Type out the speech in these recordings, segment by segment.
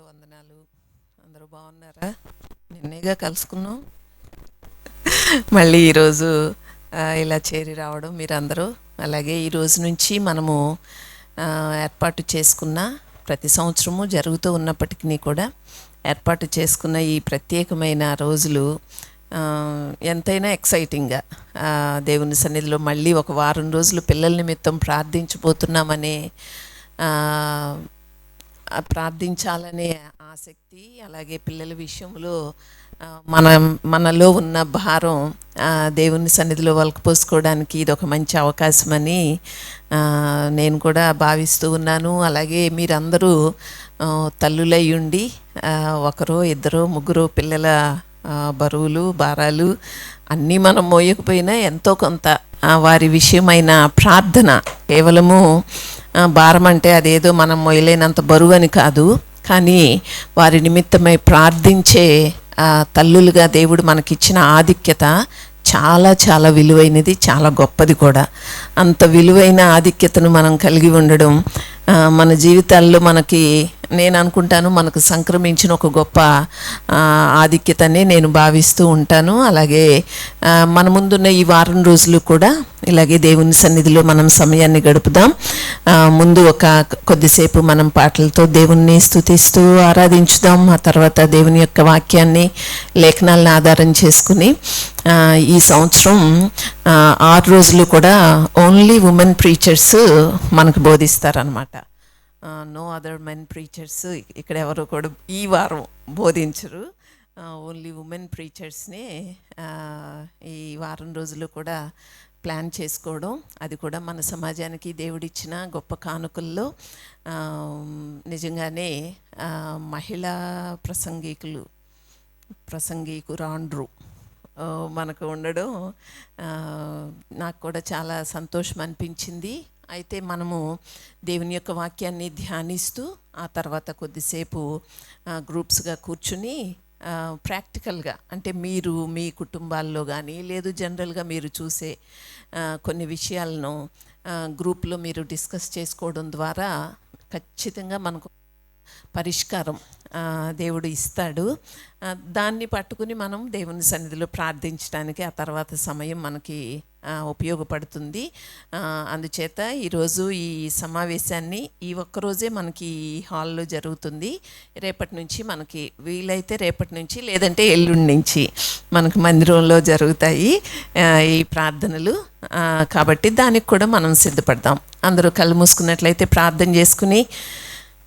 వందనాలు. అందరూ బాగున్నారా? నిన్నేగా కలుసుకున్నాం. మళ్ళీ ఈరోజు ఇలా చేరి రావడం మీరందరూ. అలాగే ఈరోజు నుంచి మనము ఏర్పాటు చేసుకున్న ప్రతి సంవత్సరము జరుగుతూ ఉన్నప్పటికీ కూడా ఏర్పాటు చేసుకున్న ఈ ప్రత్యేకమైన రోజులు ఎంతైనా ఎక్సైటింగ్గా దేవుని సన్నిధిలో మళ్ళీ ఒక వారం రోజులు పిల్లల నిమిత్తం ప్రార్థించబోతున్నామనే ప్రార్థించాలనే ఆసక్తి, అలాగే పిల్లల విషయంలో మనలో ఉన్న భారం దేవుని సన్నిధిలో వలకపోసుకోవడానికి ఇది ఒక మంచి అవకాశమని నేను కూడా భావిస్తూ ఉన్నాను. అలాగే మీరందరూ తల్లులై ఉండి ఒకరో ఇద్దరో ముగ్గురు పిల్లల బరువులు భారాలు అన్నీ మనం మోయకపోయినా ఎంతో కొంత వారి విషయమైన ప్రార్థన, కేవలము భారం అంటే అదేదో మనం మొయలేనంత బరువు అని కాదు, కానీ వారి నిమిత్తమై ప్రార్థించే తల్లులుగా దేవుడు మనకిచ్చిన ఆధిక్యత చాలా చాలా విలువైనది, చాలా గొప్పది కూడా. అంత విలువైన ఆధిక్యతను మనం కలిగి ఉండడం మన జీవితాల్లో నేను అనుకుంటాను మనకు సంక్రమించిన ఒక గొప్ప ఆధిక్యతనే నేను భావిస్తూ ఉంటాను. అలాగే మన ముందున్న ఈ వారం రోజులు కూడా ఇలాగే దేవుని సన్నిధిలో మనం సమయాన్ని గడుపుదాం. ముందు కొద్దిసేపు మనం పాటలతో దేవుణ్ణి స్తుతిస్తూ ఆరాధించుదాం. ఆ తర్వాత దేవుని యొక్క వాక్యాన్ని, లేఖనాలను ఆధారం చేసుకుని ఈ సంవత్సరం 6 రోజులు కూడా ఓన్లీ ఉమెన్ ప్రీచర్స్ మనకు బోధిస్తారనమాట. నో అదర్ మెన్ ప్రీచర్స్ ఇక్కడ ఎవరు కూడా ఈ వారం బోధించరు. ఓన్లీ ఉమెన్ ప్రీచర్స్ని ఈ వారం రోజులు కూడా ప్లాన్ చేసుకోవడం, అది కూడా మన సమాజానికి దేవుడిచ్చిన గొప్ప కానుకల్లో నిజంగానే మహిళా ప్రసంగికురాండ్రు మనకు ఉండడం నాకు కూడా చాలా సంతోషం అనిపించింది. అయితే మనము దేవుని యొక్క వాక్యాన్ని ధ్యానిస్తూ ఆ తర్వాత కొద్దిసేపు గ్రూప్స్గా కూర్చుని ప్రాక్టికల్గా, అంటే మీరు మీ కుటుంబాల్లో కానీ లేదు జనరల్గా మీరు చూసే కొన్ని విషయాలను గ్రూప్లో మీరు డిస్కస్ చేసుకోవడం ద్వారా ఖచ్చితంగా మనకు పరిష్కారం దేవుడు ఇస్తాడు. దాన్ని పట్టుకుని మనం దేవుని సన్నిధిలో ప్రార్థించడానికి ఆ తర్వాత సమయం మనకి ఉపయోగపడుతుంది. అందుచేత ఈరోజు ఈ సమావేశాన్ని ఈ ఒక్కరోజే మనకి హాల్లో జరుగుతుంది. రేపటి నుంచి మనకి వీలైతే రేపటి నుంచి, లేదంటే ఎల్లుండి నుంచి మనకు మందిరంలో జరుగుతాయి ఈ ప్రార్థనలు. కాబట్టి దానికి కూడా మనం సిద్ధపడదాం. అందరూ కళ్ళు మూసుకున్నట్లయితే ప్రార్థన చేసుకుని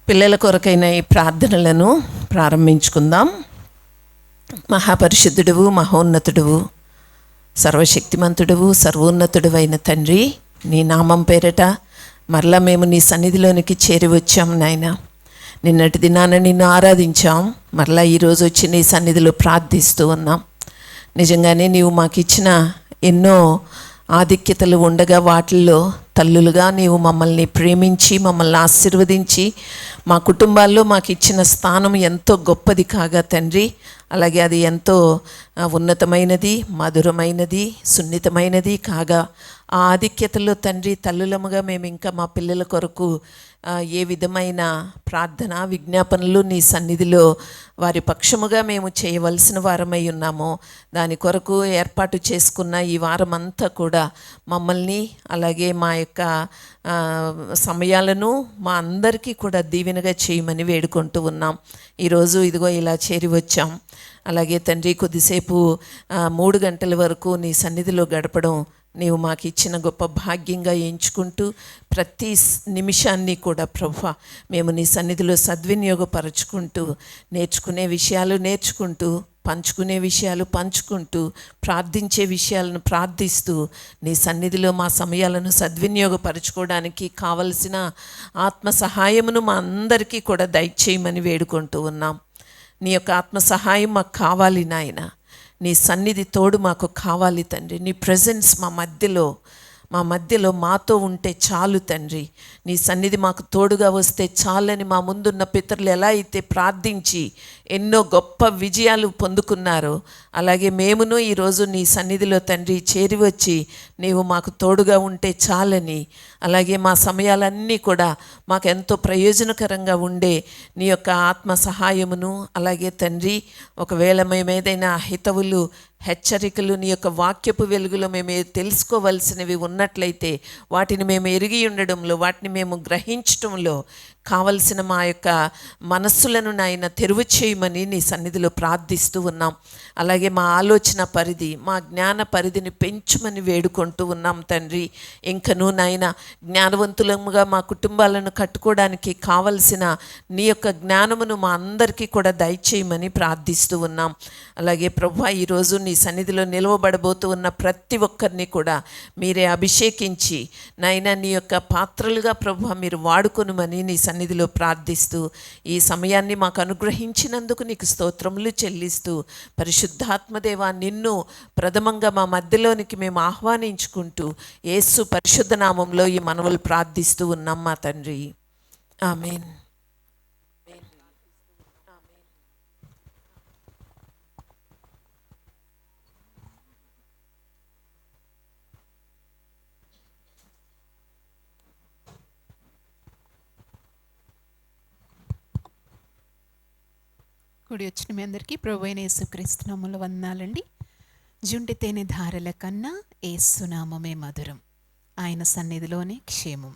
పిల్లల కొరకైన ఈ ప్రార్థనలను ప్రారంభించుకుందాం. మహాపరిశుద్ధుడువు, మహోన్నతుడువు, సర్వశక్తిమంతుడువు, సర్వోన్నతుడువైన తండ్రి, నీ నామం పేరట మరలా మేము నీ సన్నిధిలోనికి చేరి వచ్చాం నాయన. నిన్నటి దినాన నిన్ను ఆరాధించాం, మరలా ఈరోజు వచ్చి నీ సన్నిధిలో ప్రార్థిస్తూ ఉన్నాం. నిజంగానే నీవు మాకు ఇచ్చిన ఎన్నో ఆధిక్యతలు ఉండగా వాటిల్లో తల్లులుగా నీవు మమ్మల్ని ప్రేమించి మమ్మల్ని ఆశీర్వదించి మా కుటుంబాల్లో మాకు ఇచ్చిన స్థానం ఎంతో గొప్పది కాగా తండ్రి, అలాగే అది ఎంతో ఉన్నతమైనది, మధురమైనది, సున్నితమైనది కాగా ఆ ఆధిక్యతలో తండ్రి తల్లులముగా మేము ఇంకా మా పిల్లల కొరకు ఏ విధమైన ప్రార్థన విజ్ఞాపనలు నీ సన్నిధిలో వారి పక్షముగా మేము చేయవలసిన వారమై ఉన్నామో దాని కొరకు ఏర్పాటు చేసుకున్న ఈ వారం అంతా కూడా మమ్మల్ని, అలాగే మా యొక్క సమయాలను మా అందరికీ కూడా దీవెనగా చేయమని వేడుకుంటూ ఉన్నాం. ఈరోజు ఇదిగో ఇలా చేరి వచ్చాం. అలాగే తండ్రి కొద్దిసేపు 3 గంటల వరకు నీ సన్నిధిలో గడపడం నీవు మాకు ఇచ్చిన గొప్ప భాగ్యంగా ఎంచుకుంటూ ప్రతి నిమిషాన్ని కూడా ప్రభువా మేము నీ సన్నిధిలో సద్వినియోగపరచుకుంటూ నేర్చుకునే విషయాలు నేర్చుకుంటూ, పంచుకునే విషయాలు పంచుకుంటూ, ప్రార్థించే విషయాలను ప్రార్థిస్తూ నీ సన్నిధిలో మా సమయాలను సద్వినియోగపరచుకోవడానికి కావలసిన ఆత్మ సహాయమును మా అందరికీ కూడా దయచేయమని వేడుకుంటూ ఉన్నాం. నీ యొక్క ఆత్మ సహాయం మాకు కావాలి నాయన. నీ సన్నిధి తోడు మాకు కావాలి తండ్రి. నీ ప్రెజెన్స్ మా మధ్యలో మాతో ఉంటే చాలు తండ్రి. నీ సన్నిధి మాకు తోడుగా వస్తే చాలని మా ముందున్న పితరులు ఎలా అయితే ప్రార్థించి ఎన్నో గొప్ప విజయాలు పొందుకున్నారో అలాగే మేమును ఈరోజు నీ సన్నిధిలో తండ్రి చేరి వచ్చి నీవు మాకు తోడుగా ఉంటే చాలని, అలాగే మా సమయాలన్నీ కూడా మాకు ఎంతో ప్రయోజనకరంగా ఉండే నీ యొక్క ఆత్మ సహాయమును, అలాగే తండ్రి ఒకవేళ మేము ఏదైనా హితవులు హెచ్చరికలు నీ యొక్క వాక్యపు వెలుగులో మేము తెలుసుకోవలసినవి ఉన్నట్లయితే వాటిని మేము ఎరిగి ఉండడంలో, వాటిని మేము గ్రహించటంలో కావలసిన మా యొక్క మనస్సులను నాయన తెరువు చేయమని నీ సన్నిధిలో ప్రార్థిస్తూ ఉన్నాం. అలాగే మా ఆలోచన పరిధి, మా జ్ఞాన పరిధిని పెంచుమని వేడుకుంటూ ఉన్నాం తండ్రి. ఇంకనూ నాయన జ్ఞానవంతులముగా మా కుటుంబాలను కట్టుకోవడానికి కావలసిన నీ యొక్క జ్ఞానమును మా అందరికీ కూడా దయచేయమని ప్రార్థిస్తూ ఉన్నాం. అలాగే ప్రభువా, ఈరోజు నీ సన్నిధిలో నిలవబడబోతూ ఉన్న ప్రతి ఒక్కరిని కూడా మీరే అభిషేకించి నాయన నీ యొక్క పాత్రలుగా ప్రభువా మీరు వాడుకొనుమని నీ సన్నిధిలో ప్రార్థిస్తూ ఈ సమయాన్ని మాకు అనుగ్రహించినందుకు నీకు స్తోత్రములు చెల్లిస్తూ, పరిశుద్ధాత్మదేవా నిన్ను ప్రథమంగా మా మధ్యలోనికి మేము ఆహ్వానించుకుంటూ యేసు పరిశుద్ధ నామంలో ఈ మనవులు ప్రార్థిస్తూ ఉన్నాం మా తండ్రి. ఆమేన్. కూడి వచ్చిన మీ అందరికీ ప్రభువైన యేసుక్రీస్తు నామములో వందనాలండి. జుంటి తేనె ధారల కన్నా యేసునామమే మధురం, ఆయన సన్నిధిలోనే క్షేమం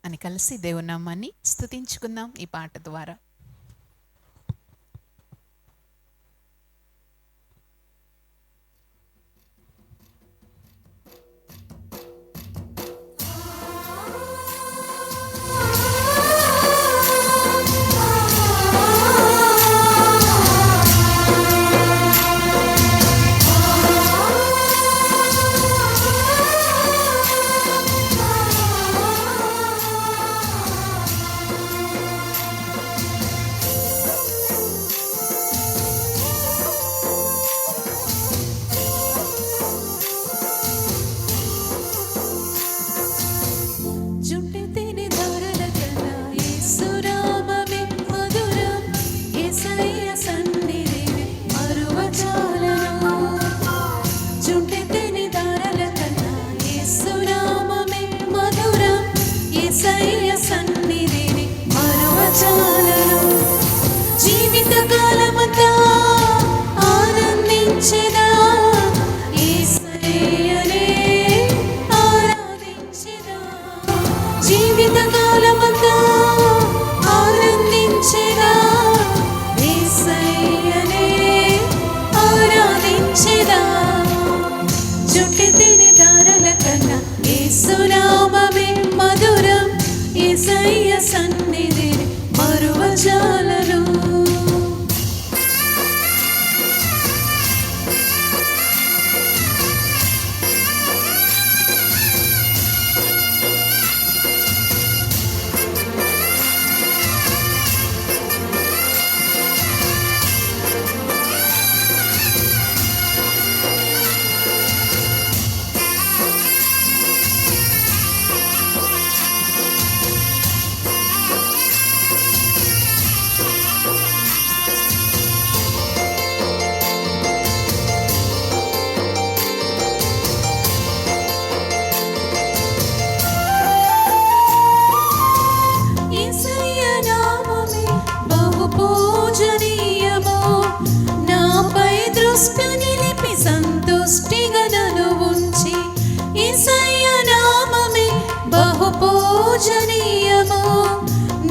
అని కలిసి దేవుని నామాన్ని స్తుతించుకుందాం ఈ పాట ద్వారా. జీవితకాలమంతా ఆనందించెదా, యేసయ్యనే ఆరాధించెదా. జీవితకాలమంతా ఆనందించెదా, యేసయ్యనే ఆరాధించెదా. జుంటి తేనె ధారల కన్నా యేసునామమే మధురం, యేసయ్య సన్నిధిని మరువజాలను.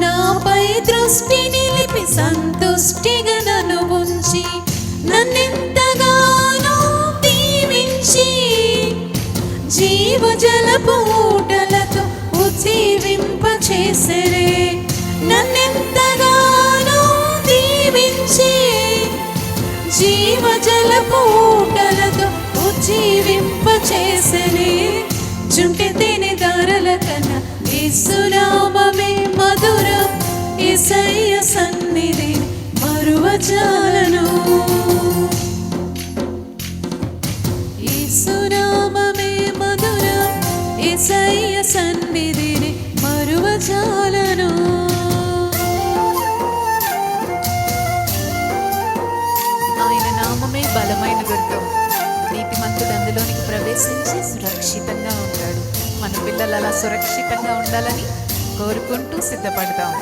నాపై దృష్టి నిలిపి సంతుష్టిగా నన్ను ఉంచి నన్నెంతగానో దీవించి జీవజలపు ఊటలతో ఉజ్జీవింపచేసెరే. నన్నెంతగానో దీవించి జీవజలపు ఊటలతో ఉజ్జీవింపచేసెరే. జుంటి తేనె ధారల కన్నా యేసునామమే మధురం, యేసయ్య సన్నిధిని మరువజాలను. యేసునామమే మధురం, యేసయ్య సన్నిధిని మరువజాలను. ఆయన నామమే బలమైన దుర్గం, నీతిమంతుడు అందులోనికి ప్రవేశించి సురక్షితంగా ఉంటాడు. మన పిల్లలు అలా సురక్షితంగా ఉండాలని కోరుకుంటూ సిద్ధపడతాం.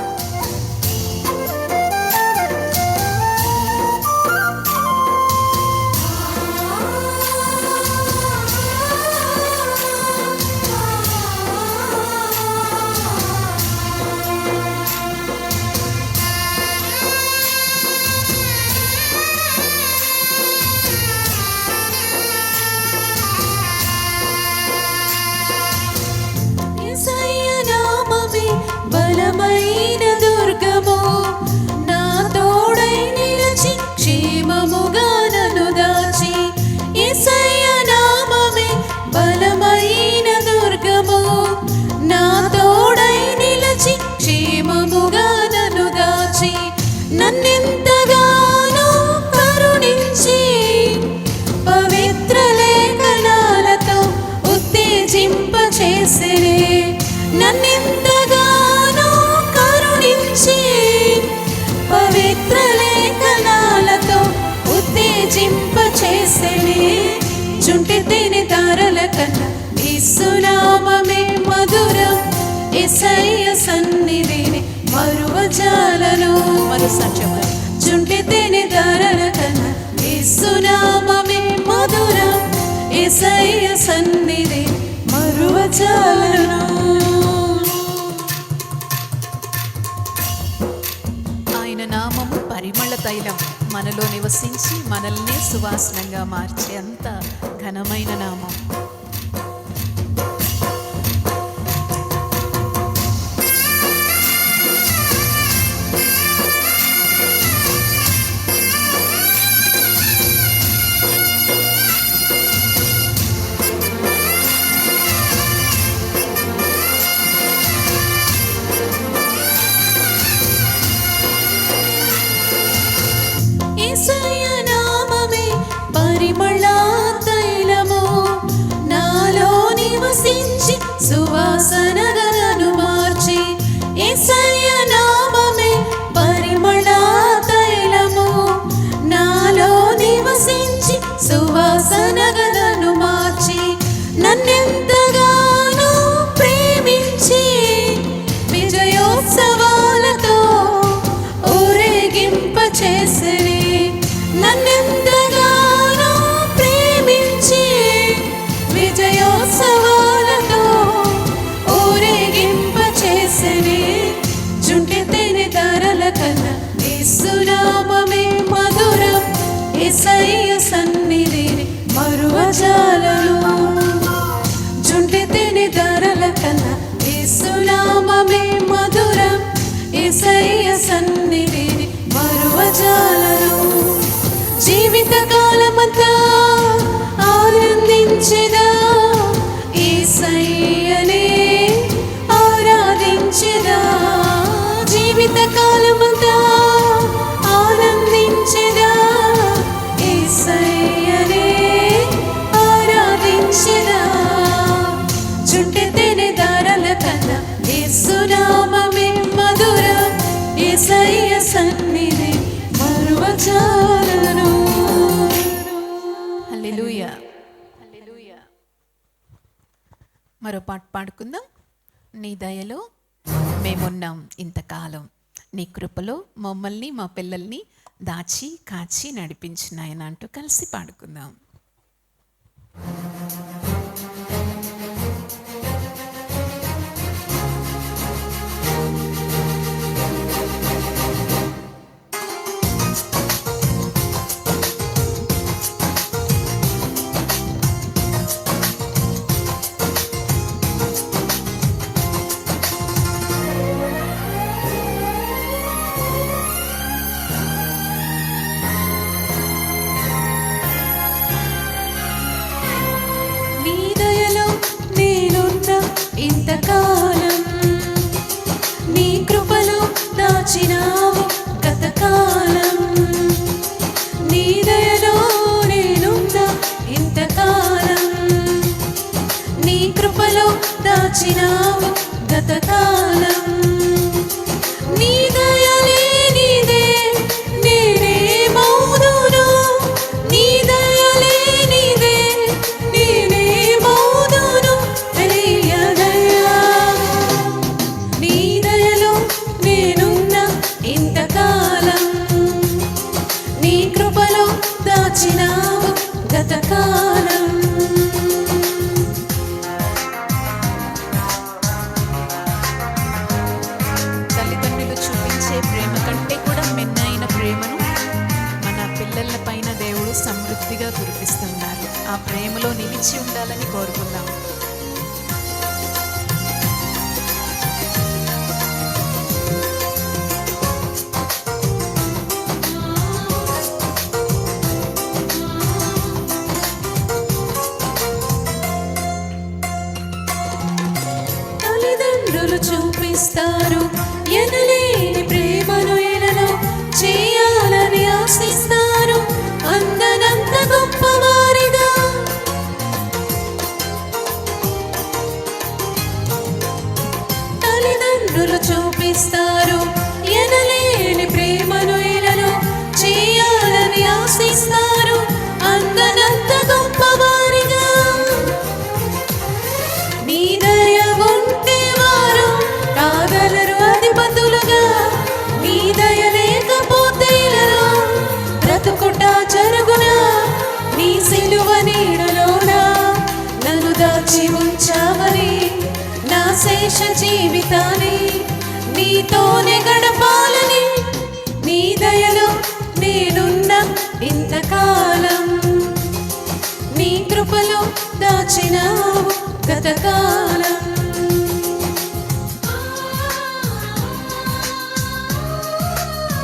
బలమైన దుర్గము నా తోడై నిలిచి క్షేమముగా నన్ను దాచి, యేసయ్య నామమే బలమైన దుర్గము నా తోడై నిలిచి క్షేమముగా నన్ను దాచి, నన్నెంతగానో కరుణించి పవిత్ర లేఖనాలతో ఉత్తేజింప చేసిరే, నన్నెంతగానో కరుణించి పవిత్ర లేఖనాలతో ఉత్తేజింప చేసిరే, జుంటి తేనె తారల కన్నా యేసునామమే మధురం, యేసయ్య సన్నిధిని మరువజాలను. మరోసారి జుంటి తేనె తారల కన్నా యేసునామమే మధురం, యేసయ్య సన్నిధిని మరువజాలను. ఆయన నామము పరిమళ తైలం, మనలో నివసించి మనల్ని సువాసనంగా మార్చే అంత ఘనమైన నామం. యేసయ్య నామమే పరిమళ తైలము, నాలో నివసించి సువాసనగా నన్ను మార్చి, యేసయ్య నామమే పరిమళ తైలము, నాలో నివసించి సువాసనగా నన్ను మార్చి, నన్నెంతగానో ప్రేమించి విజయోత్సవాలతో ఊరేగింప చేసిరి, నన్నెంతగానో ప్రేమించి విజయోత్సవాలతో ఊరేగింప చేసిరి, జుంటి తేనె తారల కన్నా యేసునామమే మధురం, యేసయ్య సన్నిధిని మరువజాలను. జుంటి తేనె తారల కన్నా యేసునామమే మధురం, యేసయ్య సన్నిధిని మరువజాలను. జీవిత కాలమంతా ఆనందించెదా, యేసయ్యనే ఆరాధించెదా, జీవిత కాలమంతా ఆనందించెదా, యేసయ్యనే ఆరాధించెదా, జుంటి తేనె దారల కన్నా యేసునామమే మధురం, యేసయ్య సన్నిధి మరువజాలను. హల్లెలూయా. మరో పాట పాడుకుందాం. నీ దయలో మేమున్నాం ఇంతకాలం, నీ కృపలో మమ్మల్ని మా పిల్లల్ని దాచి కాచి నడిపించిన ఆయన అంటూ కలిసి పాడుకుందాం. ఇంతకాలం నీ కృపలో దాచినావు గతకాలం, నీ దయలో నేనున్నా ఇంతకాలం, నీ కృపలో దాచినావు గతకాలం, నీ దయలే నీదే నేనే మౌదును, నీ దయలే నీదే నేనే మౌదును, తెలియదు గతకాలం. తల్లిదండ్రులు చూపించే ప్రేమ కంటే కూడా మిన్నైన ప్రేమను మన పిల్లల పైన దేవుడు సమృద్ధిగా కురిపిస్తున్నారు. ఆ ప్రేమలో నిలిచి ఉండాలని కోరుకుందాం. తల్లిదండ్రులు చూపిస్తారు ఎనలేని ప్రేమను ఎనలో చేయాలని ఆశిస్తారు అందనంత గొప్పవారిగా. తల్లిదండ్రులు చూపిస్తారు ఎనలేని ప్రేమను ఎనలో చేయాలని ఆశిస్తారు అందనంత గొప్పవారిగా. నీ దయ ఉంటే వారు కాగలరు అధిపతులుగా, నీ దయ లేకపోతే ఇలలో బ్రతుకుట జరుగునా. నీ సిలువ నీడలోనా నన్ను దాచి ఉంచావని, నా శేష జీవితాన్ని నీతోనే గడపాలని. నీ దయలో నేనున్న ఇంతకాలం, నీ కృపలో దాచినావు గతకాలం.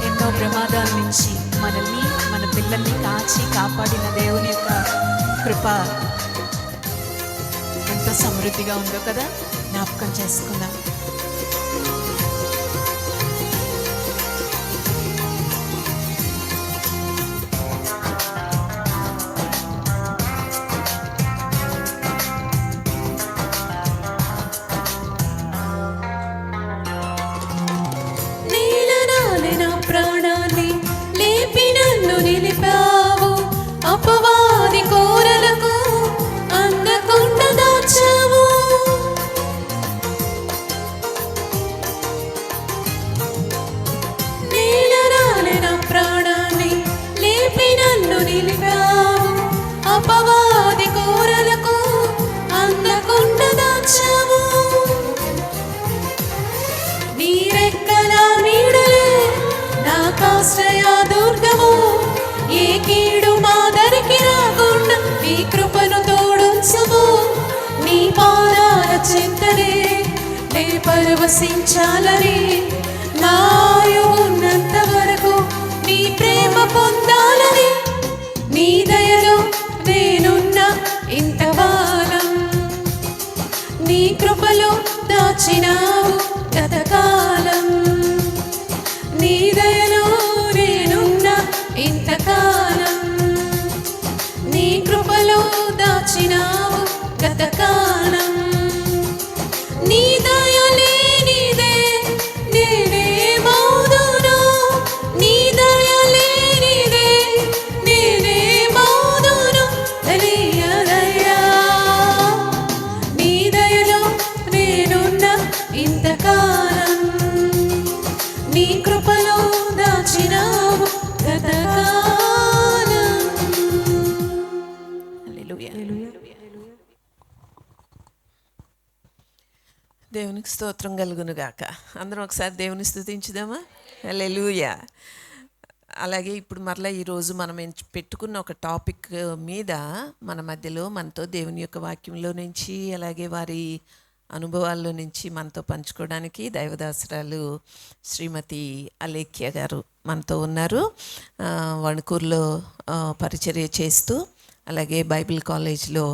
ఎన్నో ప్రమాదాల నుంచి మనల్ని మన పిల్లల్ని కాచి కాపాడిన దేవుని యొక్క కృప ఎంత సమృద్ధిగా ఉందో కదా, జ్ఞాపకం చేసుకుందాం. నీలనాలిన ప్రాణాన్ని లేపి నన్ను నిలిపావు, అపవాది కోరలకు అందకుండా దాచావు. నీలనాలిన ప్రాణాన్ని లేపి నన్ను నిలిపావు, అపవాది కోరలకు అందకుండా దాచావు. నీ రెక్కల నీడలే నాకాశ్రయ దుర్గము, ఏ కీడు మా దరికి రాకుండా నీ కృపను తోడుంచుము. నీ పాదాల చింతనే నే పరవశించాలని, నా ఆయువు ఉన్నంత వరకు నీ ప్రేమ పొందాలని. నీ దయలో నేనున్న ఇంతకాలం, నీ కృపలో దాచినావు గతకాలం. నీ దయలో నేనున్న ఇంతకాలం, నీ కృపలో దాచినావు గతకాలం. నీ దయ లేనిదే నేనేమౌదును, నీ దయ లేనిదే నేనేమౌదును. తెలియదయ్యా నీ దయలో నేనున్న ఇంతకాలం, నీ కృపలో దాచినావు గతకాలం. హల్లెలూయా. దేవునికి స్తోత్రం కలుగునుగాక. అందరం ఒకసారి దేవుని స్తుతించుదామా? హల్లెలూయా. అలాగే ఇప్పుడు మరలా ఈరోజు మనం పెట్టుకున్న ఒక టాపిక్ మీద మన మధ్యలో మనతో దేవుని యొక్క వాక్యంలో నుంచి అలాగే వారి అనుభవాల్లో నుంచి మనతో పంచుకోవడానికి దైవదాసురాలు శ్రీమతి అలేఖ్య గారు మనతో ఉన్నారు. వణుకూరులో పరిచర్య చేస్తూ అలాగే బైబిల్ కాలేజ్లో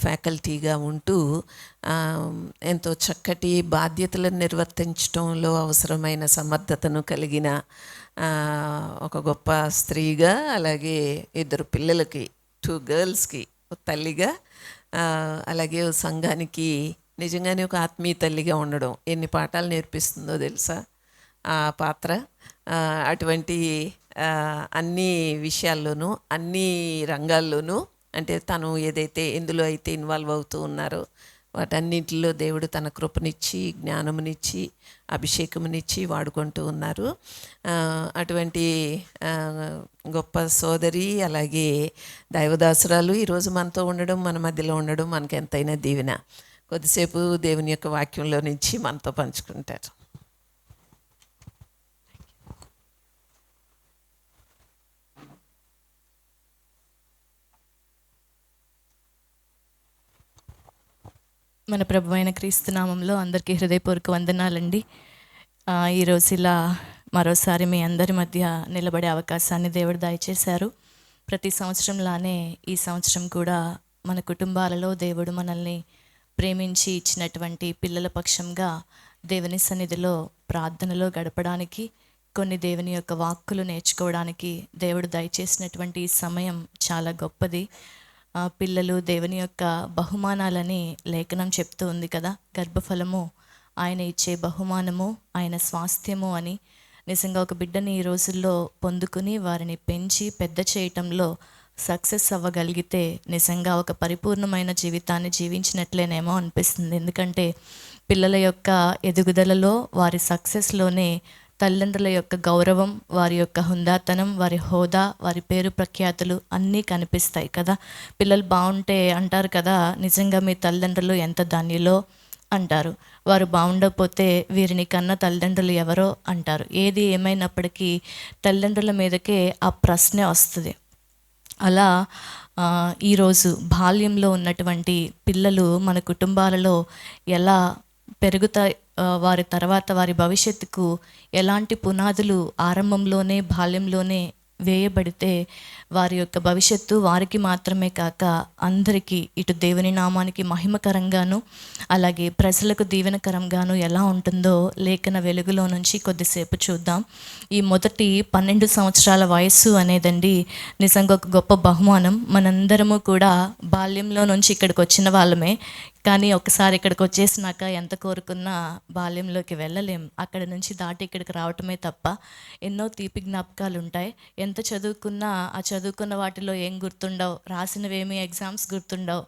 ఫ్యాకల్టీగా ఉంటూ ఎంతో చక్కటి బాధ్యతలను నిర్వర్తించడంలో అవసరమైన సమర్థతను కలిగిన ఒక గొప్ప స్త్రీగా, అలాగే 2 పిల్లలకి 2 గర్ల్స్కి తల్లిగా, అలాగే సంఘానికి నిజంగానే ఒక ఆత్మీయ తల్లిగా ఉండడం ఎన్ని పాఠాలు నేర్పిస్తుందో తెలుసా ఆ పాత్ర. అటువంటి అన్ని విషయాల్లోనూ అన్ని రంగాల్లోనూ అంటే తను ఏదైతే ఎందులో అయితే ఇన్వాల్వ్ అవుతూ ఉన్నారో వాటన్నిటిలో దేవుడు తన కృపనిచ్చి, జ్ఞానమునిచ్చి, అభిషేకమునిచ్చి వాడుకుంటూ ఉన్నారు. అటువంటి గొప్ప సోదరి, అలాగే దైవదాసురాలు ఈరోజు మనతో ఉండడం, మన మధ్యలో ఉండడం మనకు ఎంతైనా దీవెన. కొద్దిసేపు దేవుని యొక్క వాక్యంలో నుంచి మనతో పంచుకుంటారు. మన ప్రభు అయిన క్రీస్తు నామంలో అందరికీ హృదయపూర్వక వందనాలండి. ఈరోజు ఇలా మరోసారి మీ అందరి మధ్య నిలబడే అవకాశాన్ని దేవుడు దయచేశారు. ప్రతి సంవత్సరంలానే ఈ సంవత్సరం కూడా మన కుటుంబాలలో దేవుడు మనల్ని ప్రేమించి ఇచ్చినటువంటి పిల్లల పక్షంగా దేవుని సన్నిధిలో ప్రార్థనలో గడపడానికి, కొన్ని దేవుని యొక్క వాక్కులు నేర్చుకోవడానికి దేవుడు దయచేసినటువంటి ఈ సమయం చాలా గొప్పది. పిల్లలు దేవుని యొక్క బహుమానాలని లేఖనం చెప్తూ ఉంది కదా. గర్భఫలము ఆయన ఇచ్చే బహుమానము, ఆయన స్వాస్థ్యము అని. నిజంగా ఒక బిడ్డని ఈ రోజుల్లో పొందుకుని వారిని పెంచి పెద్ద చేయటంలో సక్సెస్ అవ్వగలిగితే నిజంగా ఒక పరిపూర్ణమైన జీవితాన్ని జీవించినట్లేనేమో అనిపిస్తుంది. ఎందుకంటే పిల్లల యొక్క ఎదుగుదలలో, వారి సక్సెస్లోనే తల్లిదండ్రుల యొక్క గౌరవం, వారి యొక్క హుందాతనం, వారి హోదా, వారి పేరు ప్రఖ్యాతులు అన్నీ కనిపిస్తాయి కదా. పిల్లలు బాగుంటే అంటారు కదా, నిజంగా మీ తల్లిదండ్రులు ఎంత ధన్యులో అంటారు. వారు బాగుండకపోతే వీరిని కన్న తల్లిదండ్రులు ఎవరో అంటారు. ఏది ఏమైనప్పటికీ తల్లిదండ్రుల మీదకే ఆ ప్రశ్నే వస్తుంది. అలా ఈరోజు బాల్యంలో ఉన్నటువంటి పిల్లలు మన కుటుంబాలలో ఎలా పెరుగుతాయి, వారి తర్వాత వారి భవిష్యత్తుకు ఎలాంటి పునాదులు ఆరంభంలోనే బాల్యంలోనే వేయబడితే వారి యొక్క భవిష్యత్తు వారికి మాత్రమే కాక అందరికీ, ఇటు దేవుని నామానికి మహిమకరంగాను అలాగే ప్రజలకు దీవెనకరంగాను ఎలా ఉంటుందో లేఖన వెలుగులో నుంచి కొద్దిసేపు చూద్దాం. ఈ మొదటి 12 సంవత్సరాల వయస్సు అనేదండి నిజంగా ఒక గొప్ప బహుమానం. మనందరము కూడా బాల్యంలో నుంచి ఇక్కడికి వచ్చిన వాళ్ళమే. కానీ ఒకసారి ఇక్కడికి వచ్చేసినాక ఎంత కోరుకున్నా బాల్యంలోకి వెళ్ళలేం. అక్కడ నుంచి దాటి ఇక్కడికి రావటమే తప్ప ఎన్నో తీపి జ్ఞాపకాలు ఉంటాయి. ఎంత చదువుకున్నా ఆ చదువుకున్న వాటిలో ఏం గుర్తుండవు, రాసినవేమీ ఎగ్జామ్స్ గుర్తుండవు,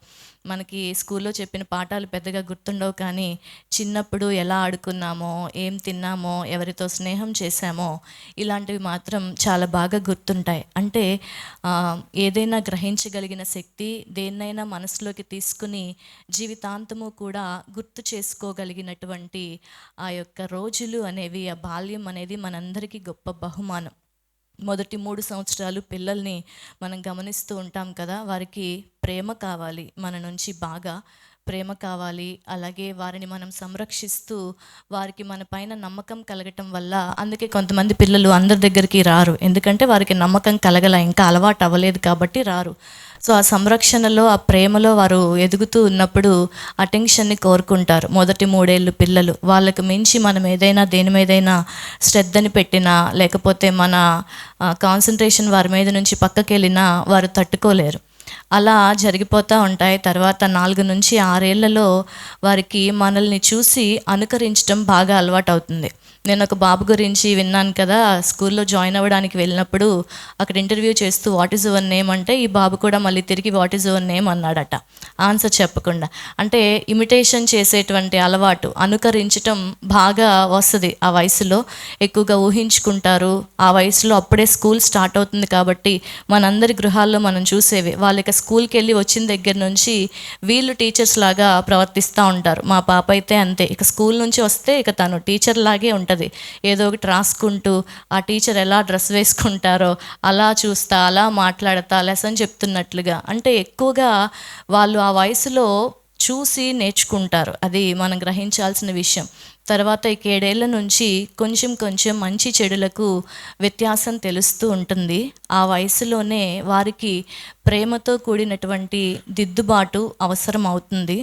మనకి స్కూల్లో చెప్పిన పాఠాలు పెద్దగా గుర్తుండవు. కానీ చిన్నప్పుడు ఎలా ఆడుకున్నామో, ఏం తిన్నామో, ఎవరితో స్నేహం చేశామో ఇలాంటివి మాత్రం చాలా బాగా గుర్తుంటాయి. అంటే ఏదైనా గ్రహించగలిగిన శక్తి, దేన్నైనా మనసులోకి తీసుకుని జీవితాంతము కూడా గుర్తు చేసుకోగలిగినటువంటి ఆ యొక్క రోజులు అనేవి, ఆ బాల్యం అనేది మనందరికీ గొప్ప బహుమానం. మొదటి 3 సంవత్సరాలు పిల్లల్ని మనం గమనిస్తూ ఉంటాం కదా. వారికి ప్రేమ కావాలి, మన నుంచి బాగా ప్రేమ కావాలి. అలాగే వారిని మనం సంరక్షిస్తూ వారికి మన పైన నమ్మకం కలగటం వల్ల, అందుకే కొంతమంది పిల్లలు అందరి దగ్గరికి రారు, ఎందుకంటే వారికి నమ్మకం కలగల, ఇంకా అలవాటు అవ్వలేదు కాబట్టి రారు. సో ఆ సంరక్షణలో, ఆ ప్రేమలో వారు ఎదుగుతూ ఉన్నప్పుడు అటెన్షన్ని కోరుకుంటారు. మొదటి 3 ఏళ్ళు పిల్లలు. వాళ్ళకు మించి మనం ఏదైనా దేని మీదైనా శ్రద్ధని పెట్టినా, లేకపోతే మన కాన్సన్ట్రేషన్ వారి మీద నుంచి పక్కకి వెళ్ళినా వారు తట్టుకోలేరు. అలా జరిగిపోతూ ఉంటాయి. తర్వాత 4 నుంచి 6 ఏళ్లలో వారికి మనల్ని చూసి అనుకరించడం బాగా అలవాటు అవుతుంది. నేను ఒక బాబు గురించి విన్నాను కదా. స్కూల్లో జాయిన్ అవ్వడానికి వెళ్ళినప్పుడు అక్కడ ఇంటర్వ్యూ చేస్తూ వాట్ ఈజ్ యువర్ నేమ్ అంటే, ఈ బాబు కూడా మళ్ళీ తిరిగి వాట్ ఈజ్ యువర్ నేమ్ అన్నాడట, ఆన్సర్ చెప్పకుండా. అంటే ఇమిటేషన్ చేసేటువంటి అలవాటు, అనుకరించటం బాగా వస్తుంది ఆ వయసులో. ఎక్కువగా ఊహించుకుంటారు ఆ వయసులో. అప్పుడే స్కూల్ స్టార్ట్ అవుతుంది కాబట్టి మనందరి గృహాల్లో మనం చూసేవి, వాళ్ళకి స్కూల్కి వెళ్ళి వచ్చిన దగ్గర నుంచి వీళ్ళు టీచర్స్ లాగా ప్రవర్తిస్తూ ఉంటారు. మా పాప అయితే అంతే. ఇక స్కూల్ నుంచి వస్తే ఇక తను టీచర్ లాగే ఉంటుంది. ఏదో ఒకటి రాసుకుంటూ ఆ టీచర్ ఎలా డ్రెస్ వేసుకుంటారో అలా చూస్తా, అలా మాట్లాడతా, లెసన్ చెప్తున్నట్లుగా. అంటే ఎక్కువగా వాళ్ళు ఆ వయసులో చూసి నేర్చుకుంటారు. అది మనం గ్రహించాల్సిన విషయం. తర్వాత ఈ 7 ఏళ్ల నుంచి కొంచెం కొంచెం మంచి చెడులకు వ్యత్యాసం తెలుస్తూ ఉంటుంది. ఆ వయసులోనే వారికి ప్రేమతో కూడినటువంటి దిద్దుబాటు అవసరం అవుతుంది.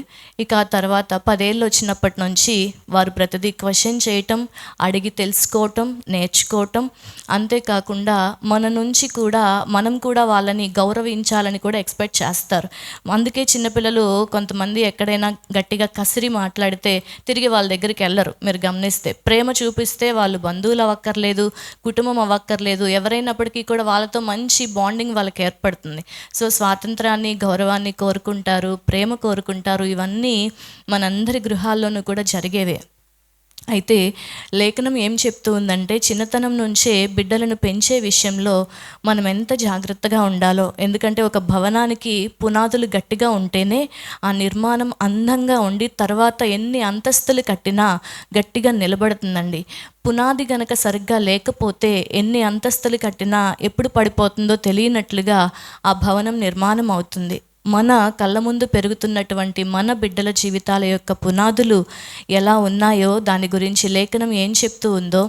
ఇక ఆ తర్వాత 10 ఏళ్ళు వచ్చినప్పటి నుంచి వారు ప్రతిదీ క్వశ్చన్ చేయటం, అడిగి తెలుసుకోవటం, నేర్చుకోవటం. అంతేకాకుండా మన నుంచి కూడా మనం కూడా వాళ్ళని గౌరవించాలని కూడా ఎక్స్పెక్ట్ చేస్తారు. అందుకే చిన్నపిల్లలు కొంతమంది ఎక్కడైనా గట్టిగా కసిరి మాట్లాడితే తిరిగి వాళ్ళ దగ్గరికి వెళ్ళరు. ఉంటారు. మీరు గమనిస్తే ప్రేమ చూపిస్తే వాళ్ళు బంధువులు అవ్వక్కర్లేదు, కుటుంబం అవ్వక్కర్లేదు, ఎవరైనప్పటికీ కూడా వాళ్ళతో మంచి బాండింగ్ వాళ్ళకి ఏర్పడుతుంది. సో స్వాతంత్రాన్ని, గౌరవాన్ని కోరుకుంటారు, ప్రేమ కోరుకుంటారు. ఇవన్నీ మనందరి గృహాల్లోనూ కూడా జరిగేవే. అయితే లేఖనం ఏం చెప్తూ ఉందంటే, చిన్నతనం నుంచే బిడ్డలను పెంచే విషయంలో మనం ఎంత జాగ్రత్తగా ఉండాలో. ఎందుకంటే ఒక భవనానికి పునాదులు గట్టిగా ఉంటేనే ఆ నిర్మాణం అందంగా ఉండి తర్వాత ఎన్ని అంతస్తులు కట్టినా గట్టిగా నిలబడుతుందండి. పునాది గనక సరిగ్గా లేకపోతే ఎన్ని అంతస్తులు కట్టినా ఎప్పుడు పడిపోతుందో తెలియనట్లుగా ఆ భవనం నిర్మాణం అవుతుంది. మన కళ్ళ ముందు పెరుగుతున్నటువంటి మన బిడ్డల జీవితాల యొక్క పునాదులు ఎలా ఉన్నాయో దాని గురించి లేఖనం ఏం చెప్తూ ఉందో,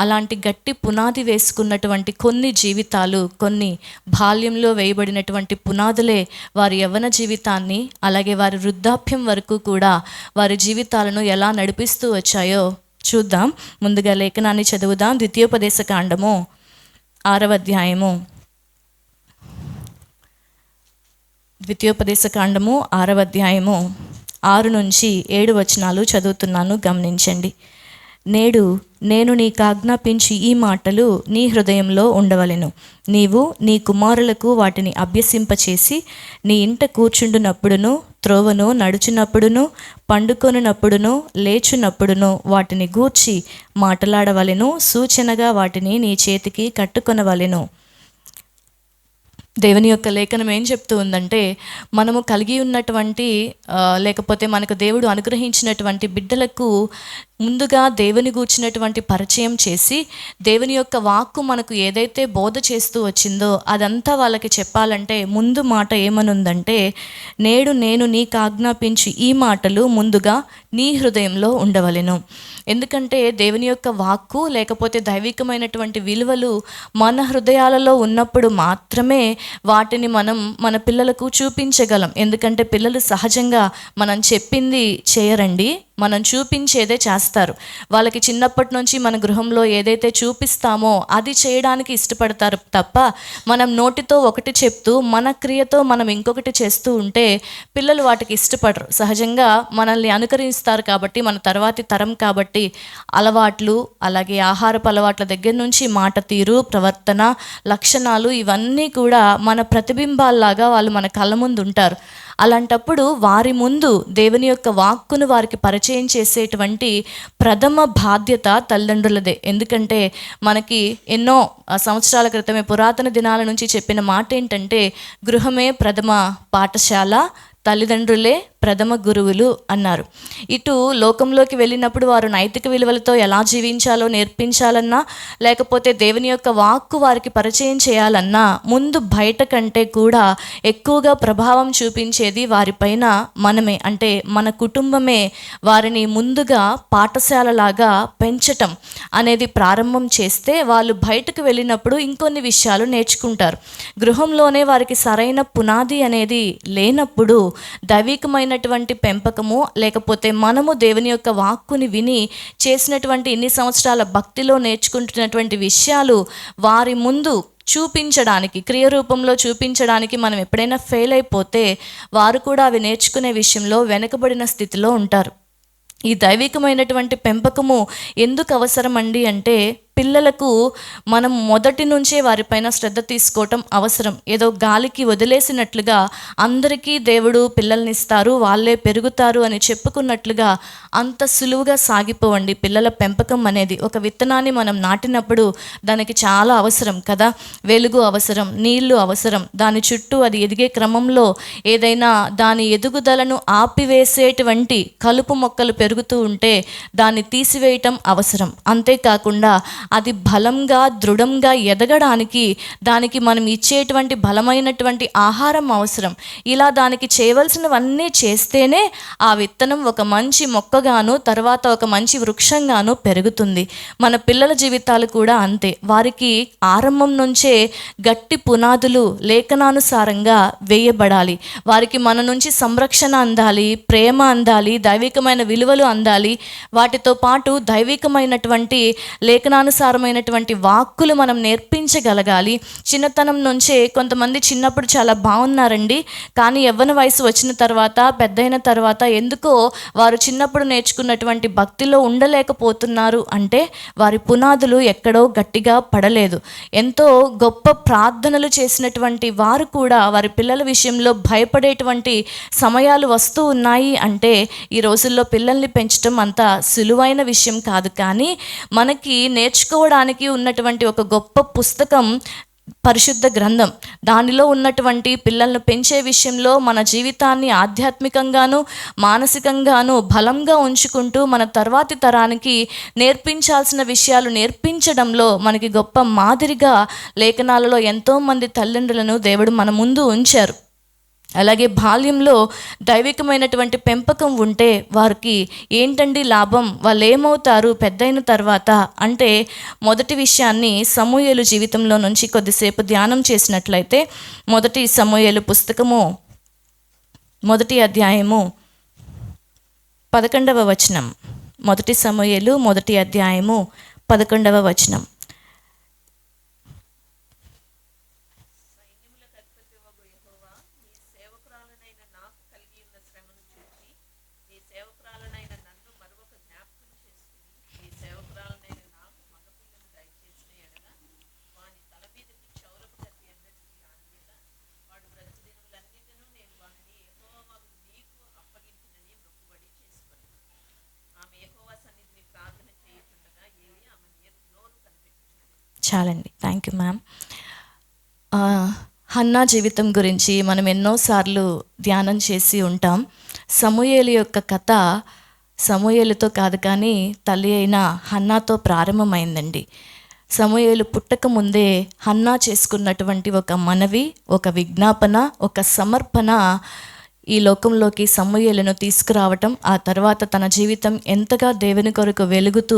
అలాంటి గట్టి పునాది వేసుకున్నటువంటి కొన్ని జీవితాలు, కొన్ని బాల్యంలో వేయబడినటువంటి పునాదులే వారి యవ్వన జీవితాన్ని, అలాగే వారి వృద్ధాప్యం వరకు కూడా వారి జీవితాలను ఎలా నడిపిస్తూ వచ్చాయో చూద్దాం. ముందుగా లేఖనాన్ని చదువుదాం. ద్వితీయోపదేశకాండము 6వ అధ్యాయము. ద్వితీయోపదేశకాండము 6వ అధ్యాయము 6 నుంచి 7 వచనాలు చదువుతున్నాను, గమనించండి. నేడు నేను నీకు ఆజ్ఞాపించి ఈ మాటలు నీ హృదయంలో ఉండవలెను. నీవు నీ కుమారులకు వాటిని అభ్యసింపచేసి నీ ఇంట కూర్చుండునప్పుడును, త్రోవను నడుచునప్పుడును, పండుకొనున్నప్పుడును, లేచునప్పుడును వాటిని గూర్చి మాట్లాడవలెను. సూచనగా వాటిని నీ చేతికి కట్టుకొనవలెను. దేవుని యొక్క లేఖనం ఏం చెప్తూ ఉందంటే, మనము కలిగి ఉన్నటువంటి లేకపోతే మనకు దేవుడు అనుగ్రహించినటువంటి బిడ్డలకు ముందుగా దేవుని గూర్చినటువంటి పరిచయం చేసి, దేవుని యొక్క వాక్కు మనకు ఏదైతే బోధ చేస్తూ వచ్చిందో అదంతా వాళ్ళకి చెప్పాలంటే ముందు మాట ఏమనుందంటే, నేడు నేను నీకు ఆజ్ఞాపించి ఈ మాటలు ముందుగా నీ హృదయంలో ఉండవలెను. ఎందుకంటే దేవుని యొక్క వాక్కు లేకపోతే దైవికమైనటువంటి విలువలు మన హృదయాలలో ఉన్నప్పుడు మాత్రమే వాటిని మనం మన పిల్లలకు చూపించగలం. ఎందుకంటే పిల్లలు సహజంగా మనం చెప్పింది చేయరండి, మనం చూపించేదే చేస్తారు. వాళ్ళకి చిన్నప్పటి నుంచి మన గృహంలో ఏదైతే చూపిస్తామో అది చేయడానికి ఇష్టపడతారు తప్ప, మనం నోటితో ఒకటి చెప్తూ మన క్రియతో మనం ఇంకొకటి చేస్తూ ఉంటే పిల్లలు వాటికి ఇష్టపడరు. సహజంగా మనల్ని అనుకరిస్తారు కాబట్టి, మన తర్వాతి తరం కాబట్టి అలవాట్లు, అలాగే ఆహారపు అలవాట్ల దగ్గర నుంచి మాట తీరు, ప్రవర్తన, లక్షణాలు ఇవన్నీ కూడా మన ప్రతిబింబాల్లాగా వాళ్ళు మన కళ్ళ ముందు ఉంటారు. అలాంటప్పుడు వారి ముందు దేవుని యొక్క వాక్కును వారికి పరిచయం చేసేటువంటి ప్రథమ బాధ్యత తల్లిదండ్రులదే. ఎందుకంటే మనకి ఎన్నో సంవత్సరాల క్రితమే పురాతన దినాల నుంచి చెప్పిన మాట ఏంటంటే, గృహమే ప్రథమ పాఠశాల, తల్లిదండ్రులే ప్రథమ గురువులు అన్నారు. ఇటు లోకంలోకి వెళ్ళినప్పుడు వారు నైతిక విలువలతో ఎలా జీవించాలో నేర్పించాలన్నా, లేకపోతే దేవుని యొక్క వాక్కు వారికి పరిచయం చేయాలన్నా ముందు బయట కంటే కూడా ఎక్కువగా ప్రభావం చూపించేది వారిపైన మనమే, అంటే మన కుటుంబమే. వారిని ముందుగా పాఠశాలలాగా పెంచటం అనేది ప్రారంభం చేస్తే వాళ్ళు బయటకు వెళ్ళినప్పుడు ఇంకొన్ని విషయాలు నేర్చుకుంటారు. గృహంలోనే వారికి సరైన పునాది అనేది లేనప్పుడు దైవికమైనటువంటి పెంపకము, లేకపోతే మనము దేవుని యొక్క వాక్కుని విని చేసినటువంటి ఇన్ని సంవత్సరాల భక్తిలో నేర్చుకుంటున్నటువంటి విషయాలు వారి ముందు చూపించడానికి, క్రియరూపంలో చూపించడానికి మనం ఎప్పుడైనా ఫెయిల్ అయిపోతే వారు కూడా అవి నేర్చుకునే విషయంలో వెనుకబడిన స్థితిలో ఉంటారు. ఈ దైవికమైనటువంటి పెంపకము ఎందుకు అవసరం అండి అంటే, పిల్లలకు మనం మొదటి నుంచే వారిపైన శ్రద్ధ తీసుకోవటం అవసరం. ఏదో గాలికి వదిలేసినట్లుగా అందరికీ దేవుడు పిల్లల్ని ఇస్తారు, వాళ్ళే పెరుగుతారు అని చెప్పుకున్నట్లుగా అంత సులువుగా సాగిపోవండి పిల్లల పెంపకం అనేది. ఒక విత్తనాన్ని మనం నాటినప్పుడు దానికి చాలా అవసరం కదా, వెలుగు అవసరం, నీళ్లు అవసరం, దాని చుట్టూ అది ఎదిగే క్రమంలో ఏదైనా దాని ఎదుగుదలను ఆపివేసేటువంటి కలుపు మొక్కలు పెరుగుతూ ఉంటే దాన్ని తీసివేయటం అవసరం. అంతేకాకుండా అది బలంగా, దృఢంగా ఎదగడానికి దానికి మనం ఇచ్చేటువంటి బలమైనటువంటి ఆహారం అవసరం. ఇలా దానికి చేయవలసినవన్నీ చేస్తేనే ఆ విత్తనం ఒక మంచి మొక్కగాను తర్వాత ఒక మంచి వృక్షంగాను పెరుగుతుంది. మన పిల్లల జీవితాలు కూడా అంతే. వారికి ఆరంభం నుంచే గట్టి పునాదులు లేఖనానుసారంగా వేయబడాలి. వారికి మన నుంచి సంరక్షణ అందాలి, ప్రేమ అందాలి, దైవికమైన విలువలు అందాలి. వాటితో పాటు దైవికమైనటువంటి లేఖనానుసార వాక్యానుసారమైనటువంటి వాక్కులు మనం నేర్పించగలగాలి. చిన్నతనం నుంచే కొంతమంది చిన్నప్పుడు చాలా బాగున్నారండి, కానీ యవ్వన వయసు వచ్చిన తర్వాత, పెద్దయిన తర్వాత ఎందుకో వారు చిన్నప్పుడు నేర్చుకున్నటువంటి భక్తిలో ఉండలేకపోతున్నారు అంటే వారి పునాదులు ఎక్కడో గట్టిగా పడలేదు. ఎంతో గొప్ప ప్రార్థనలు చేసినటువంటి వారు కూడా వారి పిల్లల విషయంలో భయపడేటువంటి సమయాలు వస్తూ ఉన్నాయి అంటే ఈ రోజుల్లో పిల్లల్ని పెంచడం అంత సులువైన విషయం కాదు. కానీ మనకి నేర్చుకోవడానికి ఉన్నటువంటి ఒక గొప్ప పుస్తకం పరిశుద్ధ గ్రంథం. దానిలో ఉన్నటువంటి పిల్లలను పెంచే విషయంలో మన జీవితాన్ని ఆధ్యాత్మికంగాను మానసికంగాను బలంగా ఉంచుకుంటూ మన తర్వాతి తరానికి నేర్పించాల్సిన విషయాలు నేర్పించడంలో మనకి గొప్ప మాదిరిగా లేఖనాలలో ఎంతోమంది తల్లిదండ్రులను దేవుడు మన ముందు ఉంచారు. అలాగే బాల్యంలో దైవికమైనటువంటి పెంపకం ఉంటే వారికి ఏంటండి లాభం, వాళ్ళు ఏమవుతారు పెద్దయిన తర్వాత అంటే మొదటి విషయాన్ని సమూయేలు జీవితంలో నుంచి కొద్దిసేపు ధ్యానం చేసినట్లయితే, మొదటి సమూయేలు పుస్తకము 1వ అధ్యాయము 11వ వచనం. 1 సమూయేలు 1వ అధ్యాయము 11వ వచనం. చాలండి, థ్యాంక్ యూ మ్యామ్. హన్నా జీవితం గురించి మనం ఎన్నోసార్లు ధ్యానం చేసి ఉంటాం. సమూయేలు యొక్క కథ సమూయేలుతో కాదు కానీ తల్లి అయిన హన్నాతో ప్రారంభమైందండి. సమూయేలు పుట్టక ముందే హన్నా చేసుకున్నటువంటి ఒక మనవి, ఒక విజ్ఞాపన, ఒక సమర్పణ ఈ లోకంలోకి సమూయేలును తీసుకురావటం, ఆ తర్వాత తన జీవితం ఎంతగా దేవుని కొరకు వెలుగుతూ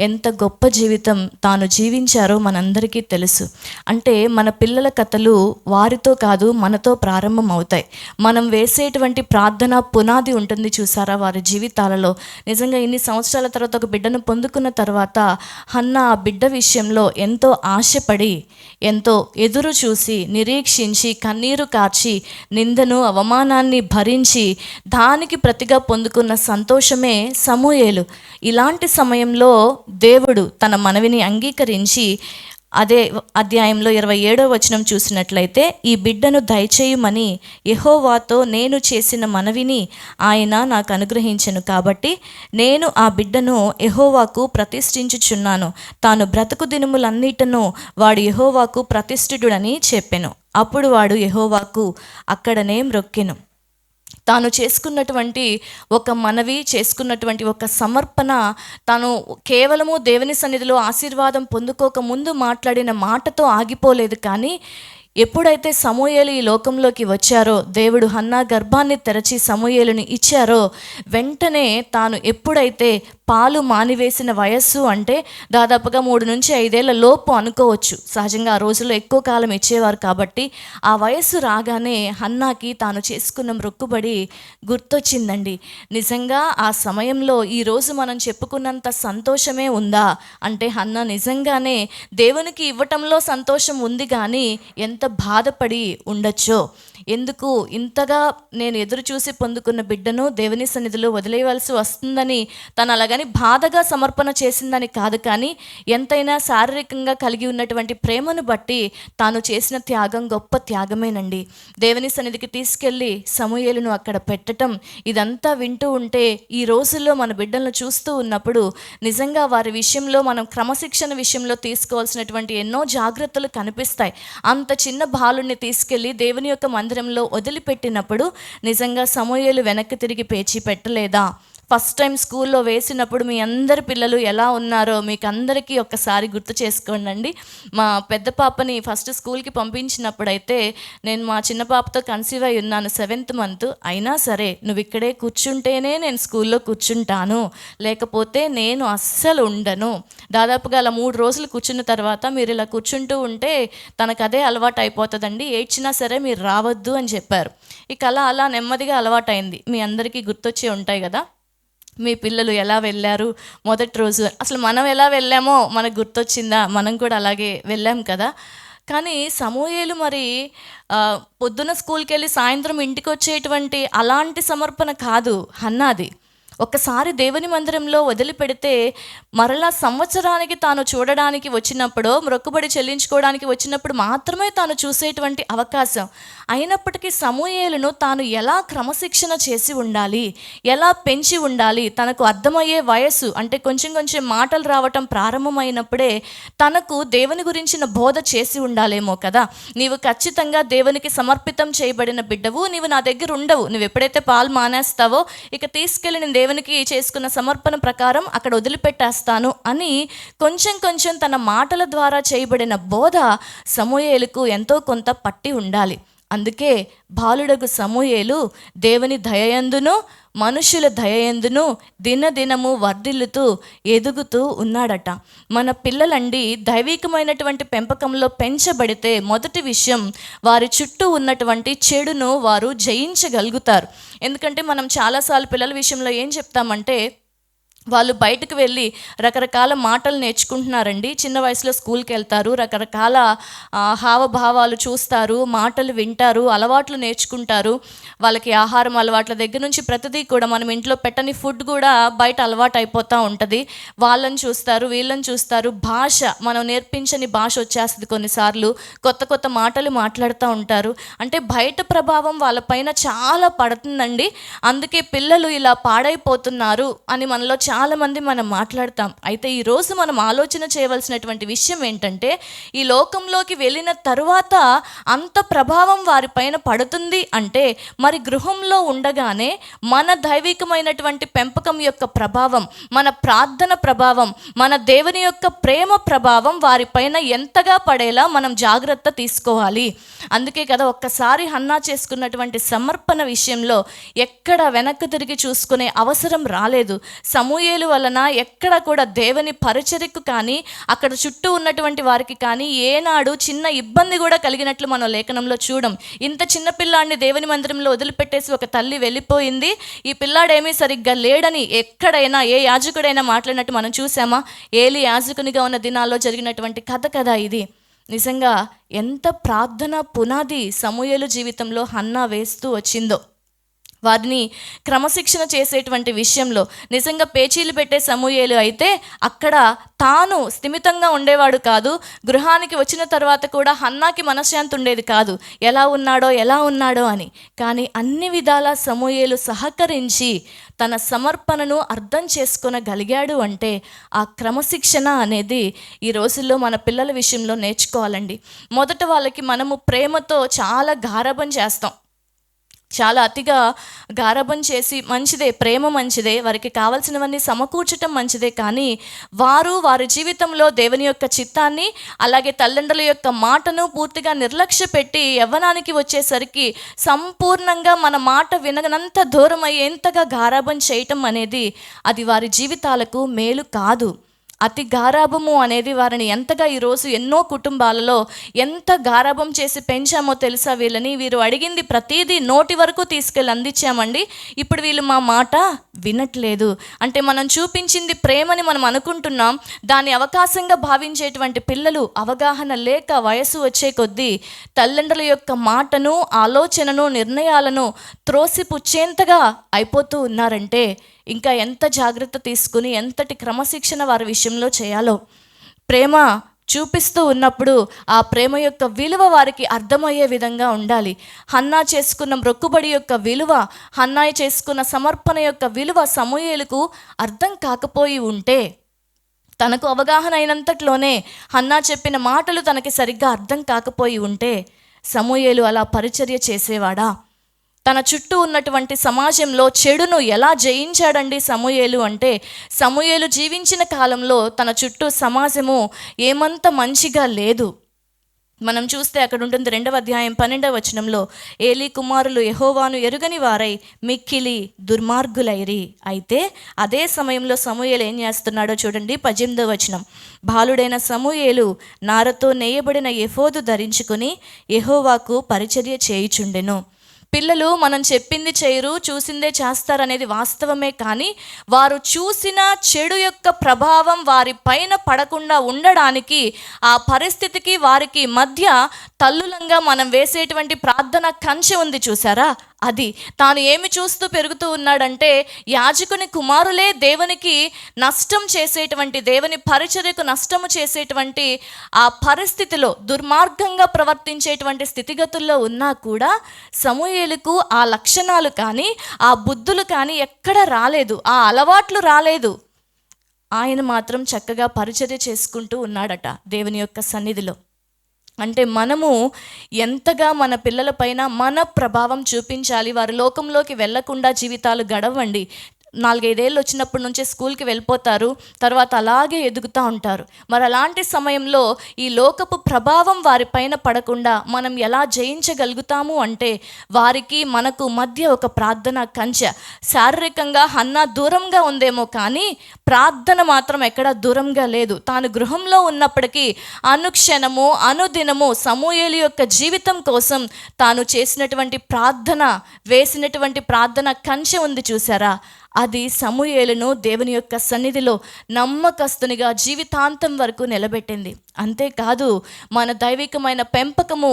ఎంత గొప్ప జీవితం తాను జీవించారో మనందరికీ తెలుసు. అంటే మన పిల్లల కథలు వారితో కాదు మనతో ప్రారంభం అవుతాయి. మనం వేసేటువంటి ప్రార్థన పునాది ఉంటుంది చూసారా వారి జీవితాలలో. నిజంగా ఇన్ని సంవత్సరాల తర్వాత ఒక బిడ్డను పొందుకున్న తర్వాత హన్నా ఆ బిడ్డ విషయంలో ఎంతో ఆశపడి, ఎంతో ఎదురు చూసి, నిరీక్షించి, కన్నీరు కార్చి, నిందను అవమానాన్ని భరించి దానికి ప్రతిగా పొందుకున్న సంతోషమే సమూయేలు. ఇలాంటి సమయంలో దేవుడు తన మనవిని అంగీకరించి అదే అధ్యాయంలో 27వ వచనం చూసినట్లయితే, ఈ బిడ్డను దయచేయమని యెహోవాతో నేను చేసిన మనవిని ఆయన నాకు అనుగ్రహించెను, కాబట్టి నేను ఆ బిడ్డను యెహోవాకు ప్రతిష్ఠించుచున్నాను. తాను బ్రతుకు దినములన్నిటను వాడు యెహోవాకు ప్రతిష్ఠితుడని చెప్పెను. అప్పుడు వాడు యెహోవాకు అక్కడనే మ్రొక్కెను. తాను చేసుకున్నటువంటి ఒక మనవి, చేసుకున్నటువంటి ఒక సమర్పణ, తాను కేవలము దేవుని సన్నిధిలో ఆశీర్వాదం పొందుకోక ముందు మాట్లాడిన మాటతో ఆగిపోలేదు. కానీ ఎప్పుడైతే సమూయేలు ఈ లోకంలోకి వచ్చారో, దేవుడు హన్నా గర్భాన్ని తెరచి సమూయేలుని ఇచ్చారో, వెంటనే తాను ఎప్పుడైతే పాలు మానివేసిన వయస్సు అంటే దాదాపుగా 3 నుంచి 5 ఏళ్ల లోపు అనుకోవచ్చు. సహజంగా ఆ రోజుల్లో ఎక్కువ కాలం ఇచ్చేవారు కాబట్టి ఆ వయస్సు రాగానే హన్నాకి తాను చేసుకున్న మొక్కుబడి గుర్తొచ్చిందండి. నిజంగా ఆ సమయంలో ఈరోజు మనం చెప్పుకున్నంత సంతోషమే ఉందా అంటే హన్నా నిజంగానే దేవునికి ఇవ్వటంలో సంతోషం ఉంది, కానీ ఎంత బాధపడి ఉండొచ్చో. ఎందుకు ఇంతగా నేను ఎదురు చూసి పొందుకున్న బిడ్డను దేవుని సన్నిధిలో వదిలేయవలసి వస్తుందని తను అలాగని బాధగా సమర్పణ చేసిందని కాదు, కానీ ఎంతైనా శారీరకంగా కలిగి ఉన్నటువంటి ప్రేమను బట్టి తాను చేసిన త్యాగం గొప్ప త్యాగమేనండి. దేవుని సన్నిధికి తీసుకెళ్ళి సమూయేలును అక్కడ పెట్టడం, ఇదంతా వింటూ ఉంటే ఈ రోజుల్లో మన బిడ్డలను చూస్తూ ఉన్నప్పుడు నిజంగా వారి విషయంలో మనం క్రమశిక్షణ విషయంలో తీసుకోవాల్సినటువంటి ఎన్నో జాగ్రత్తలు కనిపిస్తాయి. అంత చిన్న బాలుని తీసుకెళ్ళి దేవుని యొక్క మందిరంలో వదిలిపెట్టినప్పుడు నిజంగా సమూయేలు వెనక్కి తిరిగి పేచి పెట్టలేదా? ఫస్ట్ టైం స్కూల్లో వేసినప్పుడు మీ అందరి పిల్లలు ఎలా ఉన్నారో మీకు అందరికీ ఒక్కసారి గుర్తు చేసుకోండి. మా పెద్ద పాపని ఫస్ట్ స్కూల్కి పంపించినప్పుడైతే నేను మా చిన్న పాపతో కన్సీవ్ అయి ఉన్నాను 7th మంత్. అయినా సరే నువ్వు ఇక్కడే కూర్చుంటేనే నేను స్కూల్లో కూర్చుంటాను, లేకపోతే నేను అస్సలు ఉండను. దాదాపుగా అలా 3 రోజులు కూర్చున్న తర్వాత మీరు ఇలా కూర్చుంటూ ఉంటే తనకు అదే అలవాటు అయిపోతుందండి, ఏడ్చినా సరే మీరు రావద్దు అని చెప్పారు. ఇక అలా నెమ్మదిగా అలవాటైంది. మీ అందరికీ గుర్తొచ్చే ఉంటాయి కదా. మీ పిల్లలు ఎలా వెళ్ళారు మొదటి రోజు, అసలు మనం ఎలా వెళ్ళామో మనకు గుర్తొచ్చిందా? మనం కూడా అలాగే వెళ్ళాం కదా. కానీ సమూయేలు మరి పొద్దున స్కూల్కి వెళ్ళి సాయంత్రం ఇంటికి వచ్చేటువంటి అలాంటి సమర్పణ కాదు హన్నాది. ఒక్కసారి దేవుని మందిరంలో వదిలిపెడితే మరలా సంవత్సరానికి తాను చూడడానికి వచ్చినప్పుడు, మొక్కుబడి చెల్లించుకోవడానికి వచ్చినప్పుడు మాత్రమే తాను చూసేటువంటి అవకాశం. అయినప్పటికీ సమూయేలును తాను ఎలా క్రమశిక్షణ చేసి ఉండాలి, ఎలా పెంచి ఉండాలి, తనకు అర్థమయ్యే వయస్సు అంటే కొంచెం కొంచెం మాటలు రావటం ప్రారంభమైనప్పుడే తనకు దేవుని గురించిన బోధ చేసి ఉండాలేమో కదా. నీవు ఖచ్చితంగా దేవునికి సమర్పితం చేయబడిన బిడ్డవు, నీవు నా దగ్గర ఉండవు, నువ్వు ఎప్పుడైతే పాలు మానేస్తావో ఇక తీసుకెళ్ళి నేను దేవునికి చేసుకున్న సమర్పణ ప్రకారం అక్కడ వదిలిపెట్టేస్తాను అని కొంచెం కొంచెం తన మాటల ద్వారా చేయబడిన బోధ సమూయేలుకు ఎంతో కొంత పట్టి ఉండాలి. అందుకే బాలుడగు సమూయేలు దేవుని దయయందును మనుషుల దయయందును దినదినము వర్ధిల్లుతూ ఎదుగుతూ ఉన్నాడట. మన పిల్లలండి దైవికమైనటువంటి పెంపకంలో పెంచబడితే మొదటి విషయం, వారి చుట్టూ ఉన్నటువంటి చెడును వారు జయించగలుగుతారు. ఎందుకంటే మనం చాలాసార్లు పిల్లల విషయంలో ఏం చెప్తామంటే, వాళ్ళు బయటకు వెళ్ళి రకరకాల మాటలు నేర్చుకుంటున్నారండి. చిన్న వయసులో స్కూల్కి వెళ్తారు, రకరకాల హావభావాలు చూస్తారు, మాటలు వింటారు, అలవాట్లు నేర్చుకుంటారు. వాళ్ళకి ఆహారం అలవాట్ల దగ్గర నుంచి ప్రతిదీ కూడా, మనం ఇంట్లో పెట్టని ఫుడ్ కూడా బయట అలవాటు అయిపోతూ ఉంటుంది. వాళ్ళని చూస్తారు, వీళ్ళని చూస్తారు, భాష మనం నేర్పించని భాష వచ్చేస్తుంది కొన్నిసార్లు, కొత్త కొత్త మాటలు మాట్లాడుతూ ఉంటారు. అంటే బయట ప్రభావం వాళ్ళపైన చాలా పడుతుందండి. అందుకే పిల్లలు ఇలా పాడైపోతున్నారు అని మనలో చాలామంది మనం మాట్లాడతాం. అయితే ఈరోజు మనం ఆలోచన చేయవలసినటువంటి విషయం ఏంటంటే, ఈ లోకంలోకి వెళ్ళిన తరువాత అంత ప్రభావం వారిపైన పడుతుంది అంటే, మరి గృహంలో ఉండగానే మన దైవికమైనటువంటి పెంపకం యొక్క ప్రభావం, మన ప్రార్థన ప్రభావం, మన దేవుని యొక్క ప్రేమ ప్రభావం వారిపైన ఎంతగా పడేలా మనం జాగ్రత్త తీసుకోవాలి. అందుకే కదా ఒక్కసారి హన్నా చేసుకున్నటువంటి సమర్పణ విషయంలో ఎక్కడ వెనక్కి తిరిగి చూసుకునే అవసరం రాలేదు. సమూయేలు వలన ఎక్కడ కూడా దేవుని పరిచర్యకు కానీ అక్కడ చుట్టూ ఉన్నటువంటి వారికి కానీ ఏనాడు చిన్న ఇబ్బంది కూడా కలిగినట్లు మనం లేఖనంలో చూడం. ఇంత చిన్న పిల్లాడిని దేవుని మందిరంలో వదిలిపెట్టేసి ఒక తల్లి వెళ్ళిపోయింది, ఈ పిల్లాడేమీ సరిగ్గా లేడని ఎక్కడైనా ఏ యాజకుడైనా మాట్లాడినట్టు మనం చూసామా? ఏలి యాజకునిగా ఉన్న దినాల్లో జరిగినటువంటి కథ కదా ఇది. నిజంగా ఎంత ప్రార్థన పునాది సమూయేలు జీవితంలో హన్నా వేస్తూ వచ్చిందో. వారిని క్రమశిక్షణ చేసేటువంటి విషయంలో నిజంగా పేచీలు పెట్టే సమూయేలు అయితే అక్కడ తాను స్థిమితంగా ఉండేవాడు కాదు. గృహానికి వచ్చిన తర్వాత కూడా హన్నాకి మనశ్శాంతి ఉండేది కాదు, ఎలా ఉన్నాడో అని. కానీ అన్ని విధాల సమూయేలు సహకరించి తన సమర్పణను అర్థం చేసుకొనగలిగాడు అంటే ఆ క్రమశిక్షణ అనేది ఈ రోజుల్లో మన పిల్లల విషయంలో నేర్చుకోవాలండి. మొదట వాళ్ళకి మనము ప్రేమతో చాలా గారాబం చేస్తాం, చాలా అతిగా గారాబం చేసి, మంచిదే, ప్రేమ మంచిదే, వారికి కావాల్సినవన్నీ సమకూర్చటం మంచిదే. కానీ వారి జీవితంలో దేవుని యొక్క చిత్తాన్ని అలాగే తల్లిదండ్రుల యొక్క మాటను పూర్తిగా నిర్లక్ష్య పెట్టి యవ్వనానికి వచ్చేసరికి సంపూర్ణంగా మన మాట వినగనంత దూరం అయ్యేంతగా గారాబం చేయటం అనేది అది వారి జీవితాలకు మేలు కాదు. అతి గారాబము అనేది వారిని ఎంతగా ఈరోజు ఎన్నో కుటుంబాలలో ఎంత గారాబం చేసి పెంచామో తెలుసా? వీరు అడిగింది ప్రతిదీ నోటి వరకు తీసుకెళ్ళి అందించామండి, ఇప్పుడు వీళ్ళు మా మాట వినట్లేదు. అంటే మనం చూపించింది ప్రేమని మనం అనుకుంటున్నాం, దాన్ని అవకాశంగా భావించేటువంటి పిల్లలు అవగాహన లేక వయసు వచ్చే కొద్దీ తల్లిదండ్రుల యొక్క మాటను, ఆలోచనను, నిర్ణయాలను త్రోసిపుచ్చేంతగా అయిపోతూ ఉన్నారంటే ఇంకా ఎంత జాగ్రత్త తీసుకుని ఎంతటి క్రమశిక్షణ వారి విషయంలో చేయాలో. ప్రేమ చూపిస్తూ ఉన్నప్పుడు ఆ ప్రేమ యొక్క విలువ వారికి అర్థమయ్యే విధంగా ఉండాలి. హన్నా చేసుకున్న మొక్కుబడి యొక్క విలువ, హన్నా చేసుకున్న సమర్పణ యొక్క విలువ సమూయేలుకు అర్థం కాకపోయి ఉంటే, తనకు అవగాహన అయినంతట్లోనే హన్నా చెప్పిన మాటలు తనకి సరిగ్గా అర్థం కాకపోయి ఉంటే సమూయేలు అలా పరిచర్య చేసేవాడా? తన చుట్టూ ఉన్నటువంటి సమాజంలో చెడును ఎలా జయించాడండి సమూయేలు అంటే, సమూయేలు జీవించిన కాలంలో తన చుట్టూ సమాజము ఏమంత మంచిగా లేదు. మనం చూస్తే అక్కడ ఉంటుంది 2వ అధ్యాయం 12వ వచనంలో, ఏలీ కుమారులు యెహోవాను ఎరుగని వారై మిక్కిలి దుర్మార్గులైరి. అయితే అదే సమయంలో సమూయేలు ఏం చేస్తున్నాడో చూడండి, 18వ వచనం. బాలుడైన సమూయేలు నారతో నేయబడిన ఎఫోదు ధరించుకుని యెహోవాకు పరిచర్య చేయుచుండెను. పిల్లలు మనం చెప్పింది చేయరు, చూసిందే చేస్తారనేది వాస్తవమే. కానీ వారు చూసిన చెడు యొక్క ప్రభావం వారి పైన పడకుండా ఉండడానికి ఆ పరిస్థితికి వారికి మధ్య తల్లులంగా మనం వేసేటువంటి ప్రార్థన కంచె ఉంది చూసారా, అది తాను ఏమి చూస్తూ పెరుగుతూ ఉన్నాడంటే యాజకుని కుమారులే దేవునికి నష్టం చేసేటువంటి, దేవుని పరిచర్యకు నష్టము చేసేటువంటి ఆ పరిస్థితిలో దుర్మార్గంగా ప్రవర్తించేటువంటి స్థితిగతుల్లో ఉన్నా కూడా సమూయేలుకు ఆ లక్షణాలు కానీ ఆ బుద్ధులు కానీ ఎక్కడ రాలేదు, ఆ అలవాట్లు రాలేదు. ఆయన మాత్రం చక్కగా పరిచర్య చేసుకుంటూ ఉన్నాడట దేవుని యొక్క సన్నిధిలో. అంటే మనము ఎంతగా మన పిల్లలపైన మన ప్రభావం చూపించాలి. వారు లోకంలోకి వెళ్లకుండా జీవితాలు గడవండి. 4-5 ఏళ్ళు వచ్చినప్పటి నుంచే స్కూల్కి వెళ్ళిపోతారు, తర్వాత అలాగే ఎదుగుతూ ఉంటారు. మరి అలాంటి సమయంలో ఈ లోకపు ప్రభావం వారిపైన పడకుండా మనం ఎలా జయించగలుగుతాము అంటే వారికి మనకు మధ్య ఒక ప్రార్థన కంచె. శారీరకంగా హన్నా దూరంగా ఉందేమో కానీ ప్రార్థన మాత్రం ఎక్కడా దూరంగా లేదు. తాను గృహంలో ఉన్నప్పటికీ అనుక్షణము అనుదినము సమూయేలు యొక్క జీవితం కోసం తాను చేసినటువంటి ప్రార్థన, వేసినటువంటి ప్రార్థన కంచె ఉంది చూసారా, అది సమూయేలును దేవుని యొక్క సన్నిధిలో నమ్మకస్తునిగా జీవితాంతం వరకు నిలబెట్టింది. అంతేకాదు మన దైవికమైన పెంపకము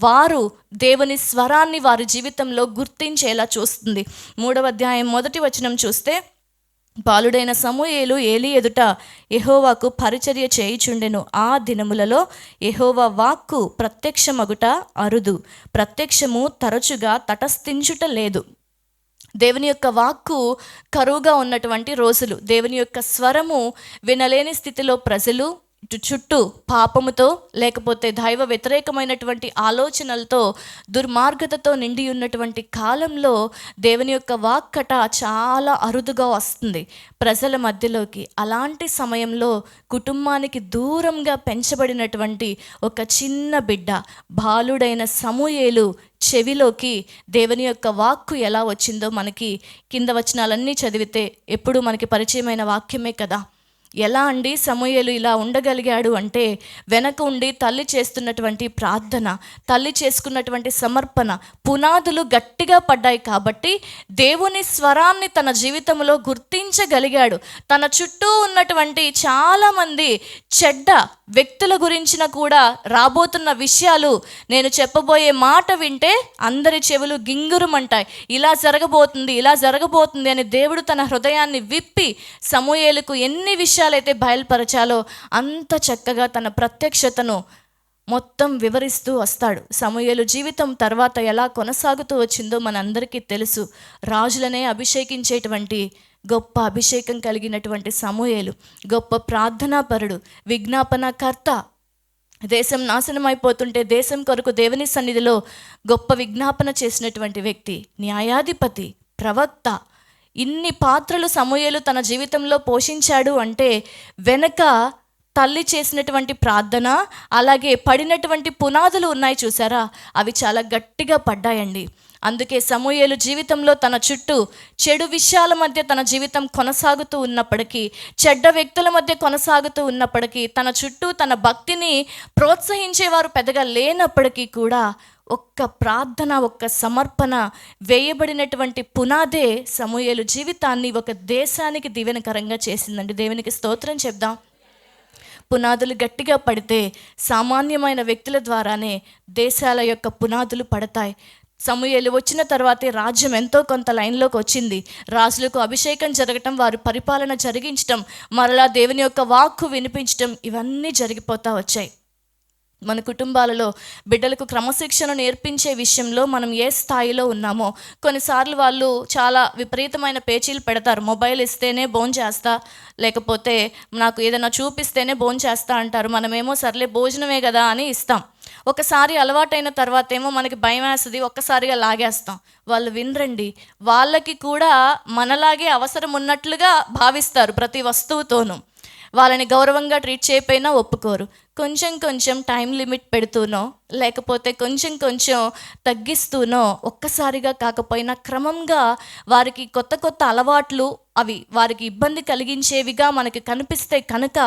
వారు దేవుని స్వరాన్ని వారి జీవితంలో గుర్తించేలా చూస్తుంది. 3వ అధ్యాయం 1వ వచనం చూస్తే, బాలుడైన సమూయేలు ఏలీ ఎదుట యెహోవాకు పరిచర్య చేయుచుండెను. ఆ దినములలో యెహోవా వాక్కు ప్రత్యక్షమగుట అరుదు, ప్రత్యక్షము తరచుగా తటస్థించుట లేదు. దేవుని యొక్క వాక్కు కరువుగా ఉన్నటువంటి రోజులు, దేవుని యొక్క స్వరము వినలేని స్థితిలో ప్రజలు చుట్టూ పాపముతో లేకపోతే దైవ వ్యతిరేకమైనటువంటి ఆలోచనలతో దుర్మార్గతతో నిండి ఉన్నటువంటి కాలంలో దేవుని యొక్క వాక్కట చాలా అరుదుగా వస్తుంది ప్రజల మధ్యలోకి. అలాంటి సమయంలో కుటుంబానికి దూరంగా పెంచబడినటువంటి ఒక చిన్న బిడ్డ బాలుడైన సమూయేలు చెవిలోకి దేవుని యొక్క వాక్కు ఎలా వచ్చిందో మనకి కింద వచనాలన్నీ చదివితే ఎప్పుడు మనకి పరిచయమైన వాక్యమే కదా. ఎలా అండి సమూయేలు ఇలా ఉండగలిగాడు అంటే వెనక ఉండి తల్లి చేస్తున్నటువంటి ప్రార్థన, తల్లి చేసుకున్నటువంటి సమర్పణ, పునాదులు గట్టిగా పడ్డాయి కాబట్టి దేవుని స్వరాన్ని తన జీవితంలో గుర్తించగలిగాడు. తన చుట్టూ ఉన్నటువంటి చాలామంది చెడ్డ వ్యక్తుల గురించిన కూడా రాబోతున్న విషయాలు, నేను చెప్పబోయే మాట వింటే అందరి చెవులు గింగురుమంటాయి, ఇలా జరగబోతుంది ఇలా జరగబోతుంది అని దేవుడు తన హృదయాన్ని విప్పి సమూయేలుకు ఎన్ని విషయాలైతే బయలుపరచాలో అంత చక్కగా తన ప్రత్యక్షతను మొత్తం వివరిస్తూ వస్తాడు. సమూయేలు జీవితం తర్వాత ఎలా కొనసాగుతూ వచ్చిందో మనందరికీ తెలుసు. రాజులనే అభిషేకించేటువంటి గొప్ప అభిషేకం కలిగినటువంటి సమూయేలు గొప్ప ప్రార్థనాపరుడు, విజ్ఞాపనకర్త. దేశం నాశనం అయిపోతుంటే దేశం కొరకు దేవుని సన్నిధిలో గొప్ప విజ్ఞాపన చేసినటువంటి వ్యక్తి, న్యాయాధిపతి, ప్రవక్త. ఇన్ని పాత్రలు సమూయేలు తన జీవితంలో పోషించాడు అంటే వెనక తల్లి చేసినటువంటి ప్రార్థన, అలాగే పడినటువంటి పునాదులు ఉన్నాయి చూసారా, అవి చాలా గట్టిగా పడ్డాయండి. అందుకే సమూయేలు జీవితంలో తన చుట్టూ చెడు విషయాల మధ్య తన జీవితం కొనసాగుతూ ఉన్నప్పటికీ, చెడ్డ వ్యక్తుల మధ్య కొనసాగుతూ ఉన్నప్పటికీ, తన చుట్టూ తన భక్తిని ప్రోత్సహించేవారు పెద్దగా లేనప్పటికీ కూడా ఒక్క ప్రార్థన, ఒక్క సమర్పణ వేయబడినటువంటి పునాదే సమూయేలు జీవితాన్ని ఒక దేశానికి దీవెనకరంగా చేసిందండి. దేవునికి స్తోత్రం చెప్దాం. పునాదులు గట్టిగా పడితే సామాన్యమైన వ్యక్తుల ద్వారానే దేశాల యొక్క పునాదులు పడతాయి. సమూయేలు వచ్చిన తర్వాతే రాజ్యం ఎంతో కొంత లైన్లోకి వచ్చింది. రాజులకు అభిషేకం జరగటం, వారు పరిపాలన జరిగించటం, మరలా దేవుని యొక్క వాక్కు వినిపించటం, ఇవన్నీ జరిగిపోతూ వచ్చాయి. మన కుటుంబాలలో బిడ్డలకు క్రమశిక్షణ నేర్పించే విషయంలో మనం ఏ స్థాయిలో ఉన్నామో, కొన్నిసార్లు వాళ్ళు చాలా విపరీతమైన పేచీలు పెడతారు. మొబైల్ ఇస్తేనే భోంచేస్తా, లేకపోతే నాకు ఏదైనా చూపిస్తేనే భోంచేస్తా అంటారు. మనమేమో సర్లే భోజనమే కదా అని ఇస్తాం. ఒకసారి అలవాటైన తర్వాత ఏమో మనకి భయం వేస్తుంది, ఒక్కసారిగా లాగేస్తాం. వాళ్ళు వినరండి. వాళ్ళకి కూడా మనలాగే అవసరం ఉన్నట్లుగా భావిస్తారు ప్రతి వస్తువుతోనూ. వాళ్ళని గౌరవంగా ట్రీట్ చేయకపోయినా ఒప్పుకోరు. కొంచెం కొంచెం టైం లిమిట్ పెడుతూనో లేకపోతే కొంచెం కొంచెం తగ్గిస్తూనో, ఒక్కసారిగా కాకపోయినా క్రమంగా వారికి కొత్త కొత్త అలవాట్లు, అవి వారికి ఇబ్బంది కలిగించేవిగా మనకి కనిపిస్తే కనుక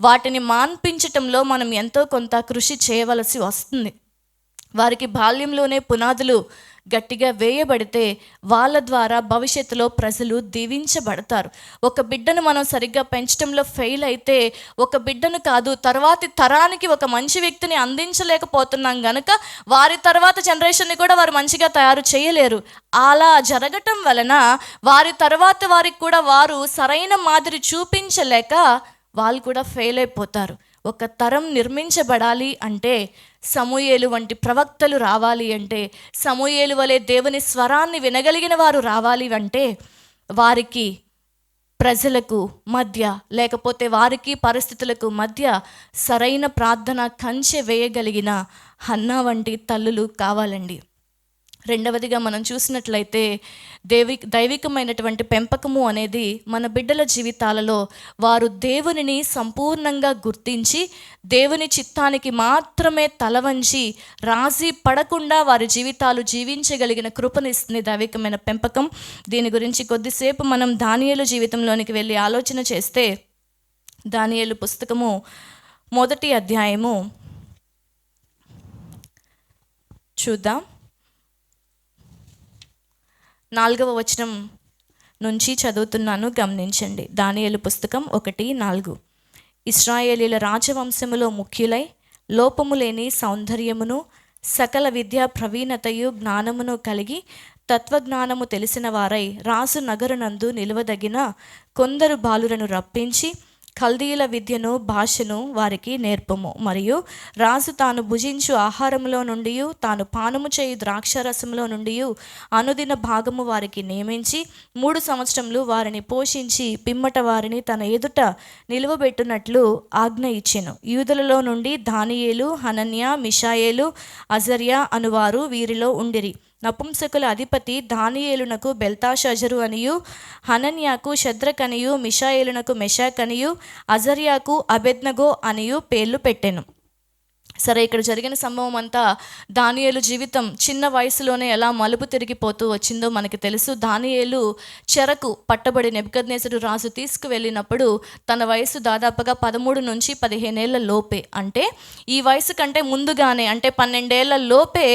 వాటిని మాన్పించటంలో మనం ఎంతో కొంత కృషి చేయవలసి వస్తుంది. వారికి బాల్యంలోనే పునాదులు గట్టిగా వేయబడితే వాళ్ళ ద్వారా భవిష్యత్తులో ప్రజలు దీవించబడతారు. ఒక బిడ్డను మనం సరిగ్గా పెంచడంలో ఫెయిల్ అయితే ఒక బిడ్డను కాదు, తర్వాతి తరానికి ఒక మంచి వ్యక్తిని అందించలేకపోతున్నాం గనుక వారి తర్వాత జనరేషన్ని కూడా వారు మంచిగా తయారు చేయలేరు. అలా జరగటం వలన వారి తర్వాత వారికి కూడా వారు సరైన మాదిరి చూపించలేక వాళ్ళు కూడా ఫెయిల్ అయిపోతారు. ఒక తరం నిర్మించబడాలి అంటే, సమూయేలు వంటి ప్రవక్తలు రావాలి అంటే, సమూయేలు వలె దేవుని స్వరాన్ని వినగలిగిన వారు రావాలి అంటే, వారికి ప్రజలకు మధ్య లేకపోతే వారికి పరిస్థితులకు మధ్య సరైన ప్రార్థన కంచె వేయగలిగిన హన్నా వంటి తల్లులు కావాలండి. రెండవదిగా మనం చూసినట్లయితే దైవికమైనటువంటి పెంపకము అనేది మన బిడ్డల జీవితాలలో వారు దేవునిని సంపూర్ణంగా గుర్తించి దేవుని చిత్తానికి మాత్రమే తలవంచి రాజీ పడకుండా వారి జీవితాలు జీవించగలిగిన కృపనిస్తుంది దైవికమైన పెంపకం. దీని గురించి కొద్దిసేపు మనం దానియేలు జీవితంలోనికి వెళ్ళి ఆలోచన చేస్తే, దానియేలు పుస్తకము 1వ అధ్యాయము చూద్దాం. 4వ వచనం నుంచి చదువుతున్నాను, గమనించండి. దానియేలు పుస్తకం 1:4. ఇశ్రాయేలీల రాజవంశములో ముఖ్యులై లోపము లేని సౌందర్యమును సకల విద్యా ప్రవీణతయు జ్ఞానమును కలిగి తత్వజ్ఞానము తెలిసిన వారై రాజు నగరునందు నిలువదగిన కొందరు బాలులను రప్పించి కల్దీయుల విద్యను భాషను వారికి నేర్పము. మరియు రాజు తాను భుజించు ఆహారంలో నుండి తాను పానము చేయు ద్రాక్షరసంలో నుండి అనుదిన భాగము వారికి నియమించి 3 సంవత్సరములు వారిని పోషించి పిమ్మట వారిని తన ఎదుట నిలువబెట్టునట్లు ఆజ్ఞ ఇచ్చెను. యూదులలో నుండి దానియేలు, హనన్యా, మిషాయేలు, అజర్యా అనువారు వీరిలో ఉండిరి. నపుంసకుల అధిపతి దానియేలునకు బెల్తాషజరు అనియు, హనన్యాకు షద్రక్ అనియు, మిషాయేలునకు మెషాక్ అనియు, అజర్యాకు అబెద్నగో అనియు పేర్లు పెట్టెను. సరే, ఇక్కడ జరిగిన సంభవం అంతా దానియేలు జీవితం చిన్న వయసులోనే ఎలా మలుపు తిరిగిపోతూ వచ్చిందో మనకి తెలుసు. దానియేలు చెరకు పట్టబడి నెబుకద్నెజరు రాజు తీసుకువెళ్ళినప్పుడు తన వయసు దాదాపుగా 13 నుంచి 15 ఏళ్ల లోపే. అంటే ఈ వయసు కంటే ముందుగానే, అంటే 12 ఏళ్ల లోపే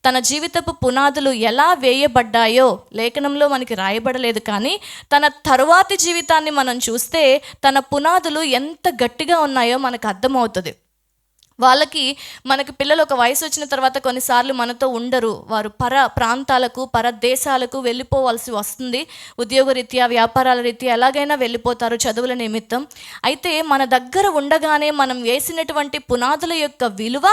తన జీవితపు పునాదులు ఎలా వేయబడ్డాయో లేఖనంలో మనకి రాయబడలేదు. కానీ తన తరువాతి జీవితాన్ని మనం చూస్తే తన పునాదులు ఎంత గట్టిగా ఉన్నాయో మనకు అర్థమవుతుంది. మనకి పిల్లలు ఒక వయసు వచ్చిన తర్వాత కొన్నిసార్లు మనతో ఉండరు. వారు ప్రాంతాలకు దేశాలకు వెళ్ళిపోవాల్సి వస్తుంది. ఉద్యోగరీత్యా, వ్యాపారాల రీత్యా ఎలాగైనా వెళ్ళిపోతారు చదువుల నిమిత్తం. అయితే మన దగ్గర ఉండగానే మనం వేసినటువంటి పునాదుల యొక్క విలువ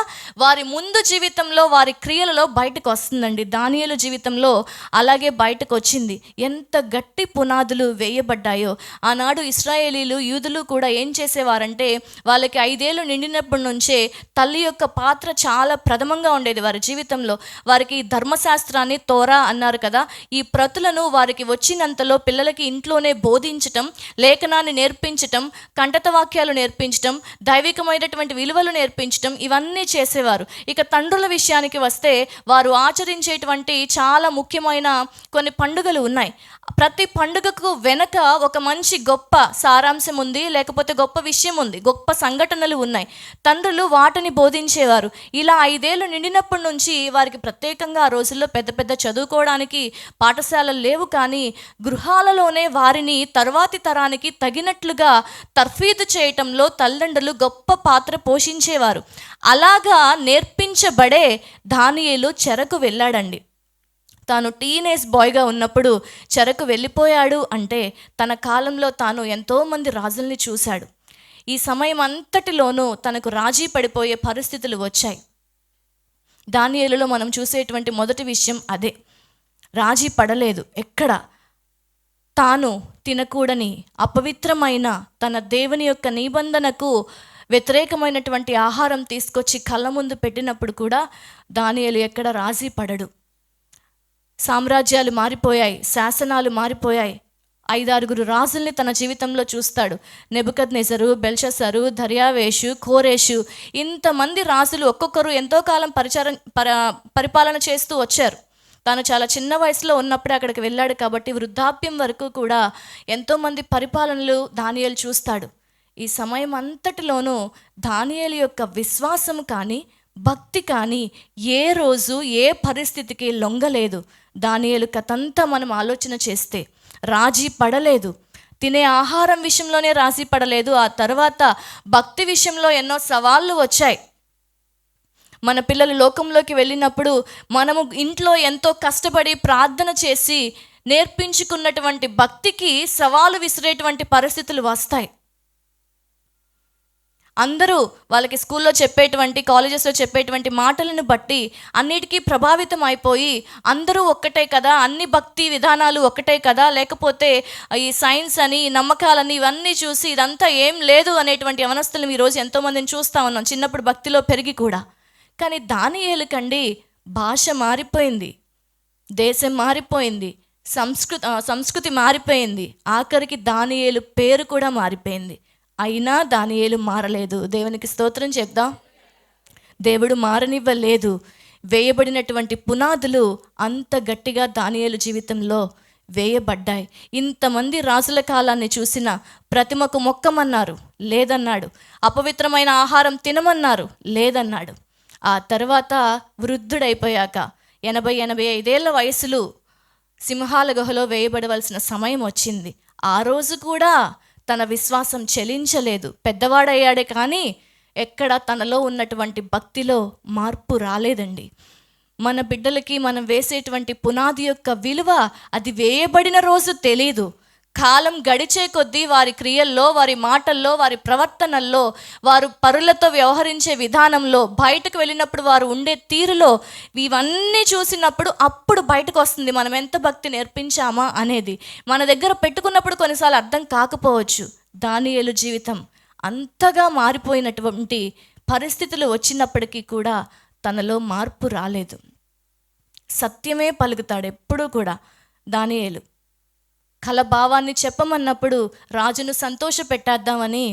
వారి ముందు జీవితంలో, వారి క్రియలలో బయటకు వస్తుందండి. దానియేలు జీవితంలో అలాగే బయటకు వచ్చింది. ఎంత గట్టి పునాదులు వేయబడ్డాయో. ఆనాడు ఇశ్రాయేలీలు, యూదులు కూడా ఏం చేసేవారంటే, వాళ్ళకి 5 ఏళ్ళు నిండినప్పటి నుంచే తల్లి యొక్క పాత్ర చాలా ప్రథమంగా ఉండేది వారి జీవితంలో. వారికి ధర్మశాస్త్రాన్ని, తోరా అన్నారు కదా, ఈ ప్రతులను వారికి వచ్చినంతలో పిల్లలకి ఇంట్లోనే బోధించటం, లేఖనాన్ని నేర్పించటం, కంటత వాక్యాలు నేర్పించటం, దైవికమైనటువంటి విలువలు నేర్పించటం, ఇవన్నీ చేసేవారు. ఇక తండ్రుల విషయానికి వస్తే వారు ఆచరించేటువంటి చాలా ముఖ్యమైన కొన్ని పండుగలు ఉన్నాయి. ప్రతి పండుగకు వెనక ఒక మంచి గొప్ప సారాంశం ఉంది, లేకపోతే గొప్ప విషయం ఉంది, గొప్ప సంఘటనలు ఉన్నాయి. తండ్రులు వాటిని బోధించేవారు. ఇలా 5 ఏళ్ళు నిండినప్పటి నుంచి వారికి ప్రత్యేకంగా ఆ రోజుల్లో పెద్ద పెద్ద చదువుకోవడానికి పాఠశాలలు లేవు. కానీ గృహాలలోనే వారిని తర్వాతి తరానికి తగినట్లుగా తర్ఫీదు చేయటంలో తల్లిదండ్రులు గొప్ప పాత్ర పోషించేవారు. అలాగా నేర్పించబడే దానియేలు చెరకు వెళ్ళాడండి. తాను టీనేజ్ బాయ్గా ఉన్నప్పుడు చెరకు వెళ్ళిపోయాడు అంటే తన కాలంలో తాను ఎంతోమంది రాజుల్ని చూశాడు. ఈ సమయం అంతటిలోనూ తనకు రాజీ పడిపోయే పరిస్థితులు వచ్చాయి. దానియేలులో మనం చూసేటువంటి మొదటి విషయం అదే. రాజీ పడలేదు. ఎక్కడ తాను తినకూడని అపవిత్రమైన తన దేవుని యొక్క నిబంధనకు వ్యతిరేకమైనటువంటి ఆహారం తీసుకొచ్చి కళ్ళ ముందు పెట్టినప్పుడు కూడా దానియేలు ఎక్కడ రాజీ పడడు. సామ్రాజ్యాలు మారిపోయాయి, శాసనాలు మారిపోయాయి. 5-6 రాజుల్ని తన జీవితంలో చూస్తాడు. నెబుకద్నెజరు, బెల్షస్సరు, దర్యావేషు, కోరేషు, ఇంతమంది రాజులు ఒక్కొక్కరు ఎంతో కాలం పరిపాలన చేస్తూ వచ్చారు. తాను చాలా చిన్న వయసులో ఉన్నప్పుడే అక్కడికి వెళ్ళాడు కాబట్టి వృద్ధాప్యం వరకు కూడా ఎంతోమంది పరిపాలనలు దానియేలు చూస్తాడు. ఈ సమయం అంతటిలోనూ దానియేలు యొక్క విశ్వాసం కానీ, భక్తి కానీ ఏ రోజు ఏ పరిస్థితికి లొంగలేదు. దానియేలు కథంతా మనం ఆలోచన చేస్తే రాజీ పడలేదు. తినే ఆహారం విషయంలోనే రాజీ పడలేదు. ఆ తర్వాత భక్తి విషయంలో ఎన్నో సవాళ్ళు వచ్చాయి. మన పిల్లలు లోకంలోకి వెళ్ళినప్పుడు మనము ఇంట్లో ఎంతో కష్టపడి ప్రార్థన చేసి నేర్పించుకున్నటువంటి భక్తికి సవాలు విసిరేటువంటి పరిస్థితులు వస్తాయి. అందరూ వాళ్ళకి స్కూల్లో చెప్పేటువంటి, కాలేజెస్లో చెప్పేటువంటి మాటలను బట్టి అన్నిటికీ ప్రభావితం అయిపోయి అందరూ ఒక్కటే కదా, అన్ని భక్తి విధానాలు ఒక్కటే కదా, లేకపోతే ఈ సైన్స్ అని నమ్మకాలని ఇవన్నీ చూసి ఇదంతా ఏం లేదు అనేటువంటి అవనస్తులను ఈరోజు ఎంతోమందిని చూస్తూ ఉన్నాం, చిన్నప్పుడు భక్తిలో పెరిగి కూడా. కానీ దానియేలుకండి భాష మారిపోయింది, దేశం మారిపోయింది, సంస్కృతి మారిపోయింది, ఆఖరికి దానియేలు పేరు కూడా మారిపోయింది. అయినా దానియేలు మారలేదు. దేవునికి స్తోత్రం చెప్దాం. దేవుడు మారనివ్వలేదు. వేయబడినటువంటి పునాదులు అంత గట్టిగా దానియేలు జీవితంలో వేయబడ్డాయి. ఇంతమంది రాజుల కాలాన్ని చూసిన ప్రతిమకు మొక్కమన్నారు, లేదన్నాడు. అపవిత్రమైన ఆహారం తినమన్నారు, లేదన్నాడు. ఆ తర్వాత వృద్ధుడైపోయాక 80-85 వయసులు సింహాల గుహలో వేయబడవలసిన సమయం వచ్చింది. ఆ రోజు కూడా తన విశ్వాసం చెలించలేదు. పెద్దవాడయ్యాడే కానీ ఎక్కడ తనలో ఉన్నటువంటి భక్తిలో మార్పు రాలేదండి. మన బిడ్డలకి మనం వేసేటువంటి పునాది యొక్క విలువ అది వేయబడిన రోజు తెలీదు. కాలం గడిచే కొద్దీ వారి క్రియల్లో, వారి మాటల్లో, వారి ప్రవర్తనల్లో, వారు పరులతో వ్యవహరించే విధానంలో, బయటకు వెళ్ళినప్పుడు వారు ఉండే తీరులో, ఇవన్నీ చూసినప్పుడు అప్పుడు బయటకు వస్తుంది మనం ఎంత భక్తి నేర్పించామా అనేది. మన దగ్గర పెట్టుకున్నప్పుడు కొన్నిసార్లు అర్థం కాకపోవచ్చు. దానియేలు జీవితం అంతగా మారిపోయినటువంటి పరిస్థితులు వచ్చినప్పటికీ కూడా తనలో మార్పు రాలేదు. సత్యమే పలుకుతాడు ఎప్పుడూ కూడా దానియేలు. కలభావాన్ని చెప్పమన్నప్పుడు రాజును సంతోష పెట్టేద్దామని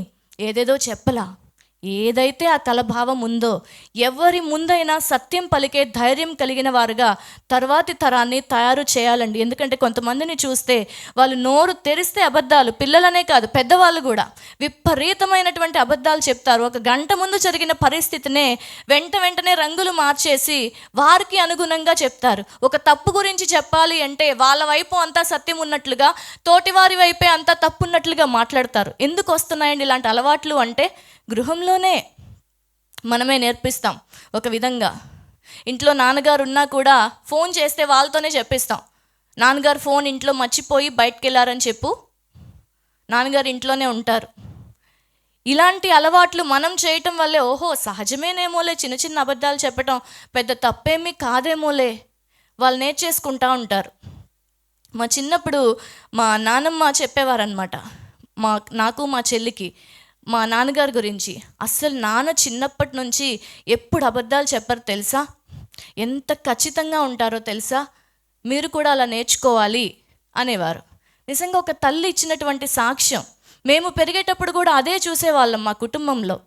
ఏదేదో చెప్పలా. ఏదైతే ఆ కలభావం ఉందో, ఎవరి ముందైనా సత్యం పలికే ధైర్యం కలిగిన వారుగా తర్వాతి తరాన్ని తయారు చేయాలండి. ఎందుకంటే కొంతమందిని చూస్తే వాళ్ళు నోరు తెరిస్తే అబద్ధాలు, పిల్లలనే కాదు పెద్దవాళ్ళు కూడా విపరీతమైనటువంటి అబద్ధాలు చెప్తారు. ఒక గంట ముందు జరిగిన పరిస్థితినే వెంటనే రంగులు మార్చేసి వారికి అనుగుణంగా చెప్తారు. ఒక తప్పు గురించి చెప్పాలి అంటే వాళ్ళ వైపు అంతా సత్యం ఉన్నట్లుగా, తోటివారి వైపే అంతా తప్పు ఉన్నట్లుగా మాట్లాడతారు. ఎందుకు వస్తున్నాయండి ఇలాంటి అలవాట్లు అంటే గృహంలోనే మనమే నేర్పిస్తాం. ఒక విధంగా ఇంట్లో నాన్నగారు ఉన్నా కూడా ఫోన్ చేస్తే వాళ్ళతోనే చెప్పిస్తాం. నాన్నగారు ఫోన్ ఇంట్లో మర్చిపోయి బయటకు వెళ్ళారని చెప్పు, నాన్నగారు ఇంట్లోనే ఉంటారు. ఇలాంటి అలవాట్లు మనం చేయటం వల్లే ఓహో సహజమేనేమోలే, చిన్న చిన్న అబద్ధాలు చెప్పటం పెద్ద తప్పేమీ కాదేమోలే వాళ్ళు నేర్చేసుకుంటూ ఉంటారు. మా చిన్నప్పుడు మా నాన్నమ్మ చెప్పేవారనమాట నాకు మా చెల్లికి మా నాన్నగారి గురించి. అస్సలు నాన్న చిన్నప్పటి నుంచి ఎప్పుడు అబద్ధాలు చెప్పరు తెలుసా, ఎంత ఖచ్చితంగా ఉంటారో తెలుసా, మీరు కూడా అలా నేర్చుకోవాలి అనేవారు. నిజంగా ఒక తల్లి ఇచ్చినటువంటి సాక్ష్యం. మేము పెరిగేటప్పుడు కూడా అదే చూసేవాళ్ళం మా కుటుంబంలో.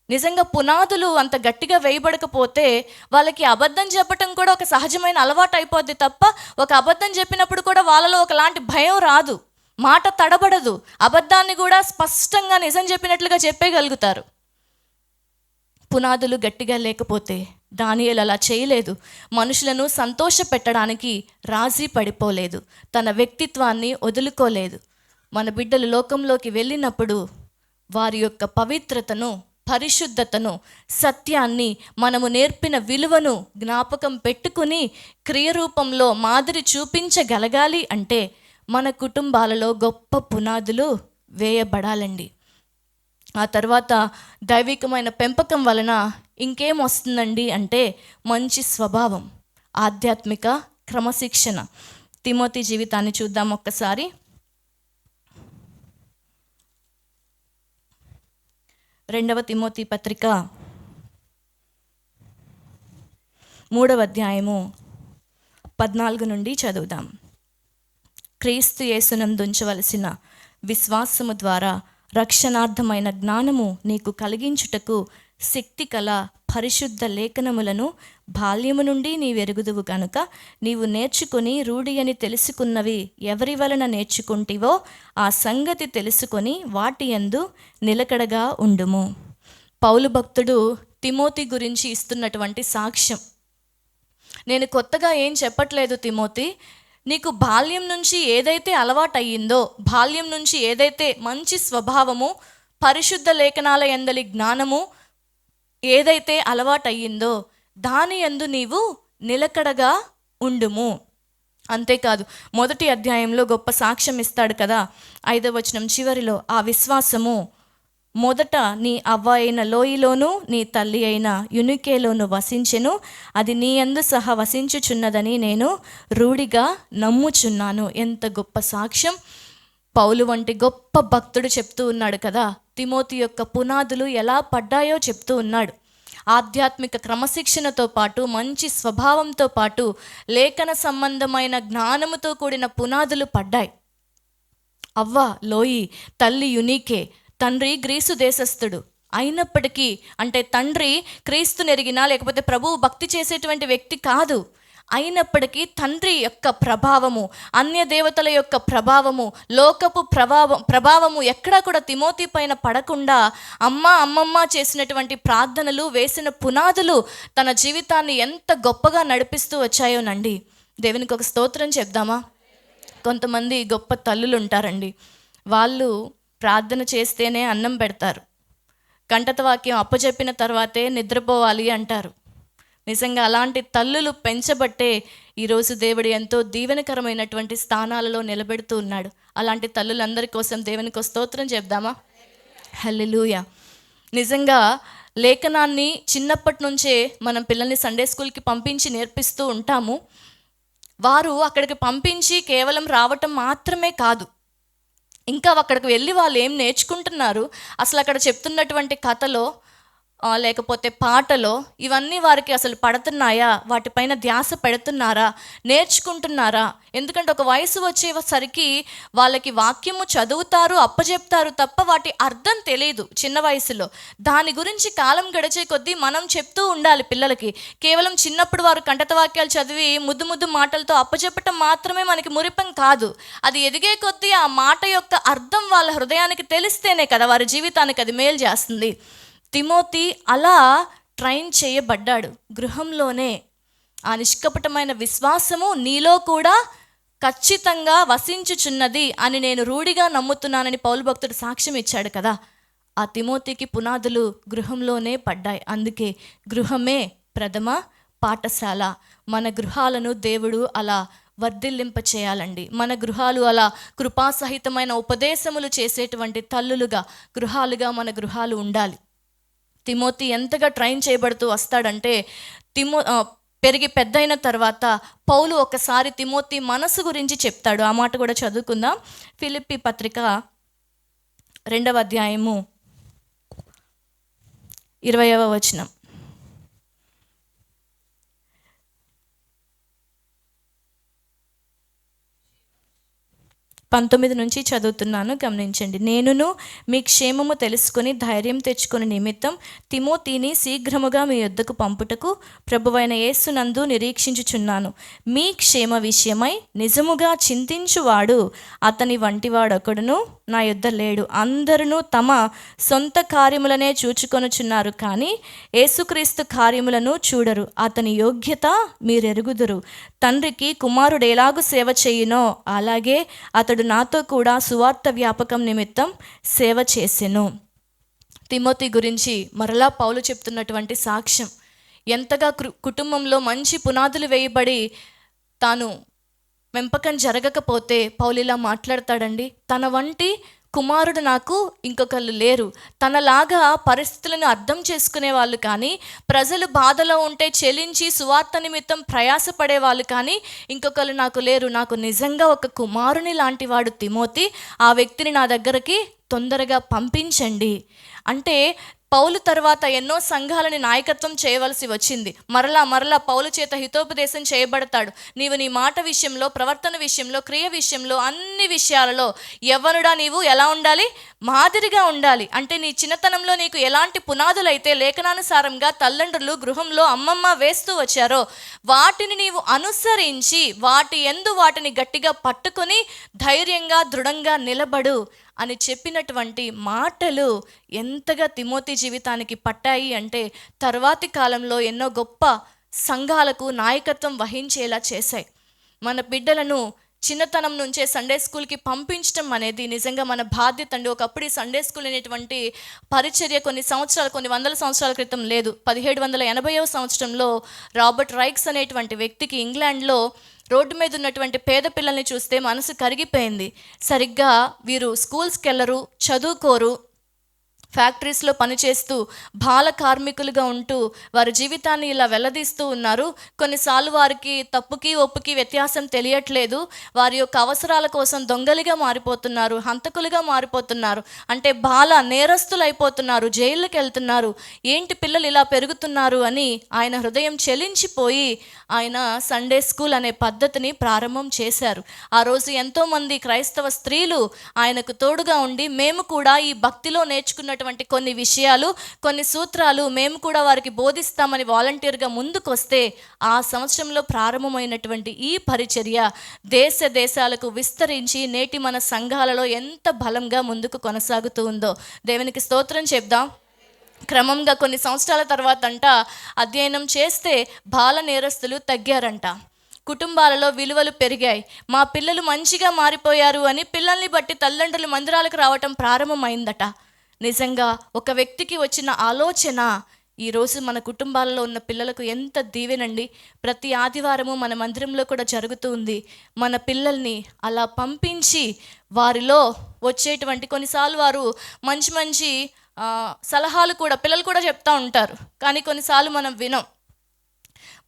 నిజంగా పునాదులు అంత గట్టిగా వేయబడకపోతే వాళ్ళకి అబద్ధం చెప్పటం కూడా ఒక సహజమైన అలవాటు అయిపోద్ది తప్ప, ఒక అబద్ధం చెప్పినప్పుడు కూడా వాళ్ళలో ఒకలాంటి భయం రాదు, మాట తడబడదు, అబద్ధాన్ని కూడా స్పష్టంగా నిజం చెప్పినట్లుగా చెప్పేయగలుగుతారు. పునాదులు గట్టిగా లేకపోతే దానియేలు అలా చేయలేదు. మనుషులను సంతోష పెట్టడానికి రాజీ పడిపోలేదు, తన వ్యక్తిత్వాన్ని వదులుకోలేదు. మన బిడ్డలు లోకంలోకి వెళ్ళినప్పుడు వారి యొక్క పవిత్రతను, పరిశుద్ధతను, సత్యాన్ని, మనము నేర్పిన విలువను జ్ఞాపకం పెట్టుకుని క్రియరూపంలో మాదిరి చూపించగలగాలి అంటే మన కుటుంబాలలో గొప్ప పునాదులు వేయబడాలండి. ఆ తర్వాత దైవికమైన పెంపకం వలన ఇంకేం వస్తుందండి అంటే మంచి స్వభావం, ఆధ్యాత్మిక క్రమశిక్షణ. తిమోతి జీవితాన్ని చూద్దాం ఒక్కసారి. 2వ తిమోతి పత్రిక 3వ అధ్యాయము 14 నుండి చదువుదాం. క్రీస్తు యేసునందుంచవలసిన విశ్వాసము ద్వారా రక్షణార్థమైన జ్ఞానము నీకు కలిగించుటకు శక్తి కల పరిశుద్ధ లేఖనములను బాల్యము నుండి నీవెరుగుదువు కనుక నీవు నేర్చుకుని రూఢి అని తెలుసుకున్నవి ఎవరి వలన నేర్చుకుంటివో ఆ సంగతి తెలుసుకొని వాటి యందు నిలకడగా ఉండుము. పౌలు భక్తుడు తిమోతి గురించి ఇస్తున్నటువంటి సాక్ష్యం. నేను కొత్తగా ఏం చెప్పట్లేదు తిమోతి, నీకు బాల్యం నుంచి ఏదైతే అలవాటయ్యిందో, బాల్యం నుంచి ఏదైతే మంచి స్వభావము, పరిశుద్ధ లేఖనాల యందలి జ్ఞానము ఏదైతే అలవాటయ్యిందో దాని యందు నీవు నిలకడగా ఉండుము. అంతేకాదు, మొదటి అధ్యాయంలో గొప్ప సాక్ష్యం ఇస్తాడు కదా, 5వ వచనం చివరిలో, ఆ విశ్వాసము మొదట నీ అవ్వ అయిన లోయలోను నీ తల్లి అయిన యునికేలోను వసించెను, అది నీ యందు సహా వసించుచున్నదని నేను రూఢిగా నమ్ముచున్నాను. ఎంత గొప్ప సాక్ష్యం! పౌలు వంటి గొప్ప భక్తుడు చెప్తూ ఉన్నాడు కదా, తిమోతి యొక్క పునాదులు ఎలా పడ్డాయో చెప్తూ ఉన్నాడు. ఆధ్యాత్మిక క్రమశిక్షణతో పాటు, మంచి స్వభావంతో పాటు, లేఖన సంబంధమైన జ్ఞానముతో కూడిన పునాదులు పడ్డాయి. అవ్వ లోయి, తల్లి యునికే, తండ్రి గ్రీసు దేశస్థుడు అయినప్పటికీ, అంటే తండ్రి క్రీస్తుని ఎరిగినా లేకపోతే ప్రభువు భక్తి చేసేటువంటి వ్యక్తి కాదు, అయినప్పటికీ తండ్రి యొక్క ప్రభావము, అన్య దేవతల యొక్క ప్రభావము, లోకపు ప్రభావము ఎక్కడా కూడా తిమోతి పైన పడకుండా అమ్మమ్మ చేసినటువంటి ప్రార్థనలు, వేసిన పునాదులు తన జీవితాన్ని ఎంత గొప్పగా నడిపిస్తూ వచ్చాయోనండి. దేవునికి ఒక స్తోత్రం చెప్దామా? కొంతమంది గొప్ప తల్లులు ఉంటారండి, వాళ్ళు ప్రార్థన చేస్తేనే అన్నం పెడతారు, కంటత వాక్యం అప్పచెప్పిన తర్వాతే నిద్రపోవాలి అంటారు. నిజంగా అలాంటి తల్లులు పెంచబట్టే ఈరోజు దేవుడు ఎంతో దీవెనకరమైనటువంటి స్థానాలలో నిలబెడుతూ ఉన్నాడు. అలాంటి తల్లులందరి కోసం దేవునికి స్తోత్రం చెప్దామా? హల్లెలూయా. నిజంగా లేఖనాన్ని చిన్నప్పటి నుంచే మనం పిల్లల్ని సండే స్కూల్కి పంపించి నేర్పిస్తూ ఉంటాము. వారు అక్కడికి పంపించి కేవలం రావటం మాత్రమే కాదు, ఇంకా అక్కడికి వెళ్ళి వాళ్ళు ఏం నేర్చుకుంటున్నారు, అసలు అక్కడ చెప్తున్నటువంటి కథలో లేకపోతే పాటలో ఇవన్నీ వారికి అసలు పడుతున్నాయా, వాటిపైన ధ్యాస పెడుతున్నారా, నేర్చుకుంటున్నారా? ఎందుకంటే ఒక వయసు వచ్చేసరికి వాళ్ళకి వాక్యము చదువుతారు, అప్పచెప్తారు తప్ప వాటి అర్థం తెలియదు చిన్న వయసులో. దాని గురించి కాలం గడిచే కొద్దీ మనం చెప్తూ ఉండాలి పిల్లలకి. కేవలం చిన్నప్పుడు వారు కంటత వాక్యాలు చదివి ముద్దు మాటలతో అప్పచెప్పటం మాత్రమే మనకి మురిపం కాదు. అది ఎదిగే కొద్దీ ఆ మాట యొక్క అర్థం వాళ్ళ హృదయానికి తెలిస్తేనే కదా వారి జీవితానికి అది మేలు చేస్తుంది. తిమోతి అలా ట్రైన్ చేయబడ్డాడు గృహంలోనే. ఆ నిష్కపటమైన విశ్వాసము నీలో కూడా ఖచ్చితంగా వసించుచున్నది అని నేను రూఢిగా నమ్ముతున్నానని పౌలు భక్తుడు సాక్ష్యం ఇచ్చాడు కదా. ఆ తిమోతికి పునాదులు గృహంలోనే పడ్డాయి. అందుకే గృహమే ప్రథమ పాఠశాల. మన గృహాలను దేవుడు అలా వర్ధిల్లింప చేయాలండి. మన గృహాలు అలా కృపాసహితమైన ఉపదేశములు చేసేటువంటి తల్లులుగా, గృహాలుగా మన గృహాలు ఉండాలి. తిమోతి ఎంతగా ట్రైన్ చేయబడుతూ వస్తాడంటే, పెరిగి పెద్దయిన తర్వాత పౌలు ఒకసారి తిమోతి మనసు గురించి చెప్తాడు. ఆ మాట కూడా చదువుకుందాం. ఫిలిప్పీ పత్రిక 2వ అధ్యాయము 20వ వచనం. 19 నుంచి చదువుతున్నాను, గమనించండి. నేనును మీ క్షేమము తెలుసుకొని ధైర్యం తెచ్చుకుని నిమిత్తం తిమోతిని శీఘ్రముగా మీ యొద్దకు పంపుటకు ప్రభువైన యేసునందు నిరీక్షించుచున్నాను. మీ క్షేమ విషయమై నిజముగా చింతించువాడు అతని వంటివాడొకడును నా యొద్ద లేడు. అందరూ తమ సొంత కార్యములనే చూచుకొనుచున్నారు, కానీ యేసుక్రీస్తు కార్యములను చూడరు. అతని యోగ్యత మీరెరుగుదురు. తండ్రికి కుమారుడు ఎలాగు సేవ చేయునో అలాగే అతడు నాతో కూడా సువార్త వ్యాపకం నిమిత్తం సేవ చేసెను. తిమోతి గురించి మరలా పౌలు చెప్తున్నటువంటి సాక్ష్యం. ఎంతగా కుటుంబంలో మంచి పునాదులు వేయబడి తాను పెంపకం జరగకపోతే పౌలు ఇలా మాట్లాడతాడండి. తన వంటి కుమారుడు నాకు ఇంకొకళ్ళు లేరు. తనలాగా పరిస్థితులను అర్థం చేసుకునే వాళ్ళు కానీ, ప్రజలు బాధలో ఉంటే చెలించి సువార్త నిమిత్తం ప్రయాసపడే వాళ్ళు కానీ ఇంకొకళ్ళు నాకు లేరు. నాకు నిజంగా ఒక కుమారుని లాంటి వాడు తిమోతి. ఆ వ్యక్తిని నా దగ్గరికి తొందరగా పంపించండి అంటే, పౌలు తర్వాత ఎన్నో సంఘాలని నాయకత్వం చేయవలసి వచ్చింది. మరలా పౌలు చేత హితోపదేశం చేయబడతాడు. నీవు నీ మాట విషయంలో, ప్రవర్తన విషయంలో, క్రియ విషయంలో, అన్ని విషయాలలో యవ్వనుడా నీవు ఎలా ఉండాలి? మాదిరిగా ఉండాలి. అంటే నీ చిన్నతనంలో నీకు ఎలాంటి పునాదులైతే లేఖనానుసారంగా తల్లిదండ్రులు గృహంలో అమ్మమ్మ వేస్తూ వచ్చారో వాటిని నీవు అనుసరించి వాటిని గట్టిగా పట్టుకొని ధైర్యంగా దృఢంగా నిలబడు అని చెప్పినటువంటి మాటలు ఎంతగా తిమోతి జీవితానికి పట్టాయి అంటే తర్వాతి కాలంలో ఎన్నో గొప్ప సంఘాలకు నాయకత్వం వహించేలా చేశాయి. మన బిడ్డలను చిన్నతనం నుంచే సండే స్కూల్కి పంపించడం అనేది నిజంగా మన బాధ్యత అండి. ఒకప్పుడు ఈ సండే స్కూల్ అనేటువంటి పరిచర్య కొన్ని వందల సంవత్సరాల క్రితం లేదు. 1780వ సంవత్సరంలో రాబర్ట్ రైక్స్ అనేటువంటి వ్యక్తికి ఇంగ్లాండ్లో రోడ్డు మీద ఉన్నటువంటి పేద పిల్లల్ని చూస్తే మనసు కరిగిపోయింది. సరిగ్గా వీరు స్కూల్స్కి వెళ్ళరు, చదువుకోరు, ఫ్యాక్టరీస్లో పనిచేస్తూ బాల కార్మికులుగా ఉంటూ వారి జీవితాన్ని ఇలా వెల్లదీస్తూ ఉన్నారు. కొన్నిసార్లు వారికి తప్పుకి ఒప్పుకి వ్యత్యాసం తెలియట్లేదు. వారి యొక్క అవసరాల కోసం దొంగలుగా మారిపోతున్నారు, హంతకులుగా మారిపోతున్నారు, అంటే బాల నేరస్తులు అయిపోతున్నారు, జైళ్ళకి వెళ్తున్నారు. ఏంటి పిల్లలు ఇలా పెరుగుతున్నారు అని ఆయన హృదయం చెలించిపోయి ఆయన సండే స్కూల్ అనే పద్ధతిని ప్రారంభం చేశారు. ఆ రోజు ఎంతోమంది క్రైస్తవ స్త్రీలు ఆయనకు తోడుగా ఉండి మేము కూడా ఈ భక్తిలో నేర్చుకున్నటువంటి కొన్ని విషయాలు, కొన్ని సూత్రాలు మేము కూడా వారికి బోధిస్తామని వాలంటీర్గా ముందుకొస్తే ఆ సంవత్సరంలో ప్రారంభమైనటువంటి ఈ పరిచర్య దేశాలకు విస్తరించి నేటి మన సంఘాలలో ఎంత బలంగా ముందుకు కొనసాగుతూ ఉందో దేవునికి స్తోత్రం చెప్దాం. క్రమంగా కొన్ని సంవత్సరాల తర్వాత అధ్యయనం చేస్తే బాల నేరస్తులు తగ్గారంట. కుటుంబాలలో విలువలు పెరిగాయి. మా పిల్లలు మంచిగా మారిపోయారు అని పిల్లల్ని బట్టి తల్లిదండ్రులు మందిరాలకు రావటం ప్రారంభమైందట. నిజంగా ఒక వ్యక్తికి వచ్చిన ఆలోచన ఈరోజు మన కుటుంబాలలో ఉన్న పిల్లలకు ఎంత దీవెనండి. ప్రతి ఆదివారము మన మందిరంలో కూడా జరుగుతూ ఉంది. మన పిల్లల్ని అలా పంపించి వారిలో వచ్చేటువంటి కొన్నిసార్లు వారు మంచి సలహాలు కూడా పిల్లలు కూడా చెప్తూ ఉంటారు, కానీ కొన్నిసార్లు మనం వినం.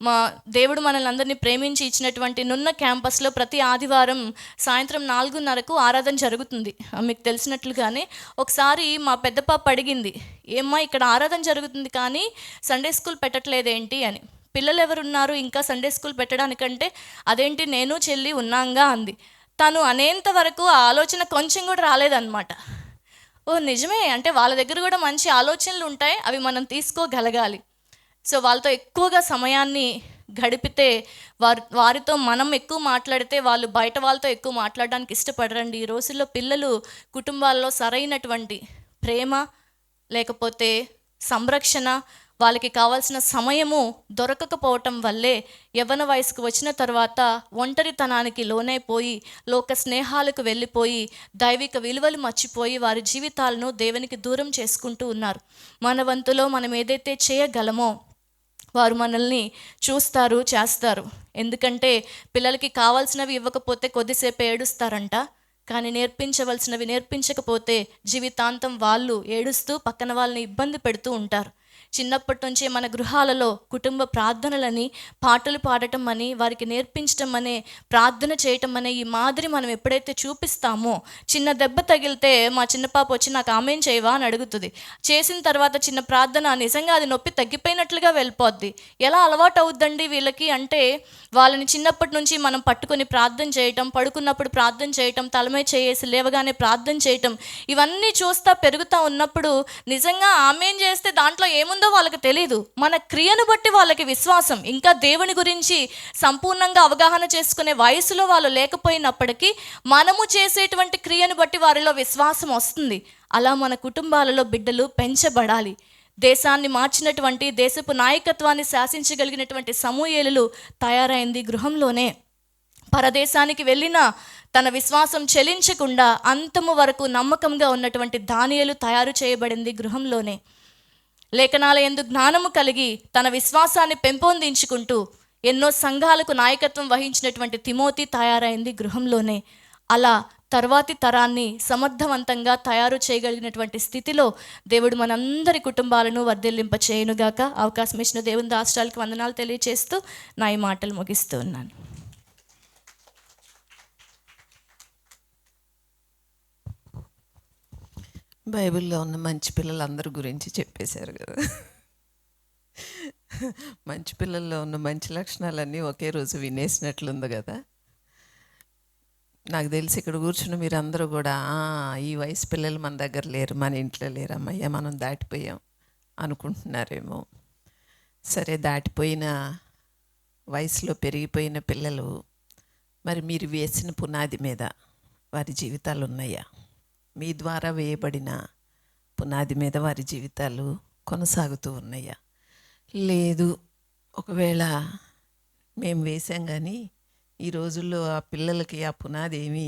మా దేవుడు మనల్ని అందరినీ ప్రేమించి ఇచ్చినటువంటి నున్న క్యాంపస్లో ప్రతి ఆదివారం సాయంత్రం 4:30కు ఆరాధన జరుగుతుంది. మీకు తెలిసినట్లుగానే ఒకసారి మా పెద్ద పాప అడిగింది, ఏమ్మా ఇక్కడ ఆరాధన జరుగుతుంది కానీ సండే స్కూల్ పెట్టట్లేదేంటి అని. పిల్లలు ఎవరున్నారు ఇంకా సండే స్కూల్ పెట్టడానికంటే, అదేంటి నేను చెల్లి ఉన్నాంగా అంది. తను అనేంత వరకు ఆ ఆలోచన కొంచెం కూడా రాలేదన్నమాట. ఓ నిజమే, అంటే వాళ్ళ దగ్గర కూడా మంచి ఆలోచనలు ఉంటాయి, అవి మనం తీసుకోగలగాలి. సో వాళ్ళతో ఎక్కువగా సమయాన్ని గడిపితే వారితో మనం ఎక్కువ మాట్లాడితే వాళ్ళు బయట వాళ్ళతో ఎక్కువ మాట్లాడడానికి ఇష్టపడరండి. ఈ రోజుల్లో పిల్లలు కుటుంబాల్లో సరైనటువంటి ప్రేమ లేకపోతే సంరక్షణ, వాళ్ళకి కావాల్సిన సమయము దొరకకపోవటం వల్లే యవ్వన వయసుకు వచ్చిన తర్వాత ఒంటరితనానికి లోనైపోయి లోక స్నేహాలకు వెళ్ళిపోయి దైవిక విలువలు మర్చిపోయి వారి జీవితాలను దేవునికి దూరం చేసుకుంటూ ఉన్నారు. మన వంతులో మనం ఏదైతే చేయగలమో వారు మనల్ని చూస్తారు, చేస్తారు. ఎందుకంటే పిల్లలకి కావాల్సినవి ఇవ్వకపోతే కొద్దిసేపు ఏడుస్తారంట, కానీ నేర్పించవలసినవి నేర్పించకపోతే జీవితాంతం వాళ్ళు ఏడుస్తూ పక్కన వాళ్ళని ఇబ్బంది పెడుతూ ఉంటారు. చిన్నప్పటి నుంచే మన గృహాలలో కుటుంబ ప్రార్థనలని, పాటలు పాడటం అని, వారికి నేర్పించటం అనే, ప్రార్థన చేయటం అనే ఈ మాదిరి మనం ఎప్పుడైతే చూపిస్తామో, చిన్న దెబ్బ తగిలితే మా చిన్న పాప వచ్చి నాకు ఆమెన్ చేయవా అని అడుగుతుంది. చేసిన తర్వాత చిన్న ప్రార్థన నిజంగా అది నొప్పి తగ్గిపోయినట్లుగా వెళ్ళిపోద్ది. ఎలా అలవాటు అవుద్దండి వీళ్ళకి అంటే, వాళ్ళని చిన్నప్పటి నుంచి మనం పట్టుకొని ప్రార్థన చేయటం, పడుకున్నప్పుడు ప్రార్థన చేయటం, తలమై చేసి లేవగానే ప్రార్థన చేయటం, ఇవన్నీ చూస్తా పెరుగుతూ ఉన్నప్పుడు నిజంగా ఆమెన్ చేస్తే దాంట్లో ఏముందో వాళ్ళకి తెలియదు. మన క్రియను బట్టి వాళ్ళకి విశ్వాసం, ఇంకా దేవుని గురించి సంపూర్ణంగా అవగాహన చేసుకునే వయసులో వాళ్ళు లేకపోయినప్పటికీ మనము చేసేటువంటి క్రియను బట్టి వారిలో విశ్వాసం వస్తుంది. అలా మన కుటుంబాలలో బిడ్డలు పెంచబడాలి. దేశాన్ని మార్చినటువంటి, దేశపు నాయకత్వాన్ని శాసించగలిగినటువంటి సమూయేలులు తయారైంది గృహంలోనే. పరదేశానికి వెళ్ళిన తన విశ్వాసం చెలించకుండా అంతము వరకు నమ్మకంగా ఉన్నటువంటి దానియేలు తయారు చేయబడింది గృహంలోనే. లేఖనాల యందు జ్ఞానము కలిగి తన విశ్వాసాన్ని పెంపొందించుకుంటూ ఎన్నో సంఘాలకు నాయకత్వం వహించినటువంటి తిమోతి తయారైంది గృహంలోనే. అలా తర్వాతి తరాన్ని సమర్థవంతంగా తయారు చేయగలిగినటువంటి స్థితిలో దేవుడు మనందరి కుటుంబాలను వర్ధిల్లింప చేయనుగాక. అవకాశం ఇచ్చిన దేవుని దాష్ట్రాలకి వందనాలు తెలియచేస్తూ నా ఈ మాటలు ముగిస్తూ ఉన్నాను. బైబిల్లో ఉన్న మంచి పిల్లలందరి గురించి చెప్పేశారు కదా. మంచి పిల్లల్లో ఉన్న మంచి లక్షణాలన్నీ ఒకే రోజు వినేసినట్లుంది కదా. నాకు తెలిసి ఇక్కడ కూర్చుని మీరు అందరూ కూడా ఈ వయసు పిల్లలు మన దగ్గర లేరు, మన ఇంట్లో లేరు, అమ్మయ్య మనం దాటిపోయాం అనుకుంటున్నారేమో. సరే, దాటిపోయిన వయసులో పెరిగిపోయిన పిల్లలు, మరి మీరు వేసిన పునాది మీద వారి జీవితాలు ఉన్నాయా? మీ ద్వారా వేయబడిన పునాది మీద వారి జీవితాలు కొనసాగుతూ ఉన్నాయా? లేదు, ఒకవేళ మేము వేసాం కానీ ఈ రోజుల్లో ఆ పిల్లలకి ఆ పునాది ఏమీ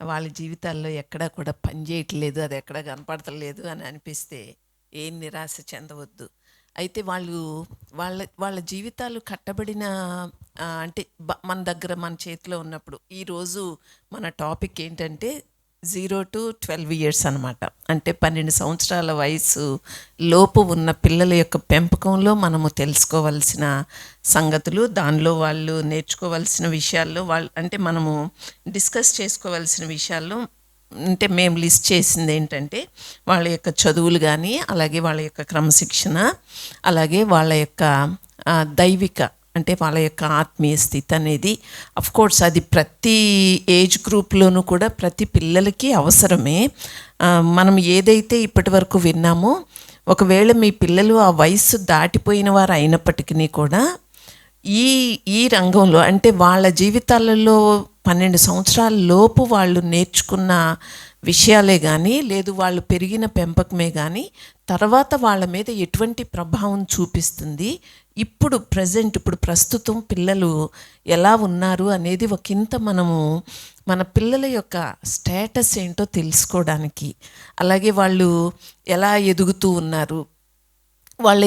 వాళ్ళ జీవితాల్లో ఎక్కడా కూడా పనిచేయట్లేదు, అది ఎక్కడా కనపడతలేదు అని అనిపిస్తే ఏం నిరాశ చెందవద్దు. అయితే వాళ్ళ జీవితాలు కట్టబడిన అంటే మన దగ్గర మన చేతిలో ఉన్నప్పుడు, ఈరోజు మన టాపిక్ ఏంటంటే 0 to 12 years అనమాట. అంటే 12 సంవత్సరాల వయసు లోపు ఉన్న పిల్లల యొక్క పెంపకంలో మనము తెలుసుకోవాల్సిన సంగతులు, దానిలో వాళ్ళు నేర్చుకోవాల్సిన విషయాల్లో అంటే మనము డిస్కస్ చేసుకోవాల్సిన విషయాల్లో అంటే మేము లిస్ట్ చేసింది ఏంటంటే వాళ్ళ యొక్క చదువులు కానీ, అలాగే వాళ్ళ యొక్క క్రమశిక్షణ, అలాగే వాళ్ళ యొక్క దైవిక అంటే వాళ్ళ యొక్క ఆత్మీయ స్థితి అనేది కోర్స్ అది ప్రతి ఏజ్ గ్రూప్లోనూ కూడా ప్రతి పిల్లలకి అవసరమే. మనం ఏదైతే ఇప్పటి వరకు విన్నామో, ఒకవేళ మీ పిల్లలు ఆ వయసు దాటిపోయిన వారు అయినప్పటికీ కూడా ఈ రంగంలో అంటే వాళ్ళ జీవితాలలో 12 సంవత్సరాల లోపు వాళ్ళు నేర్చుకున్న విషయాలే కానీ, లేదు వాళ్ళు పెరిగిన పెంపకమే కానీ తర్వాత వాళ్ళ మీద ఎటువంటి ప్రభావం చూపిస్తుంది, ఇప్పుడు ప్రస్తుతం పిల్లలు ఎలా ఉన్నారు అనేది ఒకంత మనము మన పిల్లల యొక్క స్టేటస్ ఏంటో తెలుసుకోవడానికి, అలాగే వాళ్ళు ఎలా ఎదుగుతూ ఉన్నారు, వాళ్ళ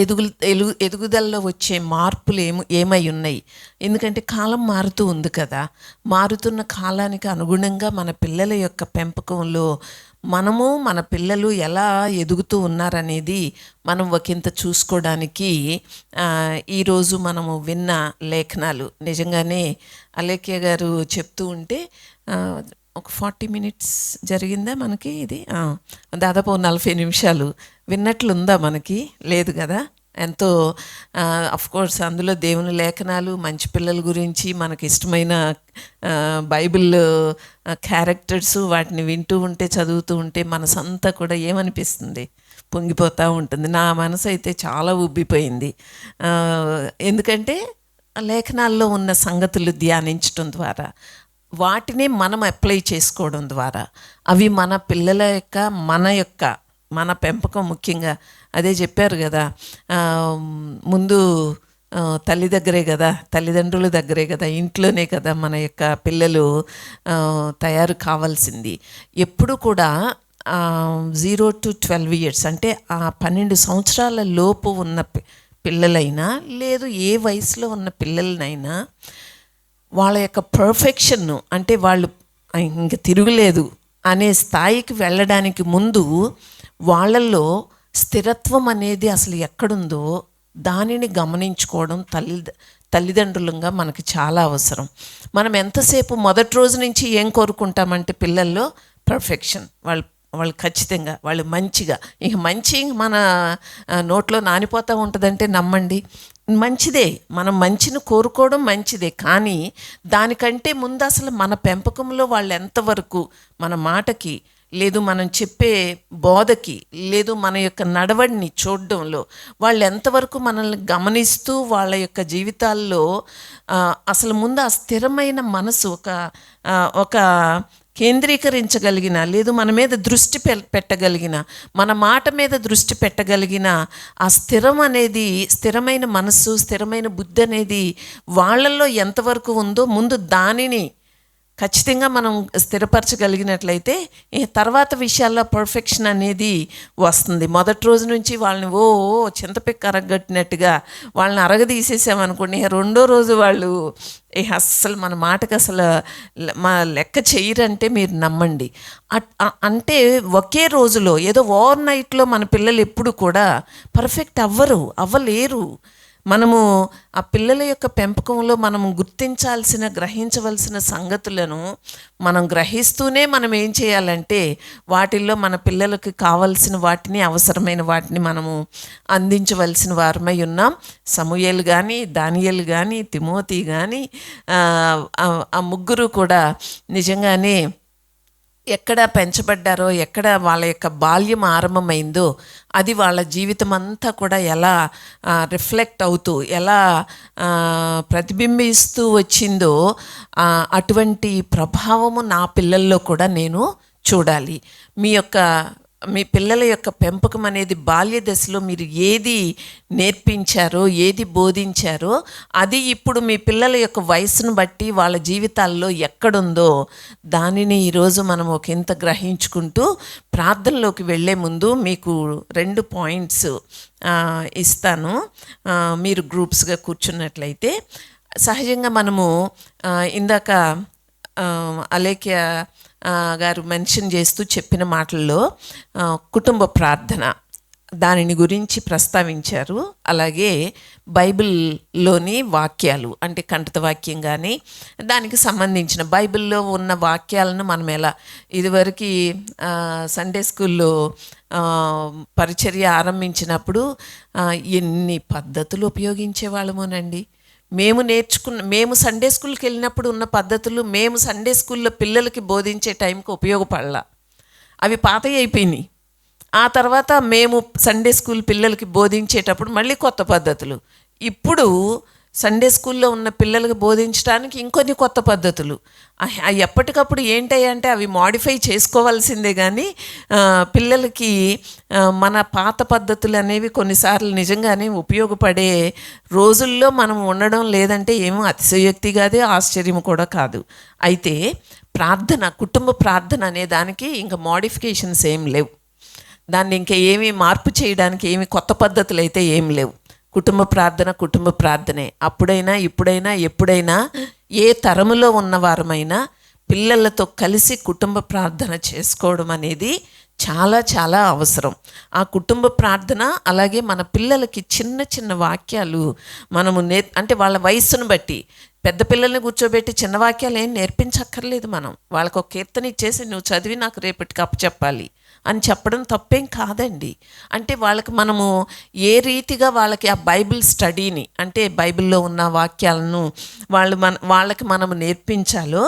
ఎదుగుదలలో వచ్చే మార్పులు ఏమై ఉన్నాయి. ఎందుకంటే కాలం మారుతూ ఉంది కదా, మారుతున్న కాలానికి అనుగుణంగా మన పిల్లల యొక్క పెంపకంలో మనము మన పిల్లలు ఎలా ఎదుగుతూ ఉన్నారనేది మనం ఒకంత చూసుకోవడానికి ఈరోజు మనము విన్న లేఖనాలు నిజంగానే అలేఖ్య గారు చెప్తూ ఉంటే ఒక 40 minutes జరిగిందా మనకి ఇది, దాదాపు 40 నిమిషాలు విన్నట్లుందా మనకి? లేదు కదా. ఎంతో కోర్స్ అందులో దేవుని లేఖనాలు, మంచి పిల్లల గురించి, మనకి ఇష్టమైన బైబిల్ క్యారెక్టర్స్, వాటిని వింటూ ఉంటే చదువుతూ ఉంటే మనసంతా కూడా ఏమనిపిస్తుంది, పొంగిపోతూ ఉంటుంది. నా మనసు అయితే చాలా ఉబ్బిపోయింది. ఎందుకంటే లేఖనాల్లో ఉన్న సంగతులు ధ్యానించడం ద్వారా, వాటిని మనం అప్లై చేసుకోవడం ద్వారా, అవి మన పిల్లల యొక్క మన పెంపకం ముఖ్యంగా అదే చెప్పారు కదా, ముందు తల్లిదండ్రుల దగ్గరే కదా, ఇంట్లోనే కదా మన యొక్క పిల్లలు తయారు కావాల్సింది. ఎప్పుడు కూడా 0 to 12 years అంటే ఆ 12 సంవత్సరాల లోపు ఉన్న పిల్లలైనా, లేదు ఏ వయసులో ఉన్న పిల్లలనైనా వాళ్ళ యొక్క పర్ఫెక్షన్ను అంటే వాళ్ళు ఇంక తిరుగులేదు అనే స్థాయికి వెళ్ళడానికి ముందు వాళ్ళల్లో స్థిరత్వం అనేది అసలు ఎక్కడుందో దానిని గమనించుకోవడం తల్లిదండ్రులంగా మనకి చాలా అవసరం. మనం ఎంతసేపు మొదటి రోజు నుంచి ఏం కోరుకుంటామంటే పిల్లల్లో పర్ఫెక్షన్, వాళ్ళు ఖచ్చితంగా వాళ్ళు మంచిగా, ఇంక మంచి మన నోట్లో నానిపోతూ ఉంటుందంటే నమ్మండి, మంచిదే, మనం మంచిని కోరుకోవడం మంచిదే. కానీ దానికంటే ముందు అసలు మన పెంపకంలో వాళ్ళు ఎంతవరకు మన మాటకి, లేదు మనం చెప్పే బోధకి, లేదు మన యొక్క నడవడిని చూడడంలో వాళ్ళు ఎంతవరకు మనల్ని గమనిస్తూ వాళ్ళ యొక్క జీవితాల్లో అసలు ముందు ఆ స్థిరమైన మనసు ఒక కేంద్రీకరించగలిగిన, లేదు మన మీద దృష్టి పెట్టగలిగిన, మన మాట మీద దృష్టి పెట్టగలిగిన ఆ స్థిరమైన మనస్సు, స్థిరమైన బుద్ధి అనేది వాళ్ళల్లో ఎంతవరకు ఉందో ముందు దానిని ఖచ్చితంగా మనం స్థిరపరచగలిగినట్లయితే తర్వాత విషయాల్లో పర్ఫెక్షన్ అనేది వస్తుంది. మొదటి రోజు నుంచి వాళ్ళని చింతపిక్క అరగట్టినట్టుగా వాళ్ళని అరగదీసేసామనుకోండి, రెండో రోజు వాళ్ళు అస్సలు మన మాటకు అసలు లెక్క చేయరంటే మీరు నమ్మండి. అంటే ఒకే రోజులో ఏదో ఓవర్ నైట్లో మన పిల్లలు ఎప్పుడు కూడా పర్ఫెక్ట్ అవ్వలేరు. మనము ఆ పిల్లల యొక్క పెంపకంలో మనం గుర్తించాల్సిన, గ్రహించవలసిన సంగతులను మనం గ్రహిస్తూనే మనం ఏం చేయాలంటే వాటిల్లో మన పిల్లలకి కావలసిన వాటిని, అవసరమైన వాటిని మనము అందించవలసిన వారమై ఉన్నాం. సమూయేలు కానీ, దానియేలు కానీ, తిమోతి కానీ ఆ ముగ్గురు కూడా నిజంగానే ఎక్కడ పెంచబడ్డారో, ఎక్కడ వాళ్ళ యొక్క బాల్యం ఆరంభమైందో అది వాళ్ళ జీవితం అంతా కూడా ఎలా రిఫ్లెక్ట్ అవుతూ, ఎలా ప్రతిబింబిస్తూ వచ్చిందో అటువంటి ప్రభావము నా పిల్లల్లో కూడా నేను చూడాలి. మీ పిల్లల యొక్క పెంపకం అనేది బాల్య దశలో మీరు ఏది నేర్పించారో, ఏది బోధించారో అది ఇప్పుడు మీ పిల్లల యొక్క వయసును బట్టి వాళ్ళ జీవితాల్లో ఎక్కడుందో దానిని ఈరోజు మనం ఒకంత గ్రహించుకుంటూ ప్రార్థనలోకి వెళ్ళే ముందు మీకు 2 పాయింట్స్ ఇస్తాను. మీరు గ్రూప్స్గా కూర్చున్నట్లయితే సహజంగా మనము ఇందాక అలేఖ్య గారు మెన్షన్ చేస్తూ చెప్పిన మాటల్లో కుటుంబ ప్రార్థన దానిని గురించి ప్రస్తావించారు. అలాగే బైబిల్లోని వాక్యాలు అంటే కంఠత వాక్యం కానీ దానికి సంబంధించిన బైబిల్లో ఉన్న వాక్యాలను మనం ఎలా ఇదివరకు సండే స్కూల్లో పరిచర్య ఆరంభించినప్పుడు ఎన్ని పద్ధతులు ఉపయోగించేవాళ్ళమోనండి. మేము సండే స్కూల్కి వెళ్ళినప్పుడు ఉన్న పద్ధతులు మేము సండే స్కూల్లో పిల్లలకి బోధించే టైంకి ఉపయోగపడలా, అవి పాతవి అయిపోయినాయి. ఆ తర్వాత మేము సండే స్కూల్ పిల్లలకి బోధించేటప్పుడు మళ్ళీ కొత్త పద్ధతులు. ఇప్పుడు సండే స్కూల్లో ఉన్న పిల్లలకి బోధించడానికి ఇంకొన్ని కొత్త పద్ధతులు. ఎప్పటికప్పుడు ఏంటంటే అవి మాడిఫై చేసుకోవాల్సిందే కానీ పిల్లలకి మన పాత పద్ధతులు అనేవి కొన్నిసార్లు నిజంగానే ఉపయోగపడే రోజుల్లో మనం ఉండడం లేదంటే ఏమో అతిశయోక్తి కాదు, ఆశ్చర్యం కూడా కాదు. అయితే ప్రార్థన, కుటుంబ ప్రార్థన అనే దానికి ఇంకా మోడిఫికేషన్స్ ఏం లేవు. దాన్ని ఇంకా ఏమీ మార్పు చేయడానికి ఏమి కొత్త పద్ధతులు అయితే ఏం లేవు. కుటుంబ ప్రార్థనే. అప్పుడైనా, ఇప్పుడైనా, ఎప్పుడైనా, ఏ తరములో ఉన్నవారమైనా పిల్లలతో కలిసి కుటుంబ ప్రార్థన చేసుకోవడం అనేది చాలా చాలా అవసరం. ఆ కుటుంబ ప్రార్థన అలాగే మన పిల్లలకి చిన్న చిన్న వాక్యాలు మనము అంటే వాళ్ళ వయస్సును బట్టి పెద్ద పిల్లల్ని కూర్చోబెట్టి చిన్న వాక్యాలు ఏం నేర్పించక్కర్లేదు. మనం వాళ్ళకు ఒక కీర్తన ఇచ్చేసి నువ్వు చదివి నాకు రేపటికి అప్పచెప్పాలి అని చెప్పడం తప్పేం కాదండి. అంటే వాళ్ళకి మనము ఏ రీతిగా వాళ్ళకి ఆ బైబిల్ స్టడీని అంటే బైబిల్లో ఉన్న వాక్యాలను వాళ్ళకి మనము నేర్పించాలో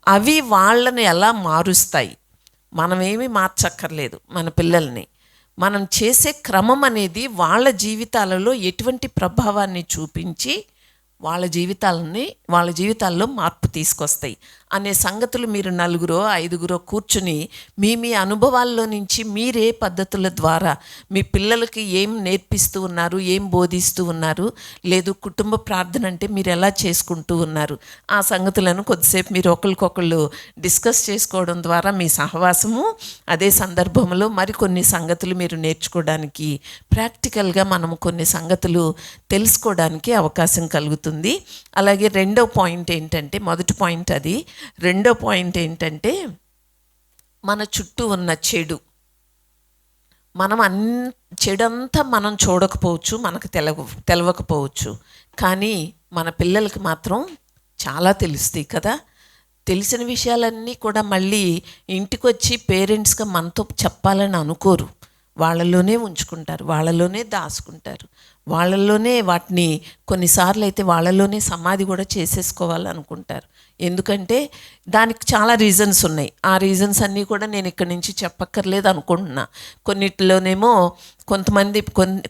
అవి వాళ్ళని ఎలా మారుస్తాయి. మనమేమీ మార్చక్కర్లేదు. మన పిల్లల్ని మనం చేసే క్రమం అనేది వాళ్ళ జీవితాలలో ఎటువంటి ప్రభావాన్ని చూపించి వాళ్ళ జీవితాల్లో మార్పు తీసుకొస్తాయి అనే సంగతులు మీరు 4-5 కూర్చుని మీ అనుభవాల్లో నుంచి మీరే పద్ధతుల ద్వారా మీ పిల్లలకి ఏం నేర్పిస్తూ ఉన్నారు, ఏం బోధిస్తూ ఉన్నారు, లేదు కుటుంబ ప్రార్థన అంటే మీరు ఎలా చేసుకుంటూ ఉన్నారు, ఆ సంగతులను కొద్దిసేపు మీరు ఒకరికొకళ్ళు డిస్కస్ చేసుకోవడం ద్వారా మీ సహవాసము అదే సందర్భంలో మరికొన్ని సంగతులు మీరు నేర్చుకోవడానికి, ప్రాక్టికల్గా మనము కొన్ని సంగతులు తెలుసుకోవడానికి అవకాశం కలుగుతుంది. అలాగే రెండో పాయింట్ ఏంటంటే, మొదటి పాయింట్ అది, రెండో పాయింట్ ఏంటంటే మన చుట్టూ ఉన్న చెడు చెడంతా మనం చూడకపోవచ్చు, మనకు తెలవకపోవచ్చు, కానీ మన పిల్లలకి మాత్రం చాలా తెలుస్తాయి కదా. తెలిసిన విషయాలన్నీ కూడా మళ్ళీ ఇంటికి వచ్చి పేరెంట్స్గా మనతో చెప్పాలని అనుకోరు. వాళ్ళలోనే ఉంచుకుంటారు, వాళ్ళలోనే దాచుకుంటారు, వాళ్ళల్లోనే వాటిని కొన్నిసార్లు అయితే వాళ్ళలోనే సమాధి కూడా చేసేసుకోవాలనుకుంటారు. ఎందుకంటే దానికి చాలా రీజన్స్ ఉన్నాయి. ఆ రీజన్స్ అన్నీ కూడా నేను ఇక్కడి నుంచి చెప్పక్కర్లేదు అనుకుంటున్నా. కొన్నిటిలోనేమో కొంతమంది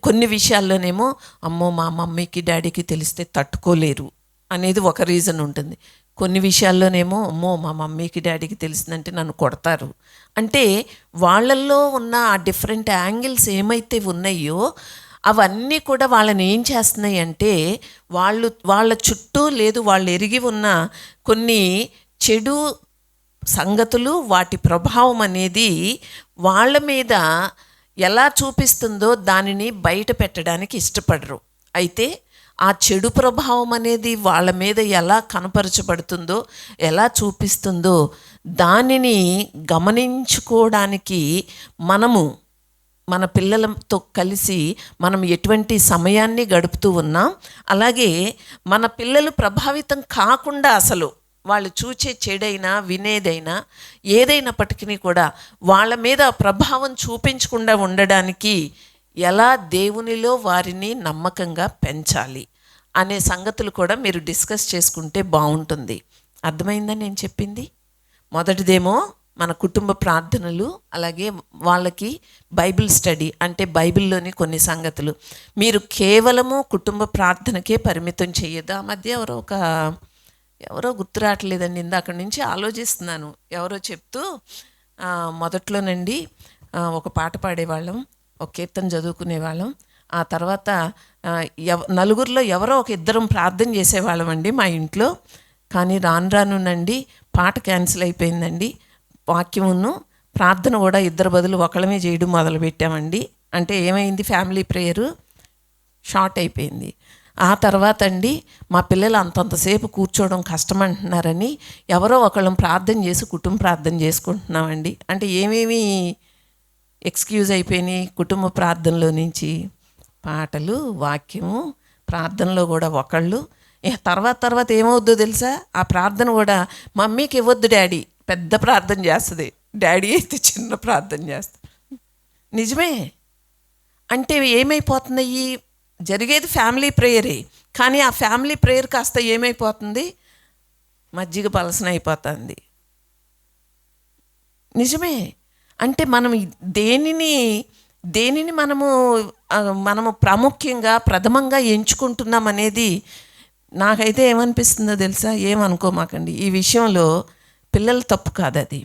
కొన్ని విషయాల్లోనేమో అమ్మో మా మమ్మీకి డాడీకి తెలిస్తే తట్టుకోలేరు అనేది ఒక రీజన్ ఉంటుంది. కొన్ని విషయాల్లోనేమో అమ్మో మా మమ్మీకి డాడీకి తెలిసిందంటే నన్ను కొడతారు. అంటే వాళ్ళల్లో ఉన్న ఆ డిఫరెంట్ యాంగిల్స్ ఏమైతే ఉన్నాయో అవన్నీ కూడా వాళ్ళని ఏం చేస్తున్నాయి అంటే వాళ్ళ చుట్టూ లేదు వాళ్ళు ఎరిగి ఉన్న కొన్ని చెడు సంగతులు వాటి ప్రభావం అనేది వాళ్ళ మీద ఎలా చూపిస్తుందో దానిని బయట పెట్టడానికి ఇష్టపడరు. అయితే ఆ చెడు ప్రభావం అనేది వాళ్ళ మీద ఎలా కనపరచబడుతుందో, ఎలా చూపిస్తుందో దానిని గమనించుకోవడానికి మన పిల్లలతో కలిసి మనం ఎటువంటి సమయాన్ని గడుపుతూ ఉన్నాం, అలాగే మన పిల్లలు ప్రభావితం కాకుండా అసలు వాళ్ళు చూచే చెడైనా వినేదైనా ఏదైనప్పటికీ కూడా వాళ్ళ మీద ప్రభావం చూపించకుండా ఉండడానికి ఎలా దేవునిలో వారిని నమ్మకంగా పెంచాలి అనే సంగతులు కూడా మీరు డిస్కస్ చేసుకుంటే బాగుంటుంది. అర్థమైందని నేను చెప్పింది. మొదటిదేమో మన కుటుంబ ప్రార్థనలు, అలాగే వాళ్ళకి బైబిల్ స్టడీ అంటే బైబిల్లోని కొన్ని సంగతులు. మీరు కేవలము కుటుంబ ప్రార్థనకే పరిమితం చేయొద్దు. ఆ మధ్య ఎవరో గుర్తు రావట్లేదండి, ఇందాక నుంచి ఆలోచిస్తున్నాను. ఎవరో చెప్తూ మొదట్లోనండి ఒక పాట పాడేవాళ్ళం, ఒక కీర్తన చదువుకునేవాళ్ళం. ఆ తర్వాత నలుగురిలో ఎవరో ఒక ఇద్దరం ప్రార్థన చేసేవాళ్ళం అండి మా ఇంట్లో. కానీ రానునండి పాట క్యాన్సిల్ అయిపోయిందండి. వాక్యమును ప్రార్థన కూడా ఇద్దరు బదులు ఒకళ్ళమే చేయడం మొదలుపెట్టామండి. అంటే ఏమైంది, ఫ్యామిలీ ప్రేయరు షార్ట్ అయిపోయింది. ఆ తర్వాత అండి మా పిల్లలు అంతంతసేపు కూర్చోవడం కష్టమంటున్నారని ఎవరో ఒకళ్ళం ప్రార్థన చేసి కుటుంబ ప్రార్థన చేసుకుంటున్నామండి. అంటే ఏమేమి ఎక్స్క్యూజ్ అయిపోయినాయి కుటుంబ ప్రార్థనలో నుంచి? పాటలు, వాక్యము, ప్రార్థనలో కూడా ఒకళ్ళు. తర్వాత ఏమవుద్దో తెలుసా? ఆ ప్రార్థన కూడా మమ్మీకి ఇవ్వద్దు, డాడీ పెద్ద ప్రార్థన చేస్తుంది, డాడీ అయితే చిన్న ప్రార్థన చేస్తుంది. నిజమే. అంటే ఏమైపోతున్నాయి, జరిగేది ఫ్యామిలీ ప్రేయరే, కానీ ఆ ఫ్యామిలీ ప్రేయర్ కాస్త ఏమైపోతుంది, మజ్జిగ పలసన అయిపోతుంది. నిజమే. అంటే మనం దేనిని మనము ప్రాముఖ్యంగా ప్రథమంగా ఎంచుకుంటున్నాం అనేది నాకైతే ఏమనిపిస్తుందో తెలుసా? ఏమనుకోమాకండి, ఈ విషయంలో పిల్లల తప్పు కాదు, అది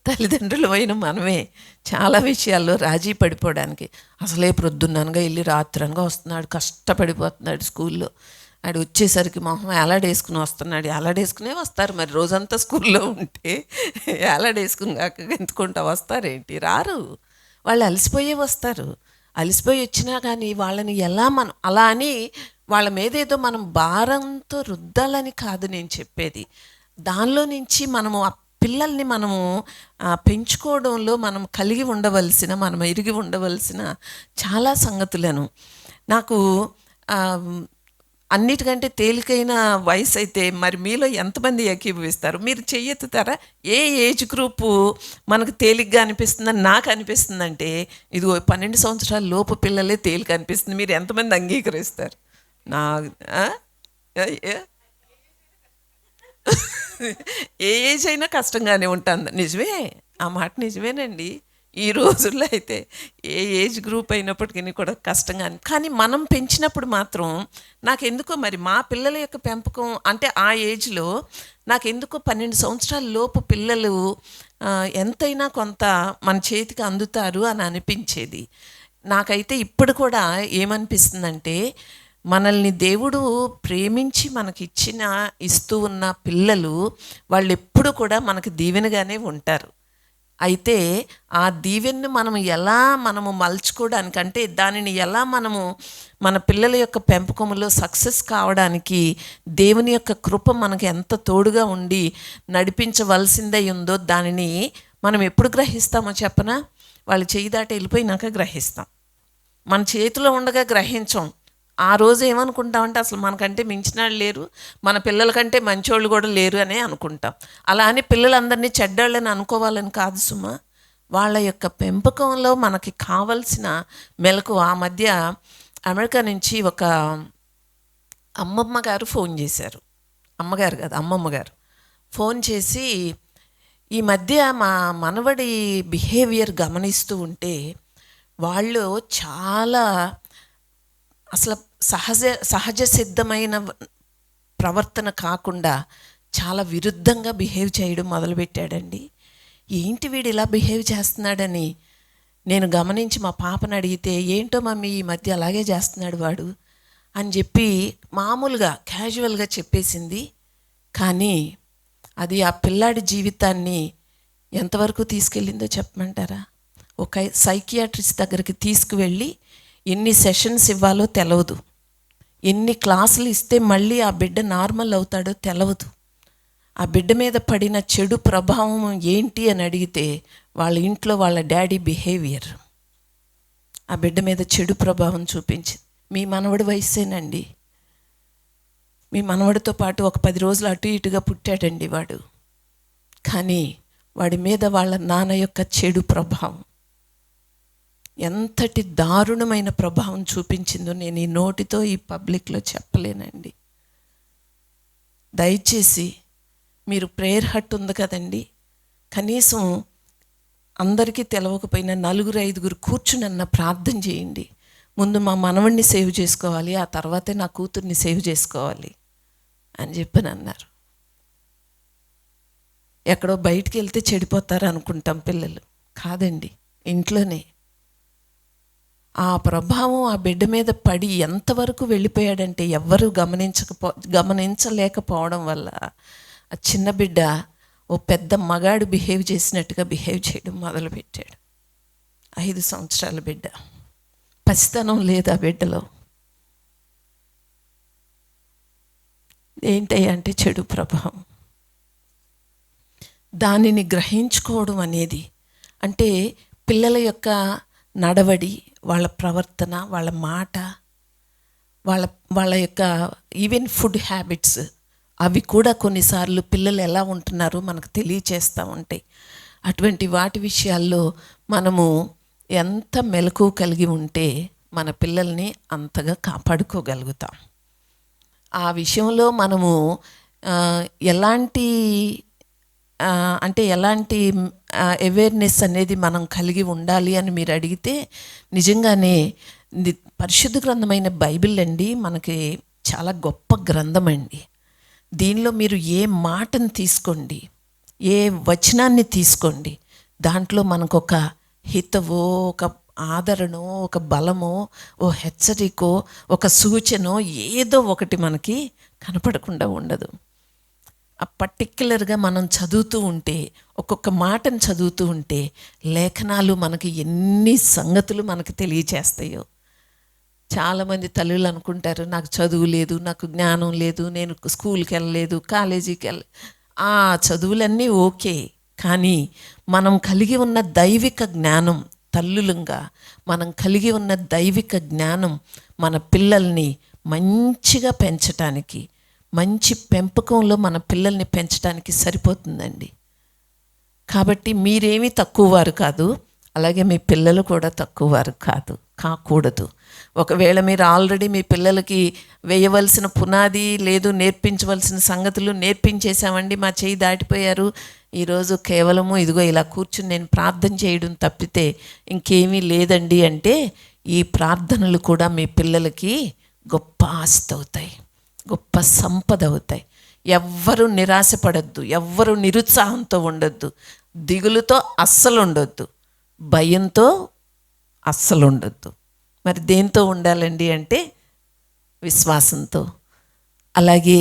తల్లిదండ్రులు అయిన మనమే చాలా విషయాల్లో రాజీ పడిపోవడానికి. అసలే ప్రొద్దున్ననగా వెళ్ళి రాత్రనగా వస్తున్నాడు, కష్టపడిపోతున్నాడు స్కూల్లో. ఆడు వచ్చేసరికి మొహం ఏలాడేసుకుని వస్తున్నాడు. ఏలాడేసుకునే వస్తారు మరి, రోజంతా స్కూల్లో ఉంటే ఏలాడేసుకుని కాక ఎంతుకుంటా వస్తారేంటి? రారు, వాళ్ళు అలసిపోయే వస్తారు. అలసిపోయి వచ్చినా కానీ వాళ్ళని మనం అలా అని వాళ్ళ మీద ఏదో మనం భారంతో రుద్దాలని కాదు నేను చెప్పేది. దానిలో నుంచి మనము ఆ పిల్లల్ని మనము పెంచుకోవడంలో మనం కలిగి ఉండవలసిన, మనం ఎరిగి ఉండవలసిన చాలా సంగతులను నాకు అన్నిటికంటే తేలికైన వయసు అయితే మరి మీలో ఎంతమంది ఏకీభవిస్తారు? మీరు చెయ్యెత్తుతారా? ఏ ఏజ్ గ్రూపు మనకు తేలిగ్గా అనిపిస్తుందని నాకు అనిపిస్తుందంటే ఇది 12 సంవత్సరాల లోపు పిల్లలే తేలిక అనిపిస్తుంది. మీరు ఎంతమంది అంగీకరిస్తారు? ఏ ఏజ్ అయినా కష్టంగానే ఉంటుంది. నిజమే, ఆ మాట నిజమేనండి. ఈ రోజుల్లో అయితే ఏ ఏజ్ గ్రూప్ అయినప్పటికీ కూడా కష్టంగా, కానీ మనం పెంచినప్పుడు మాత్రం నాకెందుకో మరి మా పిల్లల యొక్క పెంపకం అంటే ఆ ఏజ్లో నాకెందుకో 12 సంవత్సరాల లోపు పిల్లలు ఎంతైనా కొంత మన చేతికి అందుతారు అని అనిపించేది. నాకైతే ఇప్పుడు కూడా ఏమనిపిస్తుందంటే మనల్ని దేవుడు ప్రేమించి ఇస్తూ ఉన్న పిల్లలు వాళ్ళు ఎప్పుడు కూడా మనకు దీవెనగానే ఉంటారు. అయితే ఆ దీవెన్ని మనము మలుచుకోవడానికి, అంటే దానిని ఎలా మనము మన పిల్లల యొక్క పెంపకంలో సక్సెస్ కావడానికి దేవుని యొక్క కృప మనకు ఎంత తోడుగా ఉండి నడిపించవలసిందే ఉందో దానిని మనం ఎప్పుడు గ్రహిస్తామో చెప్పనా? వాళ్ళు చేయి దాటి వెళ్ళిపోయినాక గ్రహిస్తాం. మన చేతిలో ఉండగా గ్రహించం. ఆ రోజు ఏమనుకుంటామంటే అసలు మనకంటే మించిన వాళ్ళు లేరు, మన పిల్లల కంటే మంచోళ్ళు కూడా లేరు అనే అనుకుంటాం. అలా అని పిల్లలందరినీ చెడ్డోళ్ళని అనుకోవాలని కాదు సుమా. వాళ్ళ యొక్క పెంపకంలో మనకి కావలసిన మెలకు. ఆ మధ్య అమెరికా నుంచి ఒక అమ్మమ్మ గారు ఫోన్ చేశారు. అమ్మగారు కాదు, అమ్మమ్మ గారు ఫోన్ చేసి, ఈ మధ్య మా మనవడి బిహేవియర్ గమనిస్తూ ఉంటే వాళ్ళు చాలా అసలు సహజ సిద్ధమైన ప్రవర్తన కాకుండా చాలా విరుద్ధంగా బిహేవ్ చేయడం మొదలుపెట్టాడండి. ఏంటి వీడు ఇలా బిహేవ్ చేస్తున్నాడని నేను గమనించి మా పాపను అడిగితే, ఏంటో మమ్మీ ఈ మధ్య అలాగే చేస్తున్నాడు వాడు అని చెప్పి మామూలుగా క్యాజువల్గా చెప్పేసింది. కానీ అది ఆ పిల్లాడి జీవితాన్ని ఎంతవరకు తీసుకెళ్ళిందో చెప్పమంటారా? ఒక సైకియాట్రిస్ట్ దగ్గరికి తీసుకువెళ్ళి ఎన్ని సెషన్స్ ఇవ్వాలో తెలవదు, ఎన్ని క్లాసులు ఇస్తే మళ్ళీ ఆ బిడ్డ నార్మల్ అవుతాడో తెలవదు. ఆ బిడ్డ మీద పడిన చెడు ప్రభావం ఏంటి అని అడిగితే వాళ్ళ ఇంట్లో వాళ్ళ డాడీ బిహేవియర్ ఆ బిడ్డ మీద చెడు ప్రభావం చూపించింది. మీ మనవడి వయసేనండి, మీ మనవడితో పాటు ఒక 10 రోజులు అటు ఇటుగా పుట్టాడండి వాడు. కానీ వాడి మీద వాళ్ళ నాన్న యొక్క చెడు ప్రభావం ఎంతటి దారుణమైన ప్రభావం చూపించిందో నేను ఈ నోటితో ఈ పబ్లిక్లో చెప్పలేనండి. దయచేసి మీరు ప్రేయర్ హట్ ఉంది కదండి, కనీసం అందరికీ తెలవకపోయినా 4-5 కూర్చునన్న ప్రార్థన చేయండి. ముందు మా మనవడిని సేవ్ చేసుకోవాలి, ఆ తర్వాతే నా కూతుర్ని సేవ్ చేసుకోవాలి అని చెప్పని అన్నారు. ఎక్కడో బయటికి వెళ్తే చెడిపోతారు అనుకుంటాం పిల్లలు, కాదండి, ఇంట్లోనే. ఆ ప్రభావం ఆ బిడ్డ మీద పడి ఎంతవరకు వెళ్ళిపోయాడంటే ఎవ్వరూ గమనించలేకపోవడం వల్ల ఆ చిన్న బిడ్డ ఓ పెద్ద మగాడు బిహేవ్ చేసినట్టుగా బిహేవ్ చేయడం మొదలుపెట్టాడు. 5 సంవత్సరాల బిడ్డ, పసితనం లేదు ఆ బిడ్డలో. ఏంటయ్యా అంటే చెడు ప్రభావం. దానిని గ్రహించుకోవడం అనేది అంటే పిల్లల యొక్క నడవడి, వాళ్ళ ప్రవర్తన, వాళ్ళ మాట, వాళ్ళ యొక్క ఈవెన్ ఫుడ్ హ్యాబిట్స్, అవి కూడా కొన్నిసార్లు పిల్లలు ఎలా ఉంటున్నారో మనకు తెలియచేస్తూ ఉంటాయి. అటువంటి వాటి విషయాల్లో మనము ఎంత మెలకువ కలిగి ఉంటే మన పిల్లల్ని అంతగా కాపాడుకోగలుగుతాం. ఆ విషయంలో మనము ఎలాంటి అవేర్నెస్ అనేది మనం కలిగి ఉండాలి అని మీరు అడిగితే, నిజంగానే పరిశుద్ధ గ్రంథమైన బైబిల్ అండి మనకి చాలా గొప్ప గ్రంథం అండి. దీనిలో మీరు ఏ మాటను తీసుకోండి, ఏ వచనాన్ని తీసుకోండి, దాంట్లో మనకు ఒక హితవో, ఒక ఆదరణో, ఒక బలమో, ఓ హెచ్చరికో, ఒక సూచనో ఏదో ఒకటి మనకి కనపడకుండా ఉండదు. పర్టిక్యులర్గా మనం చదువుతూ ఉంటే, ఒక్కొక్క మాటను చదువుతూ ఉంటే లేఖనాలు మనకి ఎన్ని సంగతులు మనకి తెలియచేస్తాయో. చాలామంది తల్లులు అనుకుంటారు, నాకు చదువు లేదు, నాకు జ్ఞానం లేదు, నేను స్కూల్కి వెళ్ళలేదు, కాలేజీకి ఆ చదువులన్నీ ఓకే, కానీ మనం కలిగి ఉన్న దైవిక జ్ఞానం, తల్లులంగా మనం కలిగి ఉన్న దైవిక జ్ఞానం మన పిల్లల్ని మంచిగా పెంచటానికి, మంచి పెంపకంలో మన పిల్లల్ని పెంచడానికి సరిపోతుందండి. కాబట్టి మీరేమీ తక్కువ వారు కాదు, అలాగే మీ పిల్లలు కూడా తక్కువ వారు కాకూడదు. ఒకవేళ మీరు ఆల్రెడీ మీ పిల్లలకి వేయవలసిన పునాది లేదు, నేర్పించవలసిన సంగతులు నేర్పించేశామండి, మా చేయి దాటిపోయారు, ఈరోజు కేవలము ఇదిగో ఇలా కూర్చుని నేను ప్రార్థన చేయడం తప్పితే ఇంకేమీ లేదండి అంటే, ఈ ప్రార్థనలు కూడా మీ పిల్లలకి గొప్ప ఆస్తి అవుతాయి, గొప్ప సంపద అవుతాయి. ఎవ్వరూ నిరాశపడద్దు, ఎవ్వరూ నిరుత్సాహంతో ఉండొద్దు, దిగులుతో అస్సలు ఉండొద్దు, భయంతో అస్సలు ఉండొద్దు. మరి దేంతో ఉండాలండి అంటే విశ్వాసంతో. అలాగే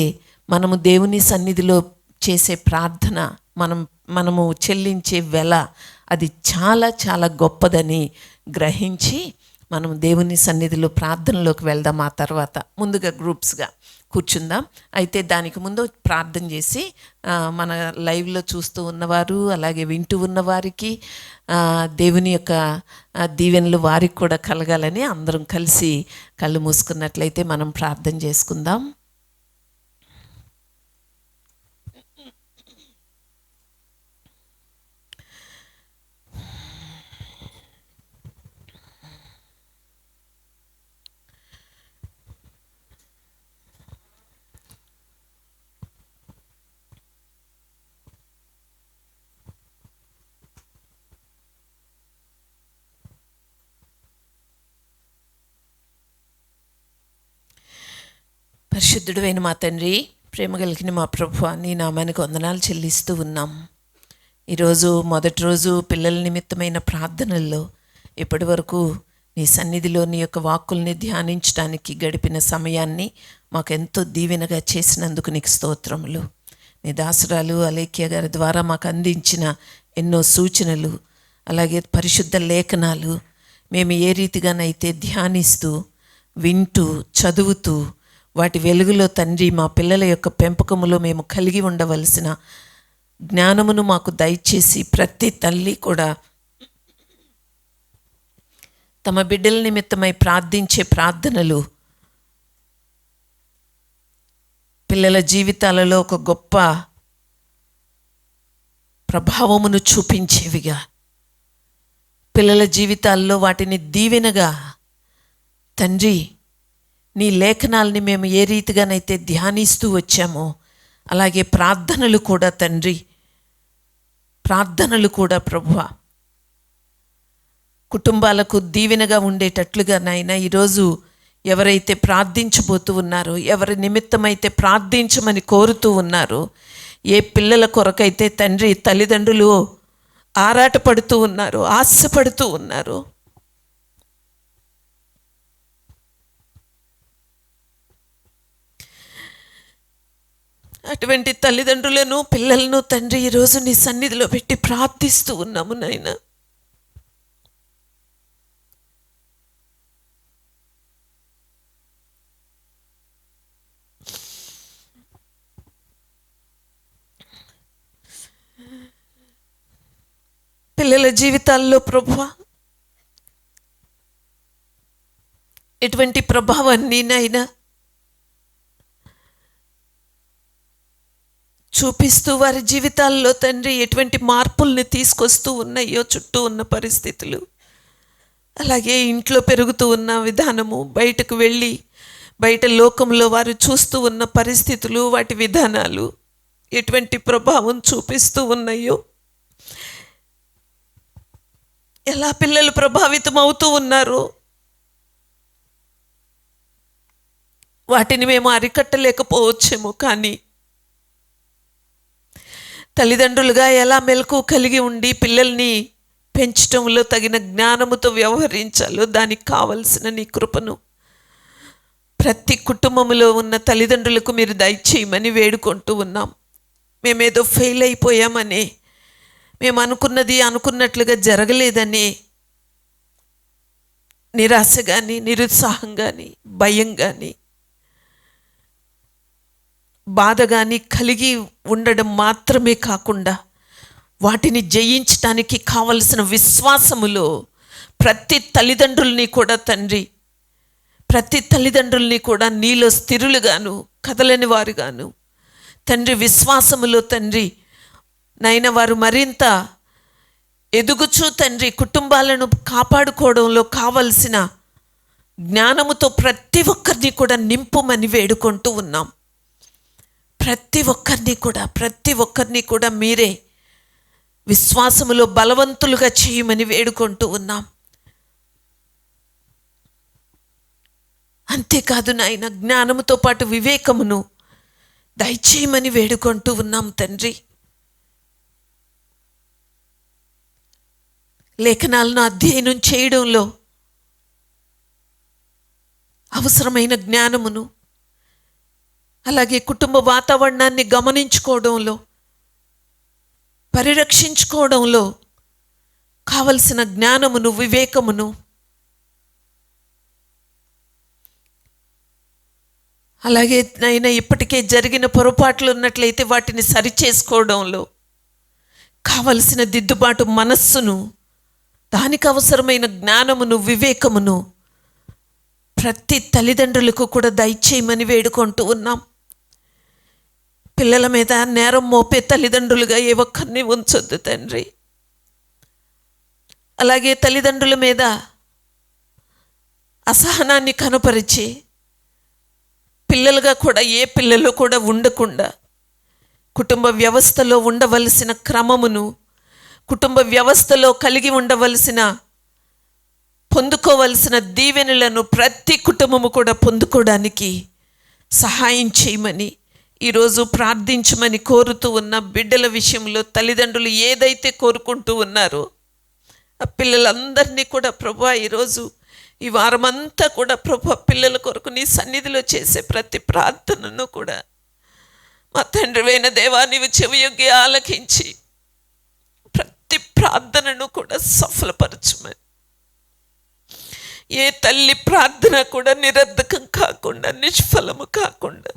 మనము దేవుని సన్నిధిలో చేసే ప్రార్థన, మనము చెల్లించే వెల, అది చాలా చాలా గొప్పదని గ్రహించి మనం దేవుని సన్నిధిలో ప్రార్థనలోకి వెళ్దాం. ఆ తర్వాత ముందుగా గ్రూప్స్గా కూర్చుందాం. అయితే దానికి ముందు ప్రార్థన చేసి మన లైవ్లో చూస్తూ ఉన్నవారు, అలాగే వింటూ ఉన్నవారికి దేవుని యొక్క దీవెనలు వారికి కూడా కలగాలని అందరం కలిసి కళ్ళు మూసుకున్నట్లయితే మనం ప్రార్థన చేసుకుందాం. పరిశుద్ధుడైన మా తండ్రి, ప్రేమ కలిగిన మా ప్రభువా, నీ నామానికి వందనాలు చెల్లిస్తూ ఉన్నాం. ఈరోజు మొదటి రోజు పిల్లల నిమిత్తమైన ప్రార్థనల్లో ఇప్పటి వరకు నీ సన్నిధిలో నీ యొక్క వాక్కుల్ని ధ్యానించడానికి గడిపిన సమయాన్ని మాకు ఎంతో దీవెనగా చేసినందుకు నీకు స్తోత్రములు. నీ దాసురాలు అలేఖ్య గారి ద్వారా మాకు అందించిన ఎన్నో సూచనలు, అలాగే పరిశుద్ధ లేఖనాలు మేము ఏ రీతిగానైతే ధ్యానిస్తూ, వింటూ, చదువుతూ వాటి వెలుగులో తండ్రి మా పిల్లల యొక్క పెంపకములో మేము కలిగి ఉండవలసిన జ్ఞానమును మాకు దయచేసి ప్రతి తల్లి కూడా తమ బిడ్డల నిమిత్తమై ప్రార్థించే ప్రార్థనలు పిల్లల జీవితాలలో ఒక గొప్ప ప్రభావమును చూపించేవిగా, పిల్లల జీవితాల్లో వాటిని దీవెనగా, తండ్రి నీ లేఖనాలని మేము ఏ రీతిగానైతే ధ్యానిస్తూ వచ్చామో అలాగే ప్రార్థనలు కూడా తండ్రి, ప్రార్థనలు కూడా ప్రభువా కుటుంబాలకు దీవెనగా ఉండేటట్లుగా నాయనా ఈరోజు ఎవరైతే ప్రార్థించబోతూ ఉన్నారో, ఎవరి నిమిత్తమైతే ప్రార్థించమని కోరుతూ ఉన్నారో, ఏ పిల్లల కొరకైతే తండ్రి తల్లిదండ్రులు ఆరాటపడుతూ ఉన్నారో, ఆశపడుతూ ఉన్నారో, అటువంటి తల్లిదండ్రులను పిల్లలను తండ్రి ఈరోజు నీ సన్నిధిలో పెట్టి ప్రార్థిస్తూ ఉన్నాము నాయనా. పిల్లల జీవితాల్లో ప్రభువా ఎటువంటి ప్రభావాన్ని నాయనా చూపిస్తూ వారి జీవితాల్లో తండ్రి ఎటువంటి మార్పుల్ని తీసుకొస్తూ ఉన్నాయో చుట్టూ ఉన్న పరిస్థితులు, అలాగే ఇంట్లో పెరుగుతూ ఉన్న విధానము, బయటకు వెళ్ళి బయట లోకంలో వారు చూస్తూ ఉన్న పరిస్థితులు, వాటి విధానాలు ఎటువంటి ప్రభావం చూపిస్తూ ఉన్నాయో, ఎలా పిల్లలు ప్రభావితం అవుతూ ఉన్నారో వాటిని మేము అరికట్టలేకపోవచ్చేమో, కానీ తల్లిదండ్రులుగా ఎలా మెలకు కలిగి ఉండి పిల్లల్ని పెంచటంలో తగిన జ్ఞానముతో వ్యవహరించాలో దానికి కావలసిన నీ కృపను ప్రతి కుటుంబంలో ఉన్న తల్లిదండ్రులకు మీరు దయచేయమని వేడుకుంటూ ఉన్నాం. మేమేదో ఫెయిల్ అయిపోయామని, మేము అనుకున్నది అనుకున్నట్లుగా జరగలేదని నిరాశ కానీ, నిరుత్సాహం కానీ, భయం కానీ, బాధ కానీ కలిగి ఉండడం మాత్రమే కాకుండా వాటిని జయించటానికి కావలసిన విశ్వాసములో ప్రతి తల్లిదండ్రుల్ని కూడా తండ్రి, ప్రతి తల్లిదండ్రుల్ని కూడా నీలో స్థిరులుగాను కదలని వారుగాను తండ్రి, విశ్వాసములో తండ్రి నైనా వారు మరింత ఎదుగుచూ తండ్రి కుటుంబాలను కాపాడుకోవడంలో కావలసిన జ్ఞానముతో ప్రతి ఒక్కరిని కూడా నింపుమని వేడుకుంటూ ఉన్నాం. ప్రతి ఒక్కరిని కూడా మీరే విశ్వాసములో బలవంతులుగా చేయమని వేడుకుంటూ ఉన్నాం. అంతేకాదు నాయన, జ్ఞానముతో పాటు వివేకమును దయచేయమని వేడుకుంటూ ఉన్నాం తండ్రి. లేఖనాలను అధ్యయనం చేయడంలో అవసరమైన జ్ఞానమును, అలాగే కుటుంబ వాతావరణాన్ని గమనించుకోవడంలో, పరిరక్షించుకోవడంలో కావలసిన జ్ఞానమును, వివేకమును, అలాగే నైనా ఇప్పటికే జరిగిన పొరపాట్లు ఉన్నట్లయితే వాటిని సరిచేసుకోవడంలో కావలసిన దిద్దుబాటు మనస్సును, దానికి అవసరమైన జ్ఞానమును, వివేకమును ప్రతి తల్లిదండ్రులకు కూడా దయచేయమని వేడుకుంటూ ఉన్నాం. పిల్లల మీద నేరం మోపే తల్లిదండ్రులుగా ఏ ఒక్కరిని ఉంచొద్దు తండ్రి. అలాగే తల్లిదండ్రుల మీద అసహనాన్ని కనపరిచి పిల్లలుగా కూడా ఏ పిల్లలు కూడా ఉండకుండా కుటుంబ వ్యవస్థలో ఉండవలసిన క్రమమును, కుటుంబ వ్యవస్థలో కలిగి ఉండవలసిన, పొందుకోవలసిన దీవెనలను ప్రతి కుటుంబము కూడా పొందుకోవడానికి సహాయం చేయమని ఈరోజు ప్రార్థించమని కోరుతూ ఉన్న బిడ్డల విషయంలో తల్లిదండ్రులు ఏదైతే కోరుకుంటూ ఉన్నారో ఆ పిల్లలందరినీ కూడా ప్రభువా ఈరోజు ఈ వారమంతా కూడా ప్రభువా పిల్లల కొరకు నీ సన్నిధిలో చేసే ప్రతి ప్రార్థనను కూడా మా తండ్రివైన దేవా నీవు చెవియొగ్గి ఆలకించి ప్రతి ప్రార్థనను కూడా సఫలపరచమని, ఏ తల్లి ప్రార్థన కూడా నిరర్ధకం కాకుండా, నిష్ఫలము కాకుండా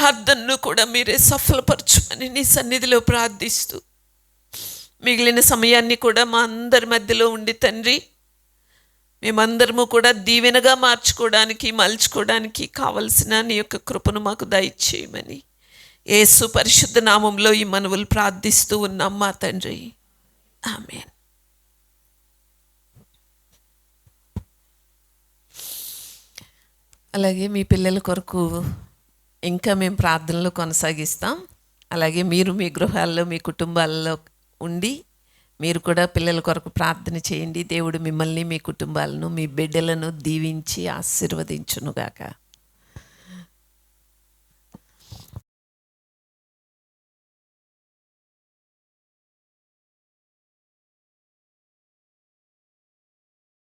ప్రార్థనను కూడా మీరే సఫలపరచమని నీ సన్నిధిలో ప్రార్థిస్తూ, మిగిలిన సమయాన్ని కూడా మా అందరి మధ్యలో ఉండి తండ్రి, మేమందరము కూడా దీవెనగా మార్చుకోవడానికి, మలుచుకోవడానికి కావలసిన నీ యొక్క కృపను మాకు దయచేయమని యేసు పరిశుద్ధ నామంలో ఈ మనవులు ప్రార్థిస్తూ ఉన్నాం మా తండ్రి. ఆమేన్. అలాగే మీ పిల్లల కొరకు ఇంకా మేము ప్రార్థనలు కొనసాగిస్తాం. అలాగే మీరు మీ గృహాల్లో, మీ కుటుంబాల్లో ఉండి మీరు కూడా పిల్లల కొరకు ప్రార్థన చేయండి. దేవుడు మిమ్మల్ని, మీ కుటుంబాలను, మీ బిడ్డలను దీవించి ఆశీర్వదించునుగాక.